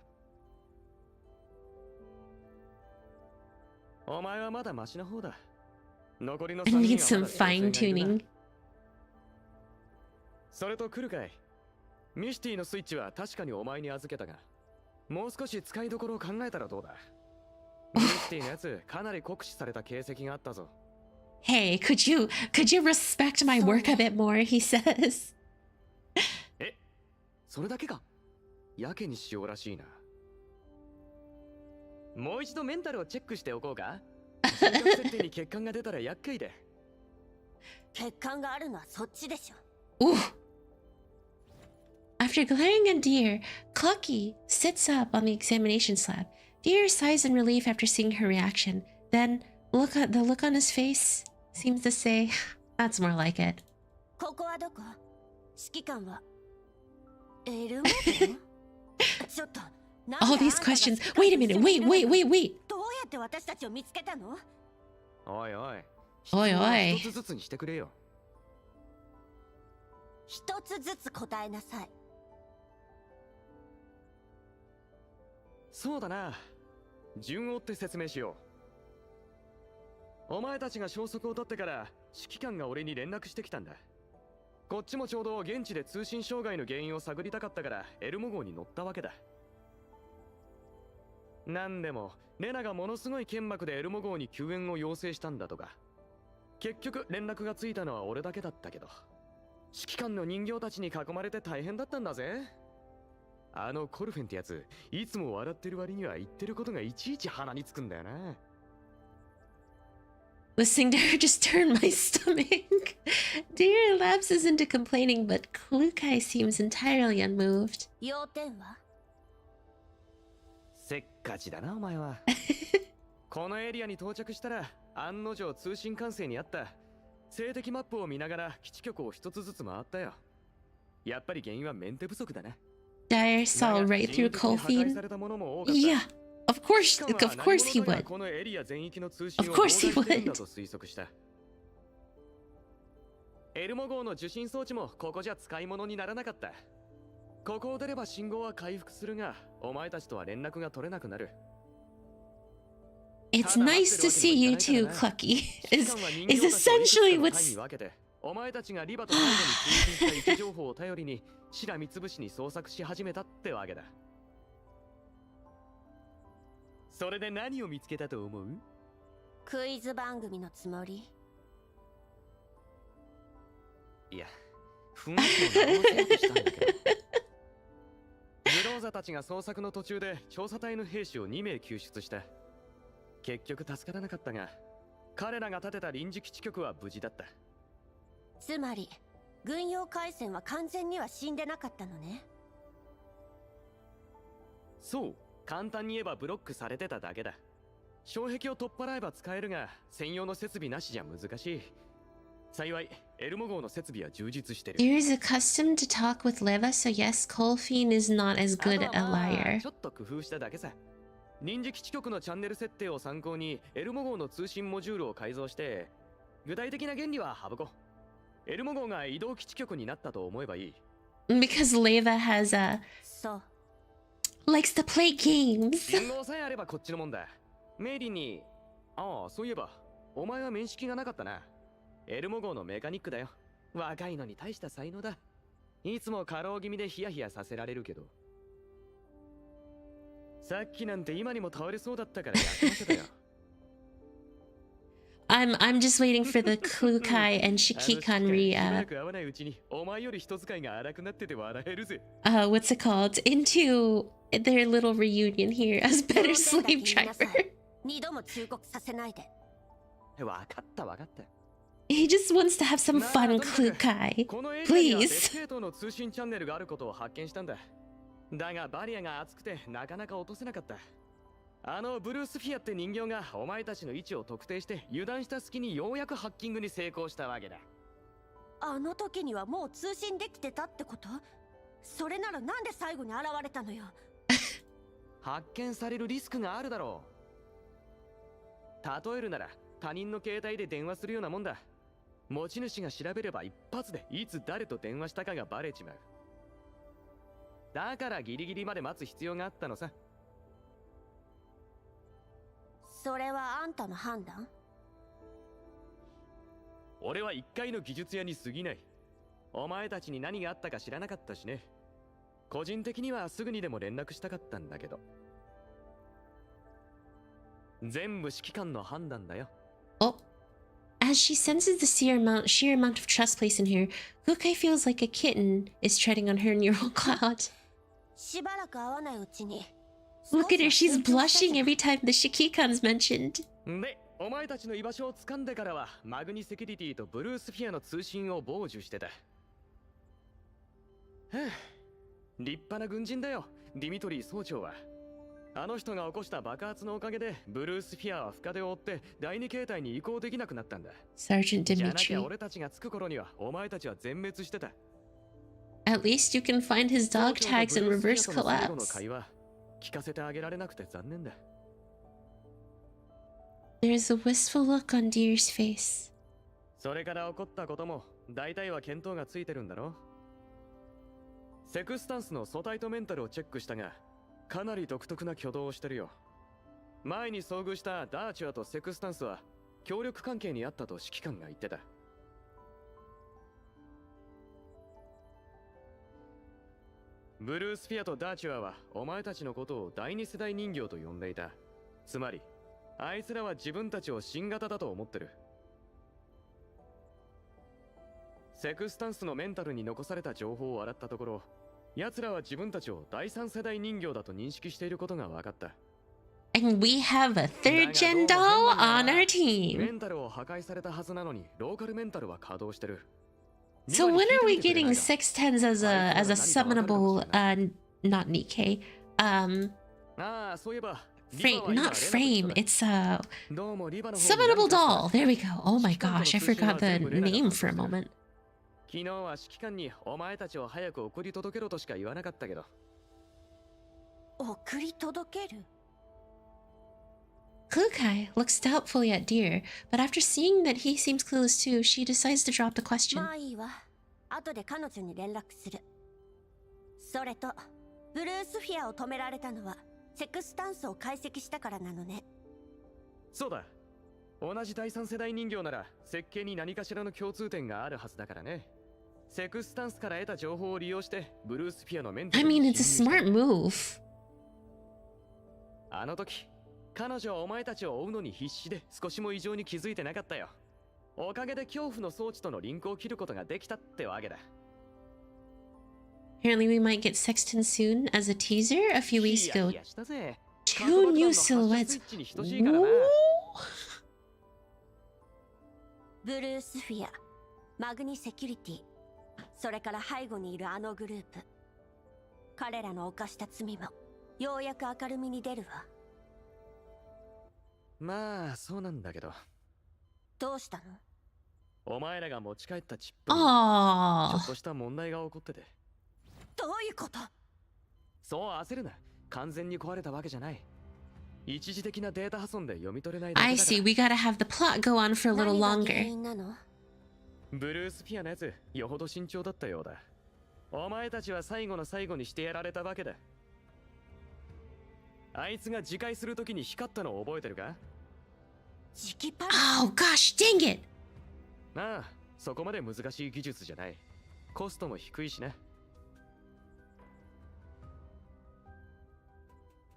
お前はまだマシな方だ。残りの I 3 need 人 some はまだ fine 調整がいるな。 tuning. それと来るかい。ミシティのスイッチは確かにお前に預けたが、もう少し使いどころを考えたらどうだ。ミシティのやつかなり酷使された形跡があったぞ。Hey, could you respect my work a bit more? He says. え、それだけか。やけにしようらしいな。もう一度メンタルをチェックしておこうか。人格設定に欠陥が出たら厄介で。欠陥があるのはそっちでしょ。 Ooh. After glaring at Deer, Clucky sits up on the examination slab. Deer sighs in relief after seeing her reaction. Then, the look on his face seems to say, that's more like it. ここはどこ？指揮官はエルモート？ちょっと。All these questions. Wait a minute. Wait. どうやって私たちを見つけたの？おいおい。おいおい。一つずつにしてくれよ。一つずつ答えなさい。そうだな。順を追って説明しよう。お前たちが消息を絶ってから指揮官が俺に連絡してきたんだ。こっちもちょうど現地で通信障害の原因を探りたかったからエルモ号に乗ったわけだ。なんでもレナがものすごい剣幕でエルモ号に救援を要請したんだとか。結局連絡がついたのは俺だけだったけど、指揮官の人形たちに囲まれて大変だったんだぜ。あのコルフェンってやつ、いつも笑ってる割には言ってることがいちいち鼻につくんだよな。Listening to her just turned my stomach. Deer lapses into complaining, but Klukai seems entirely unmoved. 要点は？せっかちだなお前は。このエリアに到着したら案の定通信管制にあった性的マップを見ながら基地局を一つずつ回ったよ。やっぱり原因はメンテ不足だね。Dyer saw right through Kofi. Yeah, of course he would. Of course he would. エルモ号の受信装置もここじゃ使い物にならなかった。ここを出れば信号は回復するが、お前たちとは連絡が取れなくなる。It's nice to see you too, Clucky. Is essentially what's お前たちがリバと最後に通信した位置情報を頼りにしらみつぶしに捜索し始めたってわけだ。それで何を見つけたと思う？クイズ番組のつもり。いや、雰囲気を直そうとしたんだけど。ブローザたちが捜索の途中で調査隊の兵士を2名救出した。結局助からなかったが、彼らが建てた臨時基地局は無事だった。つまり軍用回線は完全には死んでなかったのね。そう、簡単に言えばブロックされてただけだ。障壁を取っ払えば使えるが、専用の設備なしじゃ難しい。幸い、エルモ号の設備は充実してる。Deer is accustomed to talk with Leva, so yes, Colfine is not as good a liar. ちょっと工夫しただけさ。臨時基地局のチャンネル設定を参考にエルモ号の通信モジュールを改造して、具体的な原理は省こう。エルモ号が移動基地局になったと思えばいい。Because Leva has likes to play games. 信号さえあればこっちのもんだ。メイリンに、ああ、そういえば、お前は面識がなかったな。エルモ号のメカニックだよ。若いのに大した才能だ。いつも過労気味でヒヤヒヤさせられるけど。さっきなんて今にも倒れそうだったから休ませたよ。I'm just waiting for the Klukai and Shikikan what's it called? Into their little reunion here as better slave driver. 二度も忠告させないで。わかったわかった。He just wants to have some fun, Klukai. Please. の通信チャンネルがあることを発見したんだ。だがバリアが厚くてなかなか落とせなかった。あのブルースフィアって人形がお前たちの位置を特定して油断した隙にようやくハッキングに成功したわけだ。あの時にはもう通信できてたってこと？それならなんで最後に現れたのよ。発見されるリスクがあるだろう。例えるなら他人の携帯で電話するようなもんだ。持ち主が調べれば一発でいつ誰と電話したかがバレちまう。だからギリギリまで待つ必要があったのさ。それはあんたの判断？俺は一回の技術屋に過ぎない。お前たちに何があったか知らなかったしね。個人的にはすぐにでも連絡したかったんだけど。全部指揮官の判断だよ。Oh. As she senses the sheer amount of trust placed in her, Klukai feels like a kitten is treading on her neural cloud. しばらく会わないうちに。Look at her, she's blushing every time the Shikikan is mentioned. で、お前たちの居場所を掴んでからは、マグニセキュリティとブルースフィアの通信を傍受してた。立派な軍人だよ、ディミトリー総長は。あの人が起こした爆発のおかげで、ブルースフィアは深手を負って第二形態に移行できなくなったんだ。Sergeant Dmitry. じゃなきゃ俺たちが着く頃には、お前たちは全滅してた。At least you can find his dog tags and reverse collapse. 聞かせてあげられなくて残念だ。There's a wistful look on Deer's face. それから起こったことも大体は見当がついてるんだろ。セクスタンスの素体とメンタルをチェックしたが、かなり独特な挙動をしてるよ。前に遭遇したダーチュアとセクスタンスは協力関係にあったと指揮官が言ってた。ブルースフィアとダーチュアはお前たちのことを第二世代人形と呼んでいた。つまりあいつらは自分たちを新型だと思ってる。セクスタンスのメンタルに残された情報を洗ったところ、奴らは自分たちを第三世代人形だと認識していることが分かった。And we have a third gen doll on our メ team. ンタルを破壊されたはずなのに、ローカルメンタルは稼働してる。 So when are we getting 610s as a summonable not Nikkei? ああ、そういえば Frame, not frame. It's a どうもリバの方に summonable 何か doll. There we go. Oh my gosh, I forgot the name for a moment. 昨日は指揮官にお前たちを早く送り届けろとしか言わなかったけど。送り届ける Klukai looks doubtfully at Deer, but after seeing that he seems clueless too, she decides to drop the question. まあいいわ。後で彼女に連絡する。それと、ブルースフィアを止められたのは、セクスタンスを解析したからなのね。そうだ。同じ第三世代人形なら設計に何かしらの共通点があるはずだからね。セクスタンスから得た情報を利用してブルースフィアのメンタ I ル mean, に it's a 侵入した smart move. あの時彼女はお前たちを追うのに必死で少しも異常に気づいてなかったよ。おかげで恐怖の装置とのリンクを切ることができたってわけだ。 Apparently, we might get Sexton soon as a teaser a few weeks い ago. やしたぜ。 Two new カード爆弾の発射 silhouettes. スイッチに等しいからな。 Whoa. ブルースフィア、マグニセキュリティ、それから背後にいるあのグループ。彼らの犯した罪も、ようやく明るみに出るわ。まあそうなんだけど、どうしたの？お前らが持ち帰ったチップにちょ Aww. っとした問題が起こってて。どういうこと？そう焦るな。完全に壊れたわけじゃない。一時的なデータ破損で読み取れないだけ I だか see. ら。 We gotta have the plot go on for a little 何が原 longer. 因なの？ブルースフィアのやつよほど慎重だったようだ。お前たちは最後の最後にしてやられたわけだ。あいつが自戒するときに光ったのを覚えてるか？磁気パル Oh gosh, dang it. ああ、そこまで難しい技術じゃない。コストも低いしな。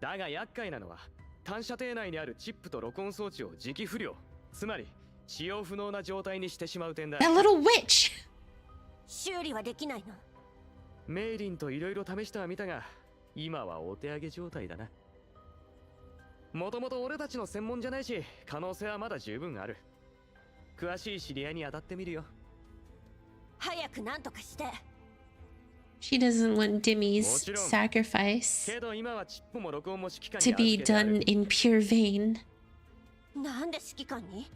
だが厄介なのは単射程内にあるチップと録音装置を磁気不良、つまり使用不能な状態にしてしまう点だ。 That little witch. 修理はできないの？メイリンといろいろ試してはみたが、今はお手上げ状態だな。もともと俺たちの専門じゃないし、可能性はまだ十分ある。詳しい知り合いに当たってみるよ。早くなんとかして。 She doesn't want Dimmy's Mochiron. sacrifice けど今はチップも録音も指揮官 to に be 預けてある。 done in pure vain. なんで指揮官に？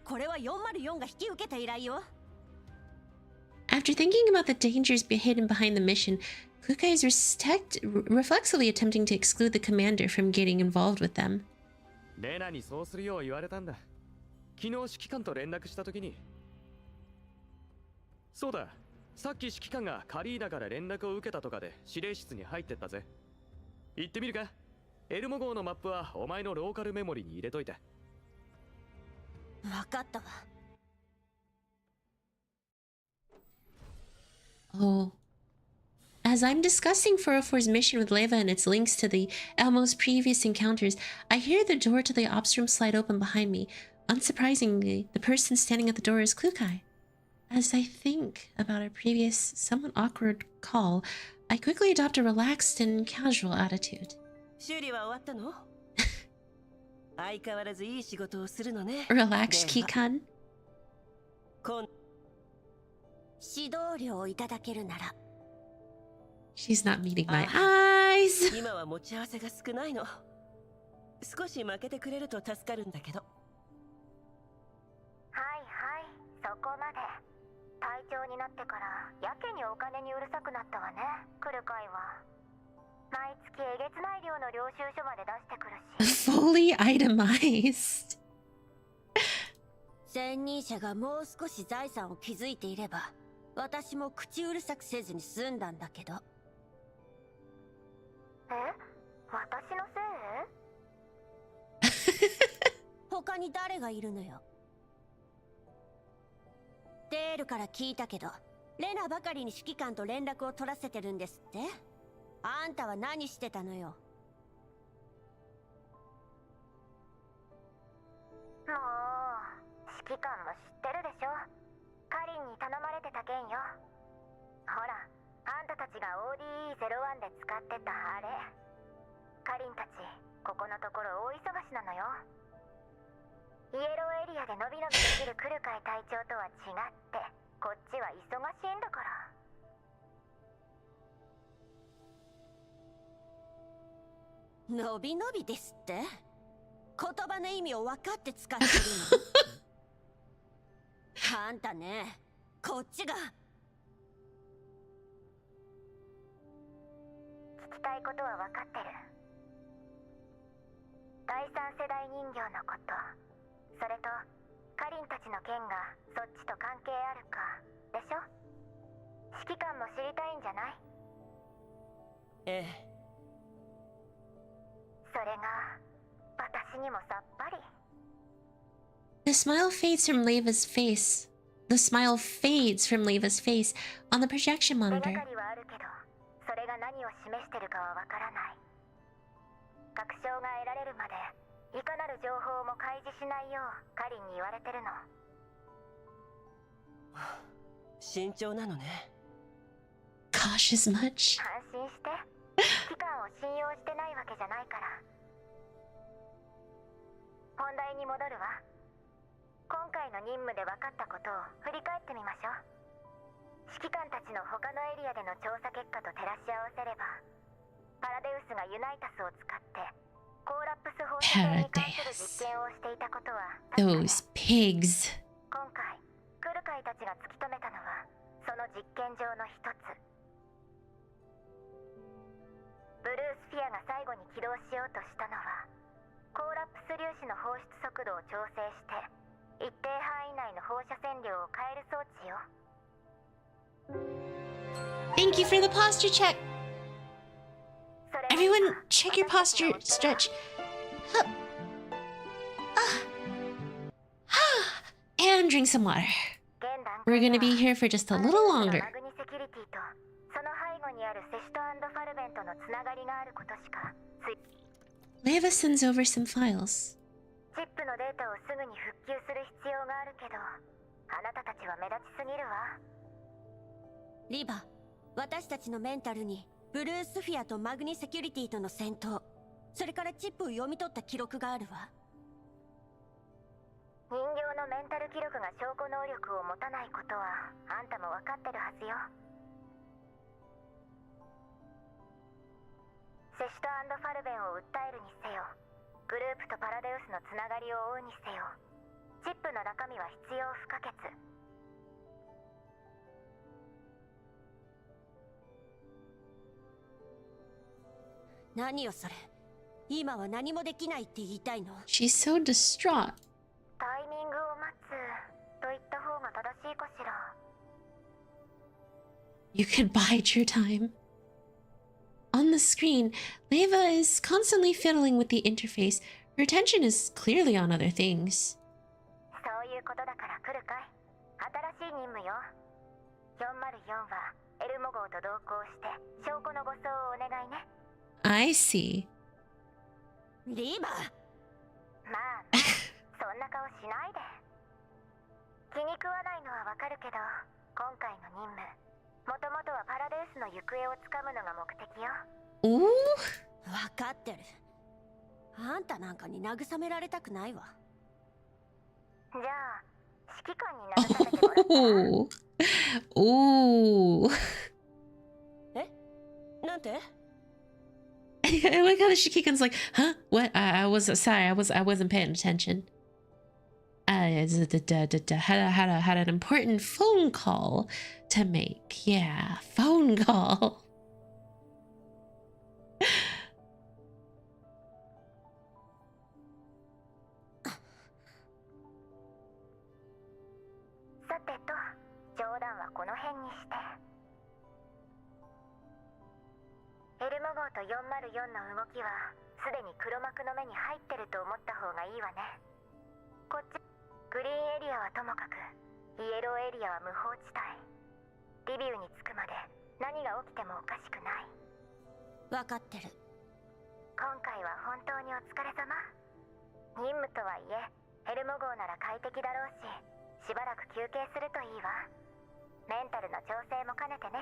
これは404が引き受けた依頼よ。 After thinking about the dangers hidden behind the mission, Klukai is reflexively attempting to exclude the commander from getting involved with them. レナにそうするよう言われたんだ。昨日指揮官と連絡したときに。そうだ、さっき指揮官がカリーナから連絡を受けたとかで指令室に入ってったぜ。行ってみるか？エルモ号のマップはお前のローカルメモリに入れといた。わかったわ。Oh. As I'm discussing 404's mission with Leva and its links to the Elmo's previous encounters, I hear the door to the ops room slide open behind me. Unsurprisingly, the person standing at the door is Klukai. As I think about our previous, somewhat awkward call, I quickly adopt a relaxed and casual attitude. 修理は終わったの？相変わらずいい仕事をするのね。 Relaxed, Kikan. 指導料をいただけるなら。 She's not meeting my eyes. 今は持ち合わせが少ないの。少し負けてくれると助かるんだけど。はいはい、そこまで。隊長になってからやけにお金にうるさくなったわね、クルカイは。毎月えげつない量の領収書まで出してくるし。Fully itemized. 前任者がもう少し財産を築いていれば、私も口うるさくせずに済んだんだけど。え？私のせい？他に誰がいるのよ。デールから聞いたけど、レナばかりに指揮官と連絡を取らせてるんですって？あんたは何してたのよ。もう指揮官も知ってるでしょ。カリンに頼まれてた件よ。ほら、あんたたちが ODE01 で使ってたあれ。カリンたちここのところ大忙しなのよ。イエローエリアでのびのびできるクルカイ隊長とは違って、こっちは忙しいんだから。のびのびですって言葉の意味を分かって使ってるのあんたね、こっちが聞きたいことは分かってる。第三世代人形のこと、それとカリンたちの件がそっちと関係あるかでしょ。指揮官も知りたいんじゃない？ええ。それが私にもさっぱり。 The smile fades from Leva's face. The smile fades from Leva's face on the projection 手が monitor. かりはあるけど、それが何を示してるかはわからない。確証が得られるまでいかなる情報も開示しないようカリンに言われてるの。慎重なのね。 Cautious much? 安心して。指揮官を信用してないわけじゃないから。本題に戻るわ。今回の任務で分かったことを振り返ってみましょう。指揮官たちの他のエリアでの調査結果と照らし合わせれば、パラデウスがユナイタスを使ってコーラップス放射線に関する実験をしていたことは確かね。 Those pigs. 今回クルカイたちが突き止めたのはその実験場の一つ。ブルースフィアが最後に起動しようとしたのは、コーラップス粒子の放出速度を調整して一定範囲内の放射線量を変える装置よ。 Thank you for the posture check. それが Everyone, check your posture. Stretch. Huh. And drink some water. 現段 We're 階で gonna be は here for just a little longer. マグニセキュリティとその背後にあるセシト&ファルベンとのつながりがあることしか。Leva sends over some files. チップのデータをすぐに復旧する必要があるけど、あなたたちは目立ちすぎるわ。リバ、私たちのメンタルにブルースフィアとマグニセキュリティとの戦闘、それからチップを読み取った記録があるわ。人形のメンタル記録が証拠能力を持たないことはあんたも分かってるはずよ。セシト&ファルベンを訴えるにせよ、グループとパラデウスのつながりを追うにせよ、チップの中身は必要不可欠。何よそれ、今は何もできないって言いたいの？ She's so distraught. タイミングを待つと言った方が正しいかしら。 You could bide your time. On the screen, Leva is constantly fiddling with the interface. Her attention is clearly on other things. そういうことだから来るかい。新しい任務よ。404はエルモ号と同行して証拠の護送をお願いね。 I see. リバ、まあね、そんな顔しないで。気に食わないのはわかるけど、今回の任務、もともとはパラデウスの行方をつかむのが目的よ。 Ooh. 分かってる。あんたなんかに慰められたくないわ。じゃあ、指揮官に慰めてもらった。 Ooh. Ooh. なんて？ I like how the Shikikan's like, huh? What? I was sorry. I wasn't paying attention. Had an important phone call to make. Yeah, phone call. さてと、冗談はこの辺にして。エルモ号と404の動きはすでに黒幕の目に入ってると思った方がいいわね。こっちグリーンエリアはともかくイエローエリアは無法地帯。リビウに着くまで何が起きてもおかしくない。分かってる。今回は本当にお疲れ様。任務とはいえエルモ号なら快適だろうし、しばらく休憩するといいわ。メンタルの調整も兼ねてね。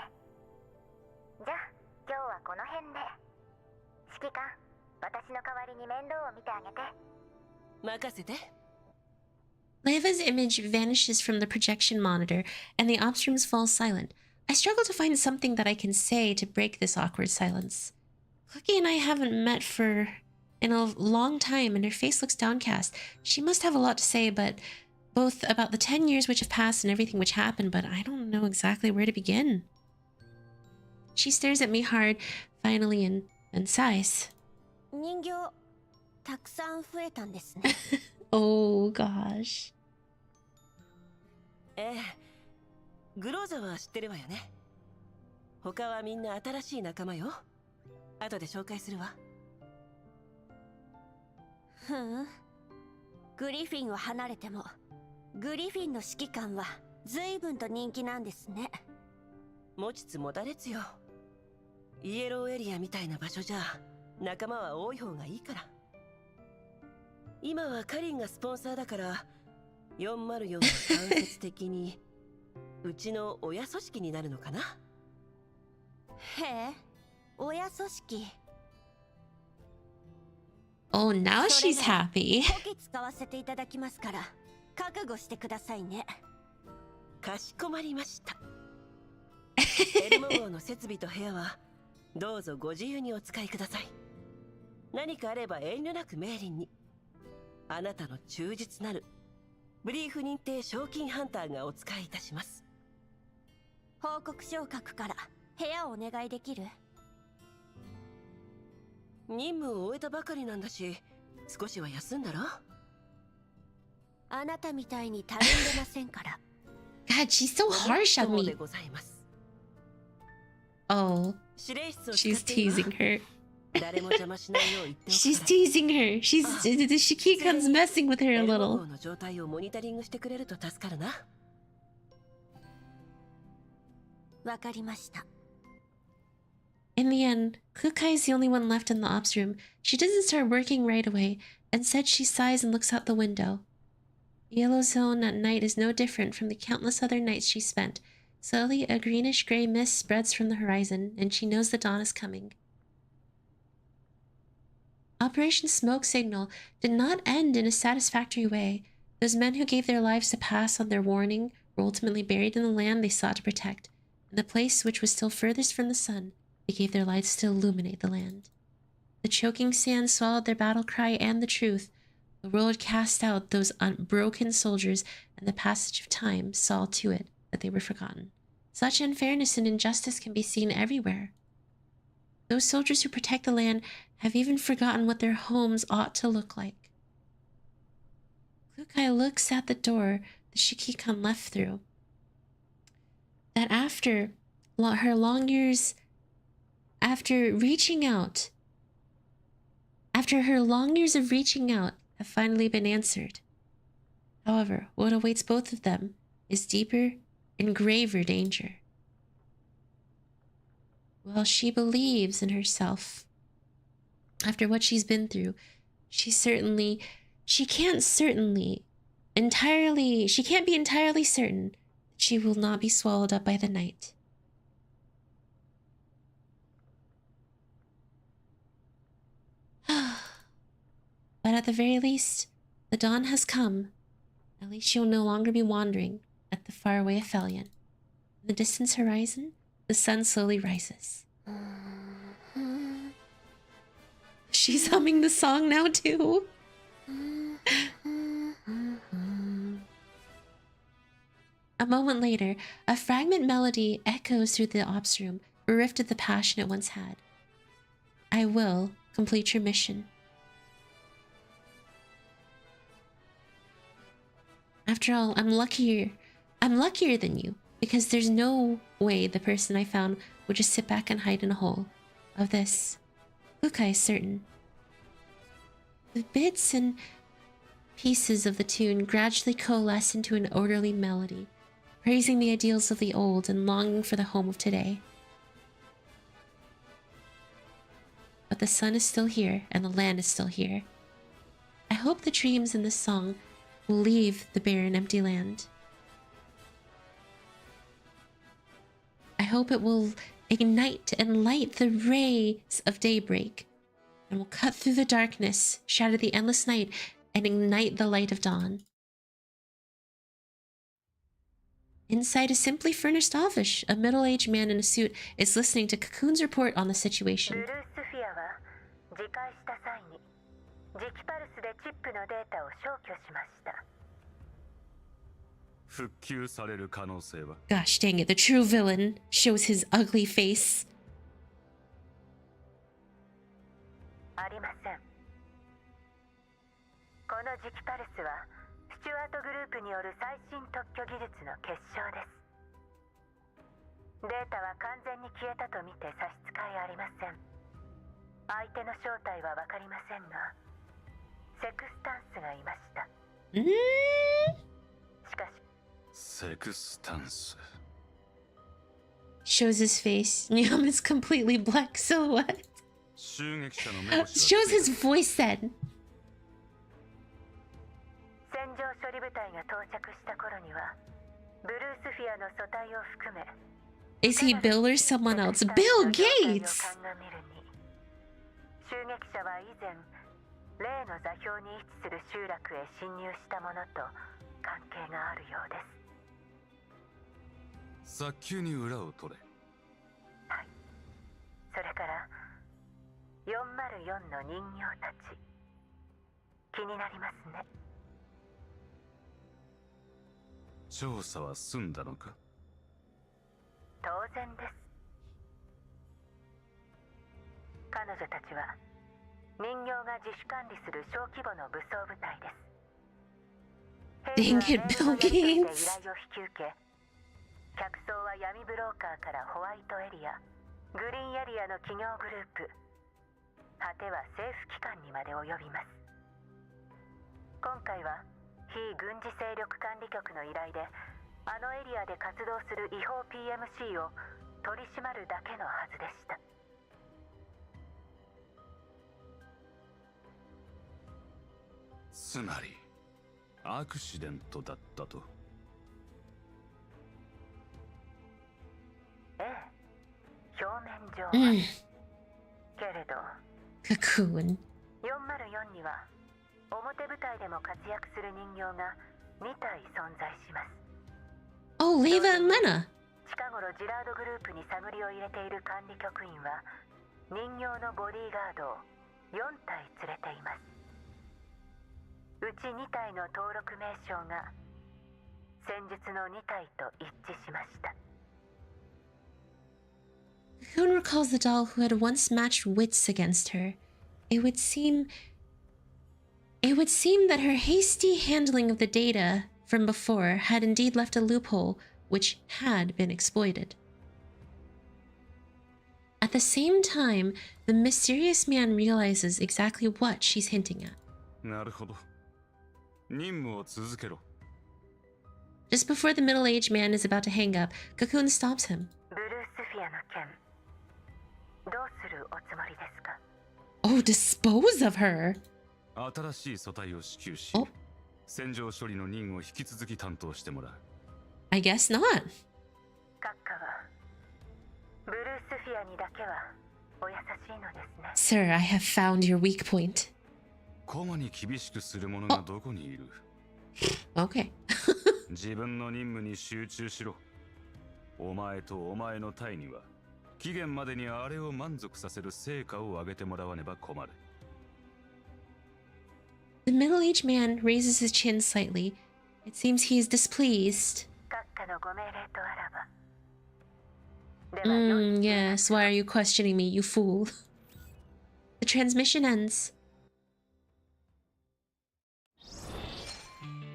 じゃあ今日はこの辺で。指揮官、私の代わりに面倒を見てあげて。任せて。 Leva's image vanishes from the projection monitor, and the ops rooms fall silent. I struggle to find something that I can say to break this awkward silence. Clucky and I haven't met in a long time, and her face looks downcast. She must have a lot to say, but both about the 10 years which have passed and everything which happened, but I don't know exactly where to begin. She stares at me hard, finally, and sighs. 人形たくさん増えたんですね。Oh gosh. ええ、グローザは知ってるわよね。他はみんな新しい仲間よ。後で紹介するわ。ふん。グリフィンを離れても、グリフィンの指揮官は随分と人気なんですね。持ちつ持たれつよ。イエローエリアみたいな場所じゃ仲間は多い方がいいから。今はカリンがスポンサーだから404は間接的にうちの親組織になるのかな。へえ、親組織。Oh, now she's happy. こき使わせていただきますから覚悟してくださいね。かしこまりました。エルモ号の設備と部屋はどうぞご自由にお使いください。何かあれば遠慮なくメーリンに。あなたの忠実なるブリーフ認定賞金ハンターがお使いいたします。報告書を書くから部屋をお願いできる？任務を終えたばかりなんだし少しは休んだら？あなたみたいにたるんでませんから。God, she's so harsh on me. Oh, she's teasing her. She's teasing her. Shikikan's messing with her a little. 状態をモニタリングしてくれると助かるな。わかりました。In the end, Klukai is the only one left in the ops room. She doesn't start working right away. Instead, she sighs and looks out the window. The yellow zone at night is no different from the countless other nights she spent. Slowly, a greenish-gray mist spreads from the horizon, and she knows the dawn is coming. Operation Smoke Signal did not end in a satisfactory way. Those men who gave their lives to pass on their warning were ultimately buried in the land they sought to protect. In the place which was still furthest from the sun, they gave their lights to illuminate the land. The choking sand swallowed their battle cry and the truth. The world cast out those unbroken soldiers, and the passage of time saw to it that they were forgotten. Such unfairness and injustice can be seen everywhere. Those soldiers who protect the land have even forgotten what their homes ought to look like. Klukai looks at the door the Shikikan left through. That after her long years, after her long years of reaching out have finally been answered. However, what awaits both of them is deeper and graver danger. While she believes in herself, after what she's been through, she can't be entirely certain that she will not be swallowed up by the night. But at the very least, the dawn has come. At least she will no longer be wandering at the faraway Aphelion. In the distant horizon, the sun slowly rises. She's humming the song now too. A moment later, a fragment melody echoes through the ops room, bereft of the passion it once had. I will complete your mission. After all, I'm luckier than you, because there's no way the person I found would just sit back and hide in a hole. Of this, Klukai is certain. The bits and pieces of the tune gradually coalesce into an orderly melody, praising the ideals of the old and longing for the home of today. But the sun is still here, and the land is still here. I hope the dreams in this song will leave the barren, empty land. I hope it will ignite and light the rays of daybreak, and will cut through the darkness, shatter the endless night, and ignite the light of dawn. Inside a simply furnished office, a middle-aged man in a suit is listening to Cocoon's report on the situation. ブルースフィアは自戒した際に磁気パルスでチップのデータを消去しました。復旧される可能性は？ Gosh dang it, the true villain shows his ugly face. ありません。この磁気パルスはスチュアートグループによる最新特許技術の結晶です。データは完全に消えたと見て差し支えありません。相手の正体は分かりませんが、セクスタンスがいました。しかし、セクスタンス。 Shows his face. Nyamu's completely black silhouette. 襲撃者の目星 Shows his voice then. 戦場処理部隊が到着した頃には、ブルースフィアの組対を含め、Is he Bill or someone else? Bill Gates! 襲撃者は以前、例の座標に位置する集落へ侵入したものと関係があるようです。早急に裏を取れ。はい。それから404の人形たち、気になりますね。調査は済んだのか？当然です。彼女たちは人形が自主管理する小規模の武装部隊です。 Dang it, Bill Gates! 依頼を引き受け、客層は闇ブローカーからホワイトエリア、グリーンエリアの企業グループ、果ては政府機関にまで及びます。今回は非軍事勢力管理局の依頼で、あのエリアで活動する違法 PMC を取り締まるだけのはずでした。つまりアクシデントだったと。ええ、表面上は。けれど Cocoon. 404には表舞台でも活躍する人形が2体存在します。 Oh, Leva and Lena. 近頃ジラードグループに探りを入れている管理局員は人形のボディーガードを4体連れています。うち2体の登録名称が戦術の2体と一致しました。 Cocoon recalls the doll who had once matched wits against her. It would seem that her hasty handling of the data from before had indeed left a loophole which had been exploited. At the same time, the mysterious man realizes exactly what she's hinting at. なるほど。任務を続けろ。 Just before the middle-aged man is about to hang up, Cocoon stops him. ブルースフィアの件、どうするおつもりですか？ Oh, dispose of her! 新しい素体を支給し、お戦場処理の任を引き続き担当してもらう。 I guess not. 閣下はブルースフィアにだけはお優しいのですね。 Sir, I have found your weak point. 駒に厳しくする者がどこにいる？ Okay. 自分の任務に集中しろ。お前とお前の隊には期限までにあれを満足させる成果を上げてもらわねば困る。 The middle-aged man raises his chin slightly. It seems he is displeased. 閣下のご命令とあらば。では良い Yes, why are you questioning me, you fool? The transmission ends.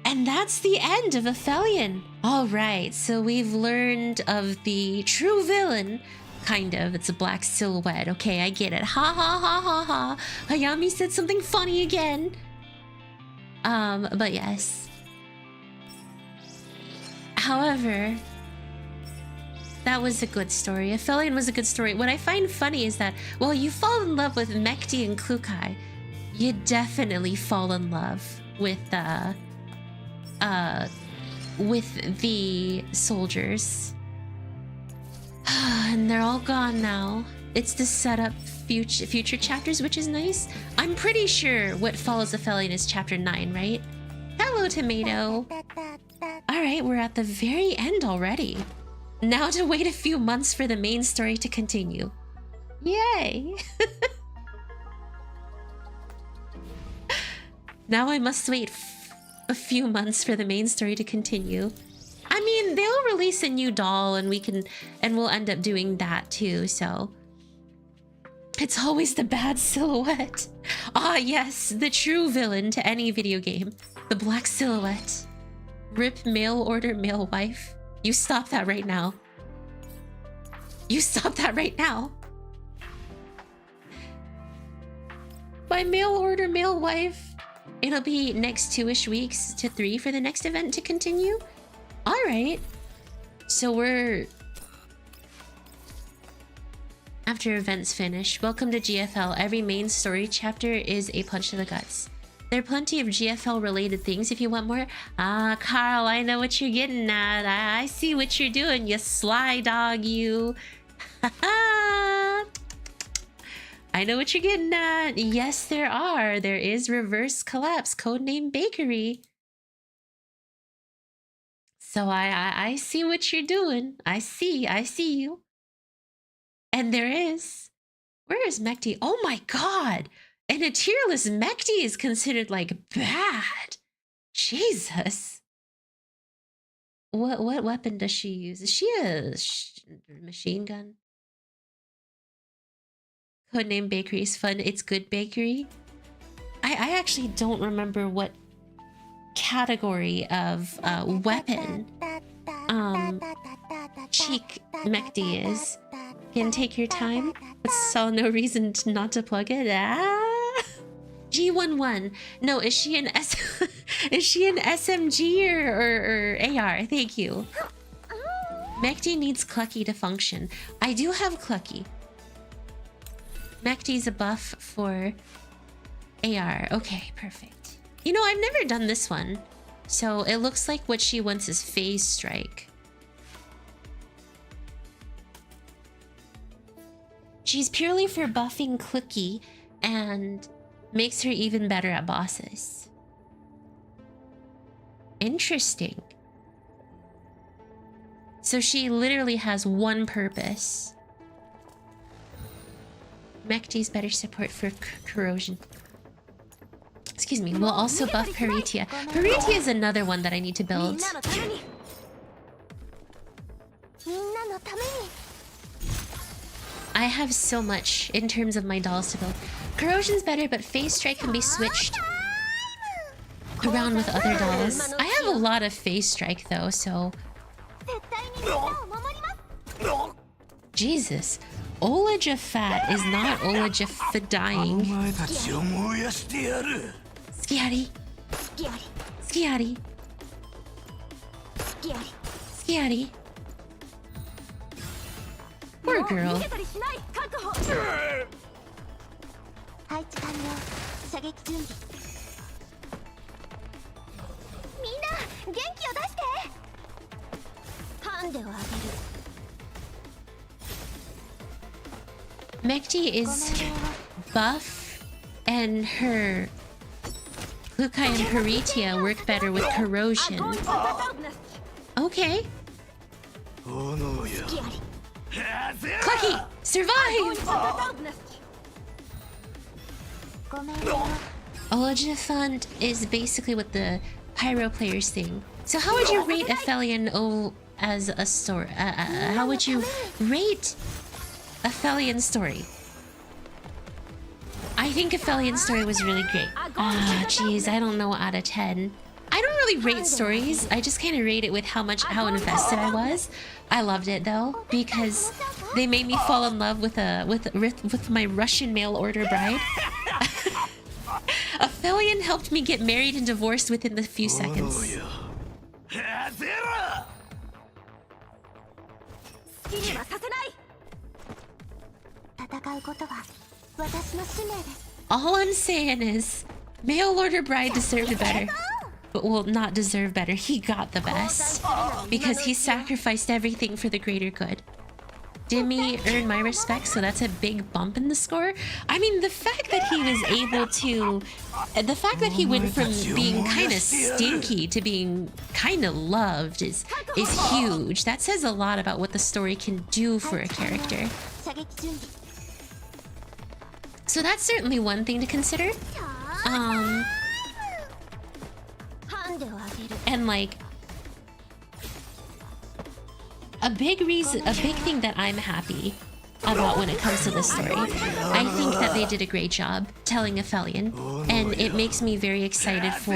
And that's the end of Aphelion. Alright, so we've learned of the true villain. Kind of, it's a black silhouette. Okay, I get it. Ha ha ha ha ha. Hayami said something funny again. But yes. However, that was a good story. Aphelion was a good story. What I find funny is that, well, you fall in love with Mechty and Klukai. You definitely fall in love with the soldiers. And they're all gone now. It's to set up future chapters, which is nice. I'm pretty sure what follows Aphelion is chapter 9, right? Hello, Tomato. Alright, we're at the very end already. Now to wait a few months for the main story to continue. Yay! Now I must wait a few months for the main story to continue. I mean, they'll release a new doll and we'll end up doing that too, so. It's always the bad silhouette. Ah, yes, the true villain to any video game. The black silhouette. Rip mail order male wife. You stop that right now. You stop that right now. By mail order male wife, it'll be next 2-ish weeks to 3 for the next event to continue. All right. So we're... After events finish, welcome to GFL. Every main story chapter is a punch to the guts. There are plenty of GFL related things if you want more. Ah, Carl, I know what you're getting at. I see what you're doing, you sly dog, you. I know what you're getting at. Yes, there are. There is Reverse Collapse, codename Bakery. So I see what you're doing. I see you. And there is. Where is Mechty? Oh my god! And a tierless Mechty is considered like bad. Jesus. What weapon does she use? Is she a machine gun? Codename Bakery is fun. It's good bakery. I actually don't remember what category of weapon Cheek Mechty is. Can take your time. Saw no reason not to plug it. Ah, G11. No, is she an is she an SMG or AR? Thank you. Mechty needs Clucky to function. I do have Clucky. Mechty's a buff for AR. Okay, perfect. You know, I've never done this one. So it looks like what she wants is phase strike. She's purely for buffing Clucky and makes her even better at bosses. Interesting. So she literally has one purpose. Mechty's better support for corrosion. Excuse me, we'll also buff Peritia. Peritia is another one that I need to build. I have so much in terms of my dolls to build. Corrosion's better, but phase strike can be switched around with other dolls. I have a lot of phase strike though, so... Jesus. Olajafat is not Olajafaddying. Scary. Scary. Scary. Poor girl. Mechty is buff, and her Klukai and Peritia work better with corrosion. Okay. Clucky! Survive! Olajafant is basically what the Pyro players think. So how would you rate Aphelion O as a story? How would you rate Aphelion's story? I think Aphelion's story was really great. Ah, jeez, I don't know out of 10. I don't really rate stories. I just kind of rate it with how invested I was. I loved it though because they made me fall in love with my Russian mail order bride. Aphelion helped me get married and divorced within the few seconds. All I'm saying is, mail order bride deserved better. But well, not deserve better. He got the best because he sacrificed everything for the greater good. Dimmy earned my respect, so that's a big bump in the score. I mean, the fact that he was able to... The fact that he went from being kind of stinky to being kind of loved is huge. That says a lot about what the story can do for a character. So that's certainly one thing to consider. And like a big thing that I'm happy about when it comes to this story, I think that they did a great job telling Aphelion, and it makes me very excited for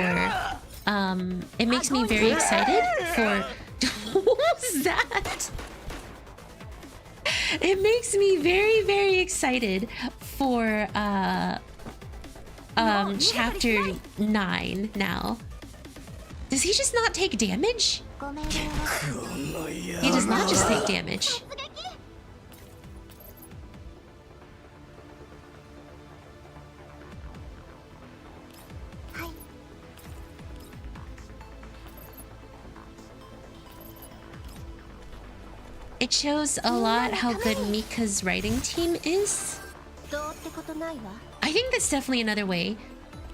what was that? It makes me very, very excited for chapter 9 now. Does he just not take damage? He does not just take damage. It shows a lot how good Mika's writing team is. I think that's definitely another way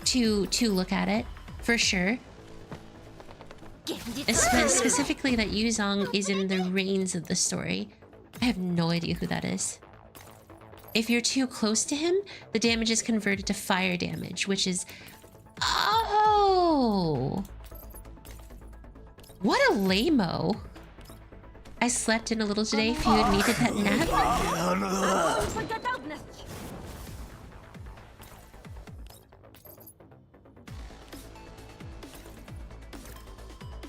to look at it, for sure. Specifically that Yuzong is in the reins of the story. I have no idea who that is. If you're too close to him, the damage is converted to fire damage, which is... Oh! What a lame-o. I slept in a little today if you had needed that nap.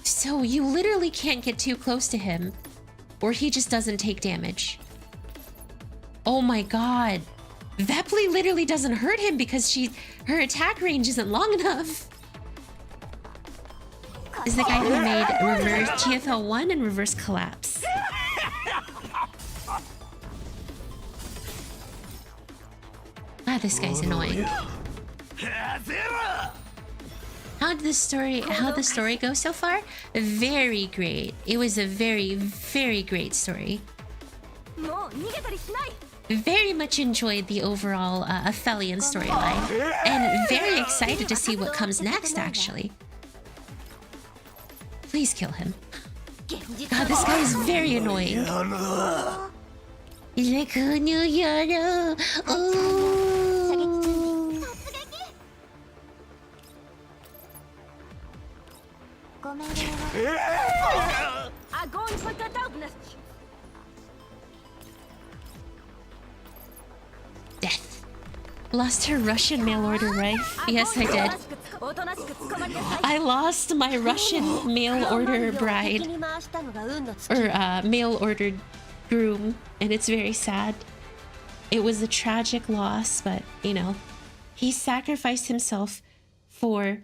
So you literally can't get too close to him, or he just doesn't take damage. Oh my god. Vepli literally doesn't hurt him because her attack range isn't long enough. Is the guy who made reverse GFL1 and reverse collapse. Ah, this guy's annoying. How'd the story go so far? Very great. It was a very, very great story. Very much enjoyed the overall Aphelion storyline, and very excited to see what comes next, actually. Please kill him. God, this guy is very annoying. Death. Lost her Russian mail order rifle. Yes, I did. I lost my Russian mail order bride. Or mail ordered groom, and it's very sad. It was a tragic loss, but you know, he sacrificed himself for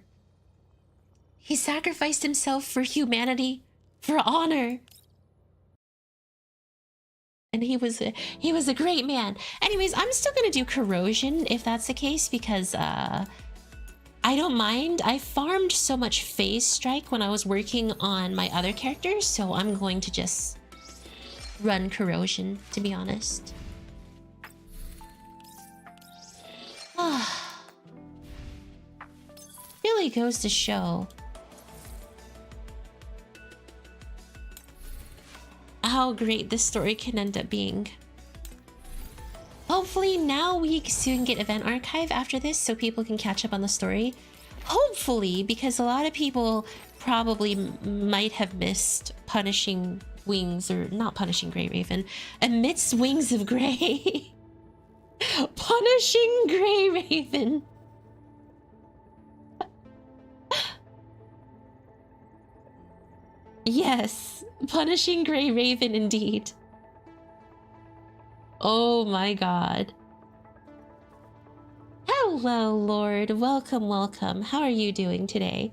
humanity, for honor. And he was a great man. Anyways, I'm still gonna do corrosion if that's the case, because I don't mind. I farmed so much phase strike when I was working on my other characters, so I'm going to just run corrosion, to be honest. Really goes to show how great this story can end up being. Hopefully now we soon get Event Archive after this so people can catch up on the story. Hopefully, because a lot of people probably might have missed Punishing Wings, or not Punishing Grey Raven, Amidst Wings of Grey. Punishing Grey Raven. Yes, Punishing Grey Raven indeed. Oh my god. Hello, Lord. Welcome, welcome. How are you doing today?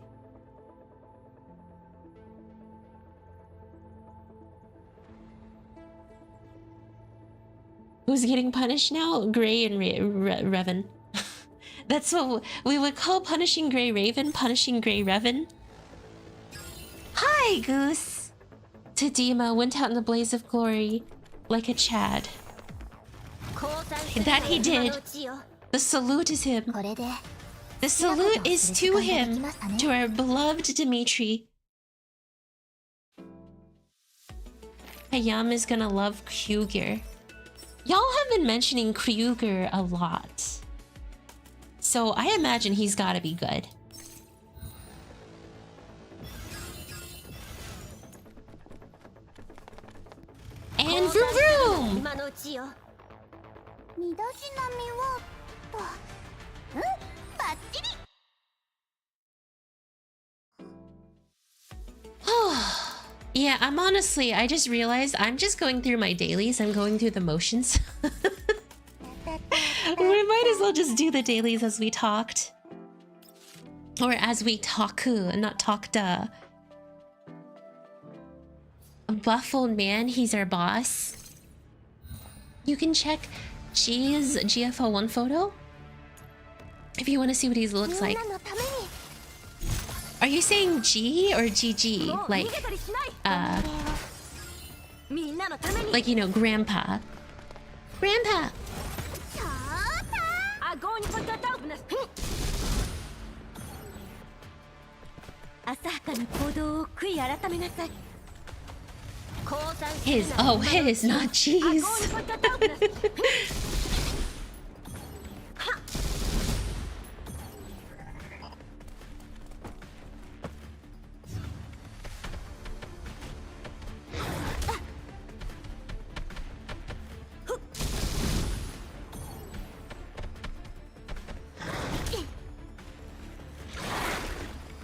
Who's getting punished now? Grey and Revan. That's what we would call Punishing Grey Raven, Punishing Grey Revan. Hi, Goose! Tadima went out in the blaze of glory like a Chad. That he did. The salute is him. The salute is to him, to our beloved Dmitry. Hayami is gonna love Kruger. Y'all have been mentioning Kruger a lot, so I imagine he's gotta be good. しよう。身だしなみはと、バッチリ。Yeah, I'm honestly, I just realized I'm just going through my dailies. I'm going through the motions. We might as well just do the dailies as we talked. Or as we talku, not talked. Buffled man, he's our boss. You can check G's GFL1 photo if you want to see what he looks like. Are you saying G or GG? Like, you know, grandpa. Grandpa! 浅はかな行動を悔い改めなさい。 His, oh, his, not G's.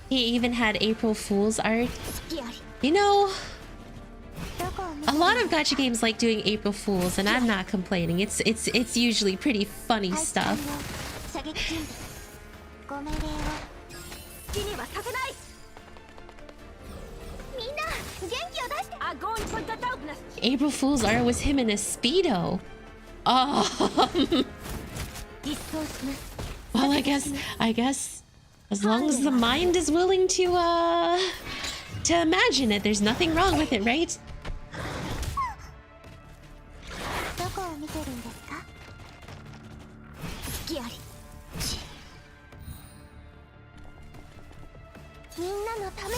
He even had April Fool's art. You know, a lot of gacha games like doing April Fools, and I'm not complaining. It's usually pretty funny stuff. April Fool's art was him in a Speedo. Well, I guess as long as the mind is willing to imagine it, there's nothing wrong with it, right?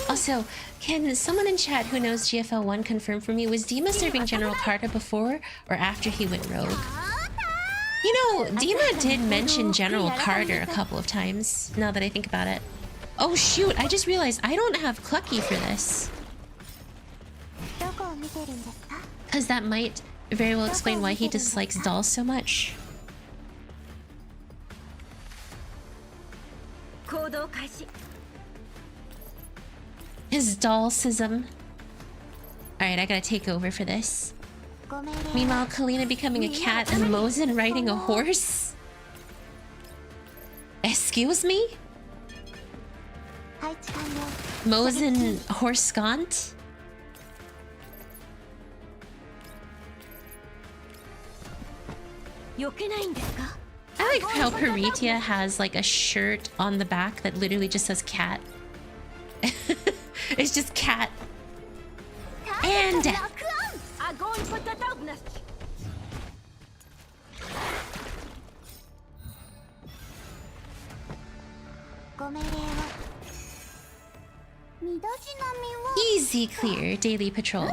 Also, can someone in chat who knows GFL1 confirm for me, was Dima serving General Carter before or after he went rogue? You know, Dima did mention General Carter a couple of times, now that I think about it. Oh shoot, I just realized I don't have Clucky for this. Because that might very well explain why he dislikes dolls so much. His dollsism. Alright, I gotta take over for this. Meanwhile, Kalina becoming a cat and Mozen riding a horse? Excuse me? Mozen horse gaunt? I like how Peritia has like a shirt on the back that literally just says cat. It's just cat. And death. Easy clear, daily patrol.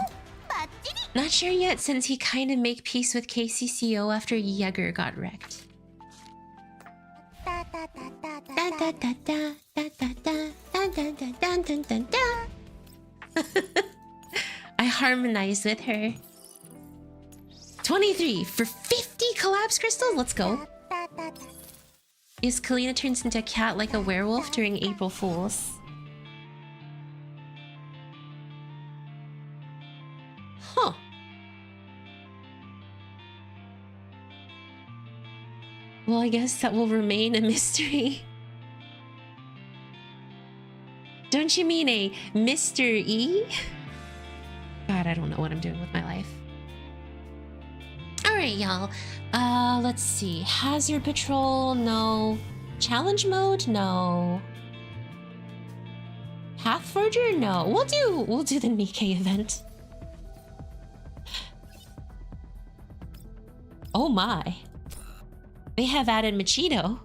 Not sure yet since he kinda make peace with KCCO after Yeager got wrecked. I harmonized with her. 23 for 50 collapse crystals? Let's go. Is Kalina turns into a cat like a werewolf during April Fools? Huh. Well, I guess that will remain a mystery. Don't you mean a Mr. E? God, I don't know what I'm doing with my life. Alright, y'all. Let's see. Hazard Patrol, no. Challenge mode, no. Pathforger, no. We'll do the Nikkei event. Oh my. They have added Machito.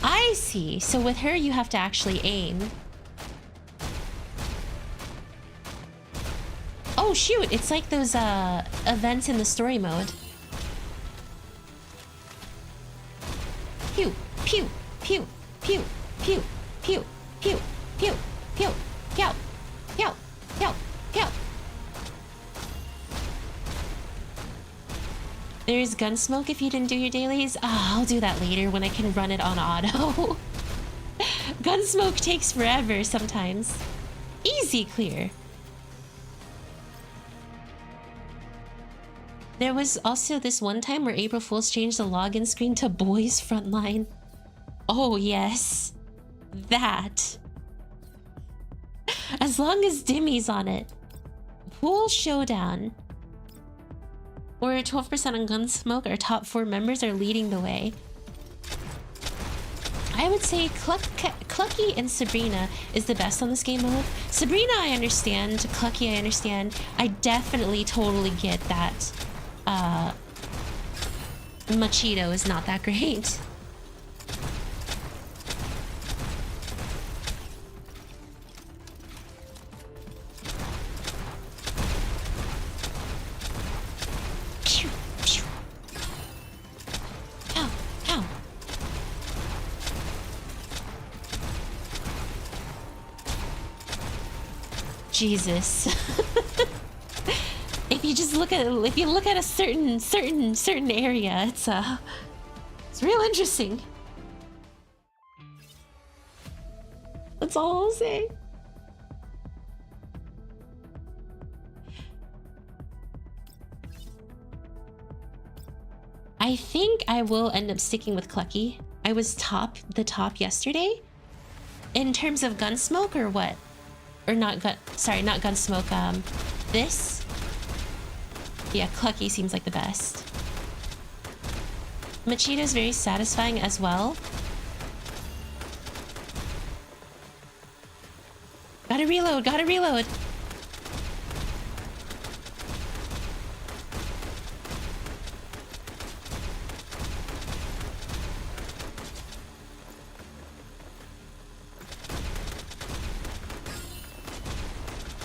I see. So with her, you have to actually aim. Oh shoot, it's like those events in the story mode. Pew, pew, pew, pew, pew, pew, pew, pew, pew, pew, pew, pew. There's Gunsmoke if you didn't do your dailies. Ah, I'll do that later when I can run it on auto. Gunsmoke takes forever sometimes. Easy clear. There was also this one time where April Fools changed the login screen to Boys Frontline. Oh yes. That. As long as Dimmy's on it. Pool Showdown. We're 12% on Gunsmoke. Our top 4 members are leading the way. I would say Clucky and Sabrina is the best on this game mode. Sabrina I understand, Clucky I understand. I definitely totally get that Machito is not that great. Jesus. If you just look at a certain area, it's real interesting. That's all I'll say. I think I will end up sticking with Clucky. I was the top yesterday. In terms of Gunsmoke or what? Or not Gunsmoke, this? Yeah, Clucky seems like the best. Machito's very satisfying as well. Gotta reload, gotta reload.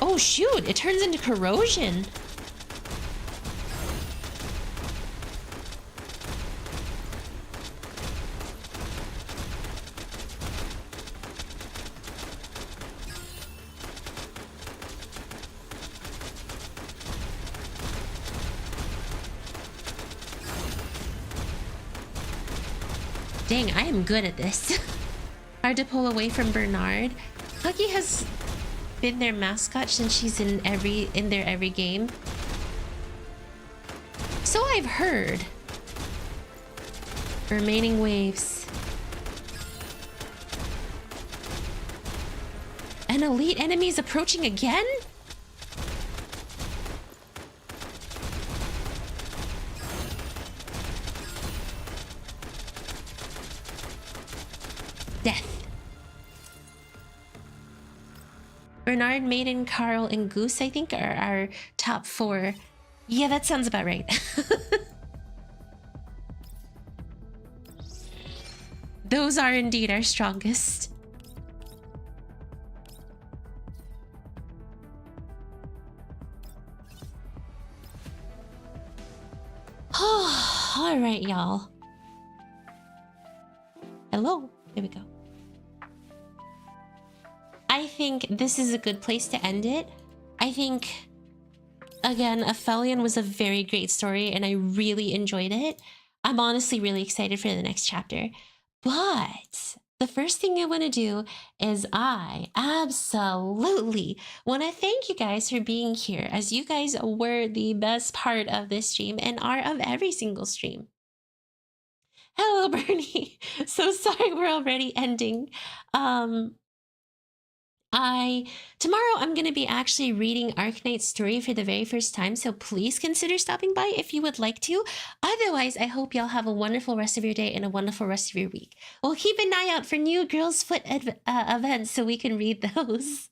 Oh shoot, it turns into corrosion. Dang, I am good at this. Hard to pull away from Bernard. Clucky has been their mascot since she's in their every game. So I've heard. Remaining waves. An elite enemy is approaching again? Death. Bernard, Maiden, Carl, and Goose, I think, are our top 4. Yeah, that sounds about right. Those are indeed our strongest. All right, y'all. Hello. There we go. I think this is a good place to end it. I think, again, Aphelion was a very great story and I really enjoyed it. I'm honestly really excited for the next chapter. But the first thing I want to do is I absolutely want to thank you guys for being here, as you guys were the best part of this stream and are of every single stream. Hello, Bernie. So sorry we're already ending. Tomorrow I'm going to be actually reading Arknight's story for the very first time, so please consider stopping by if you would like to. Otherwise, I hope y'all have a wonderful rest of your day and a wonderful rest of your week. We'll keep an eye out for new Girls Foot events so we can read those.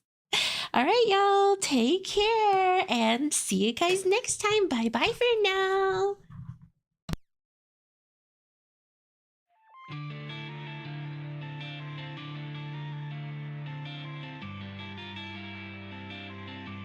All right, y'all, take care and see you guys next time. Bye-bye for now.